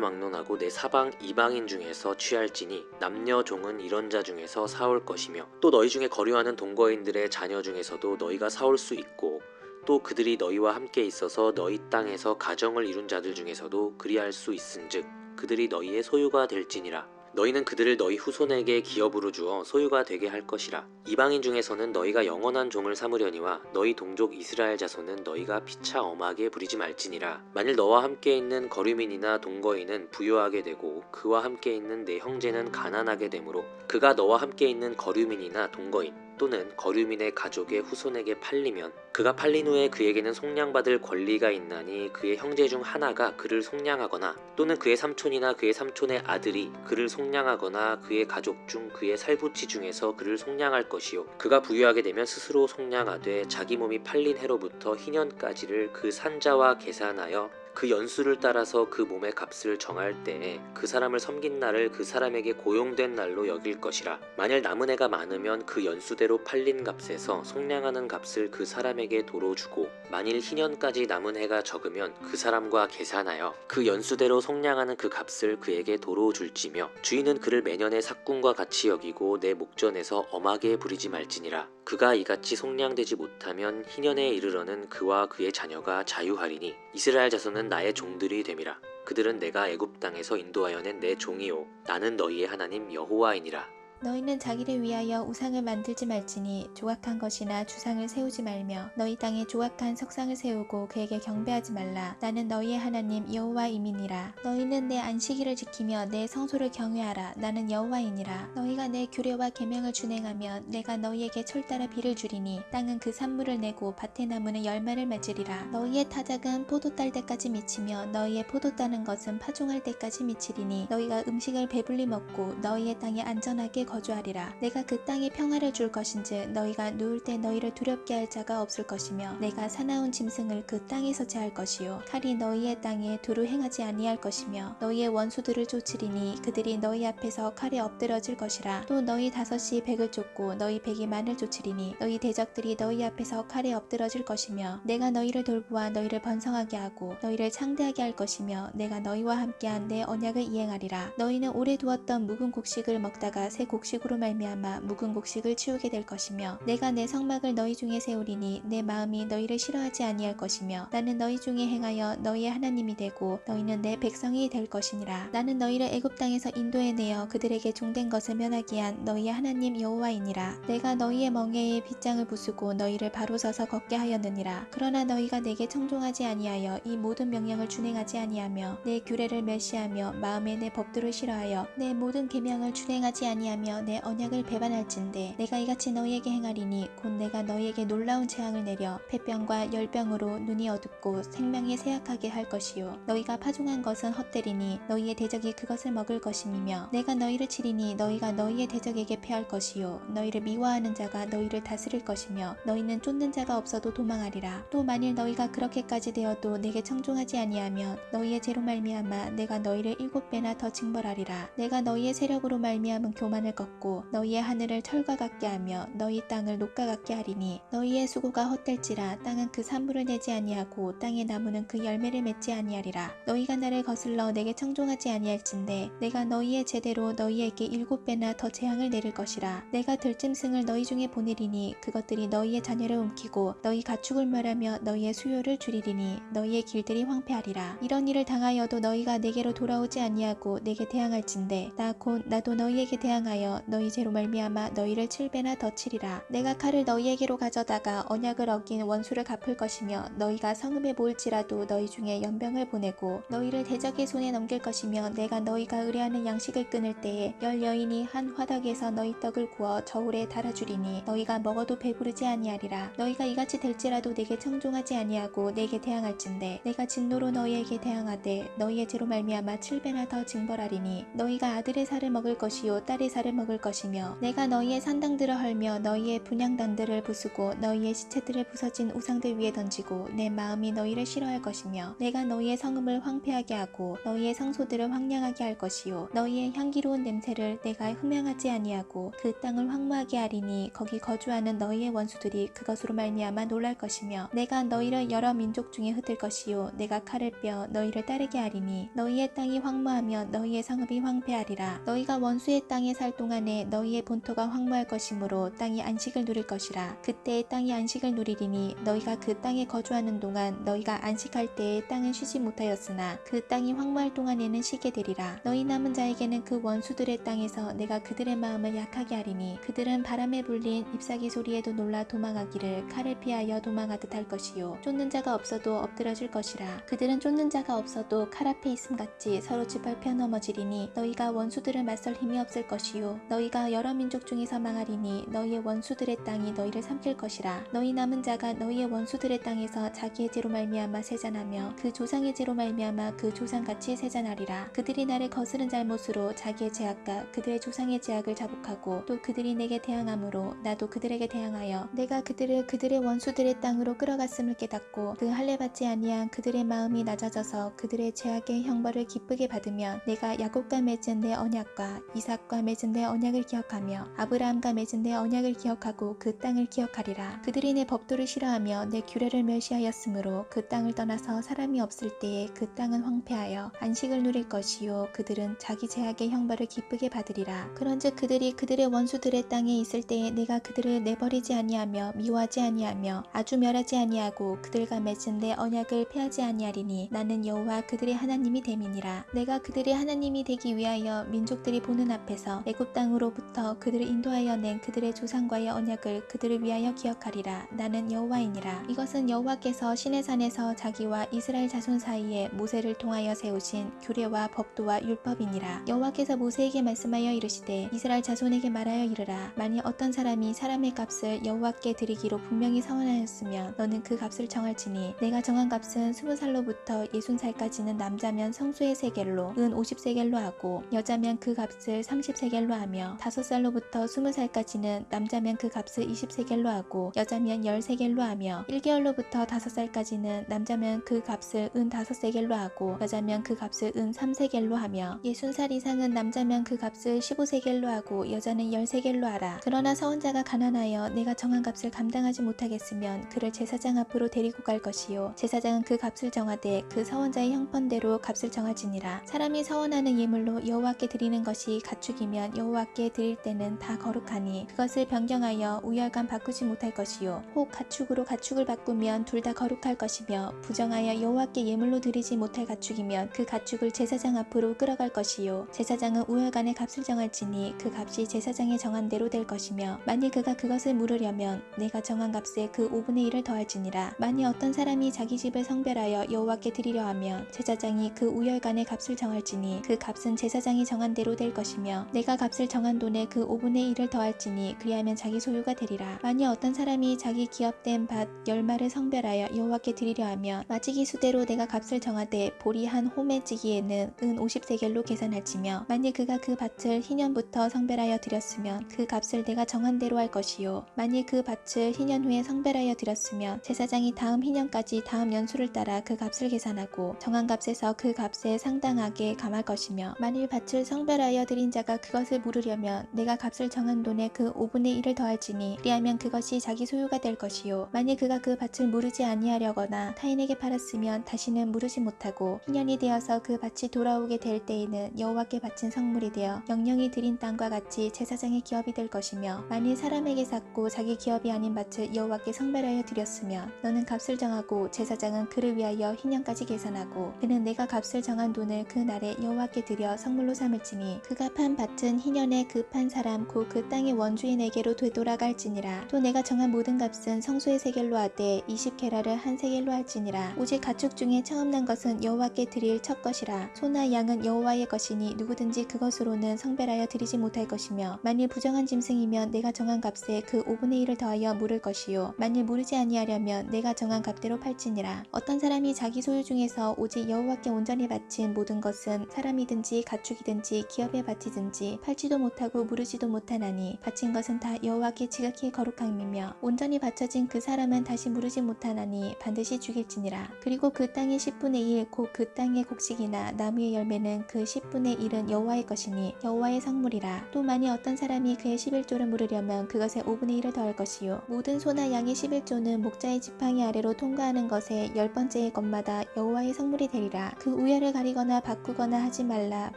막론하고 내 사방 이방인 중에서 취할지니 남녀 종은 이런 자 중에서 사올 것이며 또 너희 중에 거류하는 동거인들의 자녀 중에서도 너희가 사올 수 있고 또 그들이 너희와 함께 있어서 너희 땅에서 가정을 이룬 자들 중에서도 그리할 수 있은즉 그들이 너희의 소유가 될지니라. 너희는 그들을 너희 후손에게 기업으로 주어 소유가 되게 할 것이라. 이방인 중에서는 너희가 영원한 종을 삼으려니와 너희 동족 이스라엘 자손은 너희가 피차 엄하게 부리지 말지니라. 만일 너와 함께 있는 거류민이나 동거인은 부유하게 되고 그와 함께 있는 내 형제는 가난하게 되므로 그가 너와 함께 있는 거류민이나 동거인 또는 거류민의 가족의 후손에게 팔리면 그가 팔린 후에 그에게는 속량받을 권리가 있나니 그의 형제 중 하나가 그를 속량하거나 또는 그의 삼촌이나 그의 삼촌의 아들이 그를 속량하거나 그의 가족 중 그의 살부치 중에서 그를 속량할 것이요 그가 부유하게 되면 스스로 속량하되 자기 몸이 팔린 해로부터 희년까지를 그 산자와 계산하여 그 연수를 따라서 그 몸의 값을 정할 때에 그 사람을 섬긴 날을 그 사람에게 고용된 날로 여길 것이라. 만일 남은 해가 많으면 그 연수대로 팔린 값에서 속량하는 값을 그 사람에게 도로 주고 만일 희년까지 남은 해가 적으면 그 사람과 계산하여 그 연수대로 속량하는 그 값을 그에게 도로 줄지며 주인은 그를 매년의 삭군과 같이 여기고 내 목전에서 엄하게 부리지 말지니라. 그가 이같이 속량되지 못하면 희년에 이르러는 그와 그의 자녀가 자유하리니 이스라엘 자손은 나의 종들이 됨이라. 그들은 내가 애굽 땅에서 인도하여 낸 내 종이요 나는 너희의 하나님 여호와이니라. 너희는 자기를 위하여 우상을 만들지 말지니 조각한 것이나 주상을 세우지 말며 너희 땅에 조각한 석상을 세우고 그에게 경배하지 말라. 나는 너희의 하나님 여호와임이니라. 너희는 내 안식일을 지키며 내 성소를 경외하라. 나는 여호와이니라. 너희가 내 규례와 계명을 준행하면 내가 너희에게 철따라 비를 주리니 땅은 그 산물을 내고 밭의 나무는 열매를 맺으리라. 너희의 타작은 포도 딸 때까지 미치며 너희의 포도 따는 것은 파종할 때까지 미치리니 너희가 음식을 배불리 먹고 너희의 땅에 안전하게 거주하리라. 내가 그 땅에 평화를 줄 것인즉 너희가 누울 때 너희를 두렵게 할 자가 없을 것이며 내가 사나운 짐승을 그 땅에서 제할 것이요 칼이 너희의 땅에 두루 행하지 아니할 것이며 너희의 원수들을 쫓으리니 그들이 너희 앞에서 칼에 엎드러질 것이라. 또 너희 다섯이 백을 쫓고 너희 백이 만을 쫓으리니 너희 대적들이 너희 앞에서 칼에 엎드러질 것이며 내가 너희를 돌보아 너희를 번성하게 하고 너희를 창대하게 할 것이며 내가 너희와 함께한 내 언약을 이행하리라. 너희는 오래 두었던 묵은 곡식을 먹다가 새 곡식으로 말미암아 묵은 곡식을 치우게 될 것이며 내가 내 성막을 너희 중에 세우리니 내 마음이 너희를 싫어하지 아니할 것이며 나는 너희 중에 행하여 너희의 하나님이 되고 너희는 내 백성이 될 것이니라. 나는 너희를 애굽 땅에서 인도해내어 그들에게 종된 것을 면하게 한 너희의 하나님 여호와이니라. 내가 너희의 멍에에 빗장을 부수고 너희를 바로 서서 걷게 하였느니라. 그러나 너희가 내게 청종하지 아니하여 이 모든 명령을 준행하지 아니하며 내 규례를 멸시하며 마음에 내 법도를 싫어하여 내 모든 계명을 준행하지 아니하며 행하며 내 언약을 배반할진대 내가 이같이 너희에게 행하리니 곧 내가 너희에게 놀라운 재앙을 내려 폐병과 열병으로 눈이 어둡고 생명이 쇠약하게 할 것이요 너희가 파종한 것은 헛되리니 너희의 대적이 그것을 먹을 것임이며 내가 너희를 치리니 너희가 너희의 대적에게 패할 것이요 너희를 미워하는 자가 너희를 다스릴 것이며 너희는 쫓는 자가 없어도 도망하리라. 또 만일 너희가 그렇게까지 되어도 내게 청종하지 아니하면 너희의 죄로 말미암아 내가 너희를 7배나 더 징벌하리라. 내가 너희의 세력으로 말미암은 교만을 꺾고 너희의 하늘을 철과 같게 하며 너희 땅을 녹과 같게 하리니 너희의 수고가 헛될지라 땅은 그 산물을 내지 아니하고 땅의 나무는 그 열매를 맺지 아니하리라. 너희가 나를 거슬러 내게 청종하지 아니할진대 내가 너희의 제대로 너희에게 7배나 더 재앙을 내릴 것이라. 내가 들짐승을 너희 중에 보내리니 그것들이 너희의 자녀를 움키고 너희 가축을 멸하며 너희의 수요를 줄이리니 너희의 길들이 황폐하리라. 이런 일을 당하여도 너희가 내게로 돌아오지 아니하고 내게 대항할진대 나 곧 나도 너희에게 대항하여 너희 죄로 말미암아 너희를 7배나 더 치리라. 내가 칼을 너희에게로 가져다가 언약을 어긴 원수를 갚을 것이며 너희가 성읍에 모일지라도 너희 중에 연병을 보내고 너희를 대적의 손에 넘길 것이며 내가 너희가 의뢰하는 양식을 끊을 때에 10 여인이 한 화덕에서 너희 떡을 구워 저울에 달아주리니 너희가 먹어도 배부르지 아니하리라. 너희가 이같이 될지라도 내게 청종하지 아니하고 내게 대항할진대 내가 진노로 너희에게 대항하되 너희의 죄로 말미암아 7배나 더 징벌하리니 너희가 아들의 살을 먹을 것이요 딸의 살을 먹을 것이며 내가 너희의 산당들을 헐며 너희의 분향단들을 부수고 너희의 시체들을 부서진 우상들 위에 던지고 내 마음이 너희를 싫어할 것이며 내가 너희의 성읍을 황폐하게 하고 너희의 성소들을 황량하게 할 것이요 너희의 향기로운 냄새를 내가 흠양하지 아니하고 그 땅을 황무하게 하리니 거기 거주하는 너희의 원수들이 그것으로 말미암아 놀랄 것이며 내가 너희를 여러 민족 중에 흩을 것이요 내가 칼을 빼어 너희를 따르게 하리니 너희의 땅이 황무하며 너희의 성읍이 황폐하리라. 너희가 원수의 땅에 살 동안에 너희의 본토가 황무할 것이므로 땅이 안식을 누릴 것이라. 그때에 땅이 안식을 누리리니 너희가 그 땅에 거주하는 동안 너희가 안식할 때에 땅은 쉬지 못하였으나 그 땅이 황무할 동안에는 쉬게 되리라. 너희 남은 자에게는 그 원수들의 땅에서 내가 그들의 마음을 약하게 하리니 그들은 바람에 불린 잎사귀 소리에도 놀라 도망하기를 칼을 피하여 도망하듯 할 것이요 쫓는 자가 없어도 엎드러질 것이라. 그들은 쫓는 자가 없어도 칼 앞에 있음같이 서로 짓밟혀 넘어지리니 너희가 원수들을 맞설 힘이 없을 것이요 너희가 여러 민족 중에서 망하리니 너희의 원수들의 땅이 너희를 삼킬 것이라. 너희 남은 자가 너희의 원수들의 땅에서 자기의 죄로 말미암아 세잔하며 그 조상의 죄로 말미암아 그 조상같이 세잔하리라. 그들이 나를 거스른 잘못으로 자기의 죄악과 그들의 조상의 죄악을 자복하고 또 그들이 내게 대항함으로 나도 그들에게 대항하여 내가 그들을 그들의 원수들의 땅으로 끌어갔음을 깨닫고 그 할례 받지 아니한 그들의 마음이 낮아져서 그들의 죄악의 형벌을 기쁘게 받으면 내가 야곱과 맺은 내 언약과 이삭과 맺은 내 언약을 기억하며 아브라함과 맺은 내 언약을 기억하고 그 땅을 기억하리라. 그들이 내 법도를 싫어하며 내 규례를 멸시하였으므로 그 땅을 떠나서 사람이 없을 때에 그 땅은 황폐하여 안식을 누릴 것이요 그들은 자기 죄악의 형벌을 기쁘게 받으리라. 그런즉 그들이 그들의 원수들의 땅에 있을 때에 내가 그들을 내버리지 아니하며 미워하지 아니하며 아주 멸하지 아니하고 그들과 맺은 내 언약을 폐하지 아니하리니 나는 여호와 그들의 하나님이 됨이니라. 내가 그들의 하나님이 되기 위하여 민족들이 보는 앞에서 애굽 땅으로부터 그들을 인도하여 낸 그들의 조상과의 언약을 그들을 위하여 기억하리라. 나는 여호와이니라. 이것은 여호와께서 시내산에서 자기와 이스라엘 자손 사이에 모세를 통하여 세우신 규례와 법도와 율법이니라. 여호와께서 모세에게 말씀하여 이르시되 이스라엘 자손에게 말하여 이르라. 만일 어떤 사람이 사람의 값을 여호와께 드리기로 분명히 서원하였으면 너는 그 값을 정할지니 내가 정한 값은 20살로부터 60살까지는 남자면 성수의 세겔로 은 50세겔로 하고 여자면 그 값을 30세겔로 하며 5살로부터 20살까지는 남자면 그 값을 20세겔로 하고 여자면 10세겔로 하며 1개월로부터 5살까지는 남자면 그 값을 은 5세겔로 하고 여자면 그 값을 은 3세겔로 하며 60살 이상은 남자면 그 값을 15세겔로 하고 여자는 10세겔로 하라. 그러나 서원자가 가난하여 내가 정한 값을 감당하지 못하겠으면 그를 제사장 앞으로 데리고 갈 것이요 제사장은 그 값을 정하되 그 서원자의 형편대로 값을 정하지니라. 사람이 서원하는 예물로 여호와께 드리는 것이 가축이면 여호와께 드릴 때는 다 거룩하니 그것을 변경하여 우열간 바꾸지 못할 것이요 혹 가축으로 가축을 바꾸면 둘 다 거룩할 것이며 부정하여 여호와께 예물로 드리지 못할 가축이면 그 가축을 제사장 앞으로 끌어갈 것이요 제사장은 우열간의 값을 정할지니 그 값이 제사장의 정한 대로 될 것이며 만일 그가 그것을 물으려면 내가 정한 값에 그 5분의 1을 더할지니라. 만일 어떤 사람이 자기 집을 성별하여 여호와께 드리려 하면 제사장이 그 우열간의 값을 정할지니 그 값은 제사장이 정한 대로 될 것이며 내가 값을 값을 정한 돈의 그 5분의 1을 더할지니 그리하면 자기 소유가 되리라. 만일 어떤 사람이 자기 기업된 밭 10마를 성별하여 여호와께 드리려 하면 마지기 수대로 내가 값을 정하되 보리 한 홈에 찌기에는 은 50세겔로 계산할지며 만일 그가 그 밭을 희년부터 성별하여 드렸으면 그 값을 내가 정한 대로 할 것이요 만일 그 밭을 희년 후에 성별하여 드렸으면 제사장이 다음 희년까지 다음 연수를 따라 그 값을 계산하고 정한 값에서 그 값에 상당하게 감할 것이며 만일 밭을 성별하여 드린 자가 그것을 물으려면 내가 값을 정한 돈의 그 5분의 1을 더할지니 그리하면 그것이 자기 소유가 될 것이요 만일 그가 그 밭을 무르지 아니하려거나 타인에게 팔았으면 다시는 무르지 못하고 희년이 되어서 그 밭이 돌아오게 될 때에는 여호와께 바친 성물이 되어 영영이 드린 땅과 같이 제사장의 기업이 될 것이며 만일 사람에게 샀고 자기 기업이 아닌 밭을 여호와께 성별하여 드렸으면 너는 값을 정하고 제사장은 그를 위하여 희년까지 계산하고 그는 내가 값을 정한 돈을 그 날에 여호와께 드려 성물로 삼을지니 그가 판 밭은 희년에 그 판 사람 곧 그 땅의 원주인에게로 되돌아갈지니라. 또 내가 정한 모든 값은 성소의 세겔로 하되 20게라를 한 세겔로 할지니라. 오직 가축 중에 처음 난 것은 여호와께 드릴 첫 것이라. 소나 양은 여호와의 것이니 누구든지 그것으로는 성별하여 드리지 못할 것이며 만일 부정한 짐승이면 내가 정한 값에 그 5분의 1을 더하여 물을 것이요 만일 무르지 아니하려면 내가 정한 값대로 팔지니라. 어떤 사람이 자기 소유 중에서 오직 여호와께 온전히 바친 모든 것은 사람이든지 가축이든지 기업의 밭이든지 팔지도 못하고 무르지도 못하나니 바친 것은 다 여호와께 지극히 거룩함이며 온전히 바쳐진 그 사람은 다시 무르지 못하나니 반드시 죽일지니라. 그리고 그 땅의 10분의 1 곧 그 땅의 곡식이나 나무의 열매는 그 10분의 1은 여호와의 것이니 여호와의 성물이라. 또 만일 어떤 사람이 그의 11조를 물으려면 그것에 5분의 1을 더할 것이요 모든 소나 양의 11조는 목자의 지팡이 아래로 통과하는 것에 10번째의 것마다 여호와의 성물이 되리라. 그 우열을 가리거나 바꾸거나 하지 말라.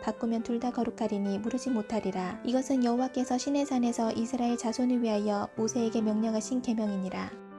바꾸면 둘 다 거룩하리니 무르지 못하리라. 이것은 여호와께서 시내산에서 이스라엘 자손을 위하여 모세에게 명령하신 계명이니라.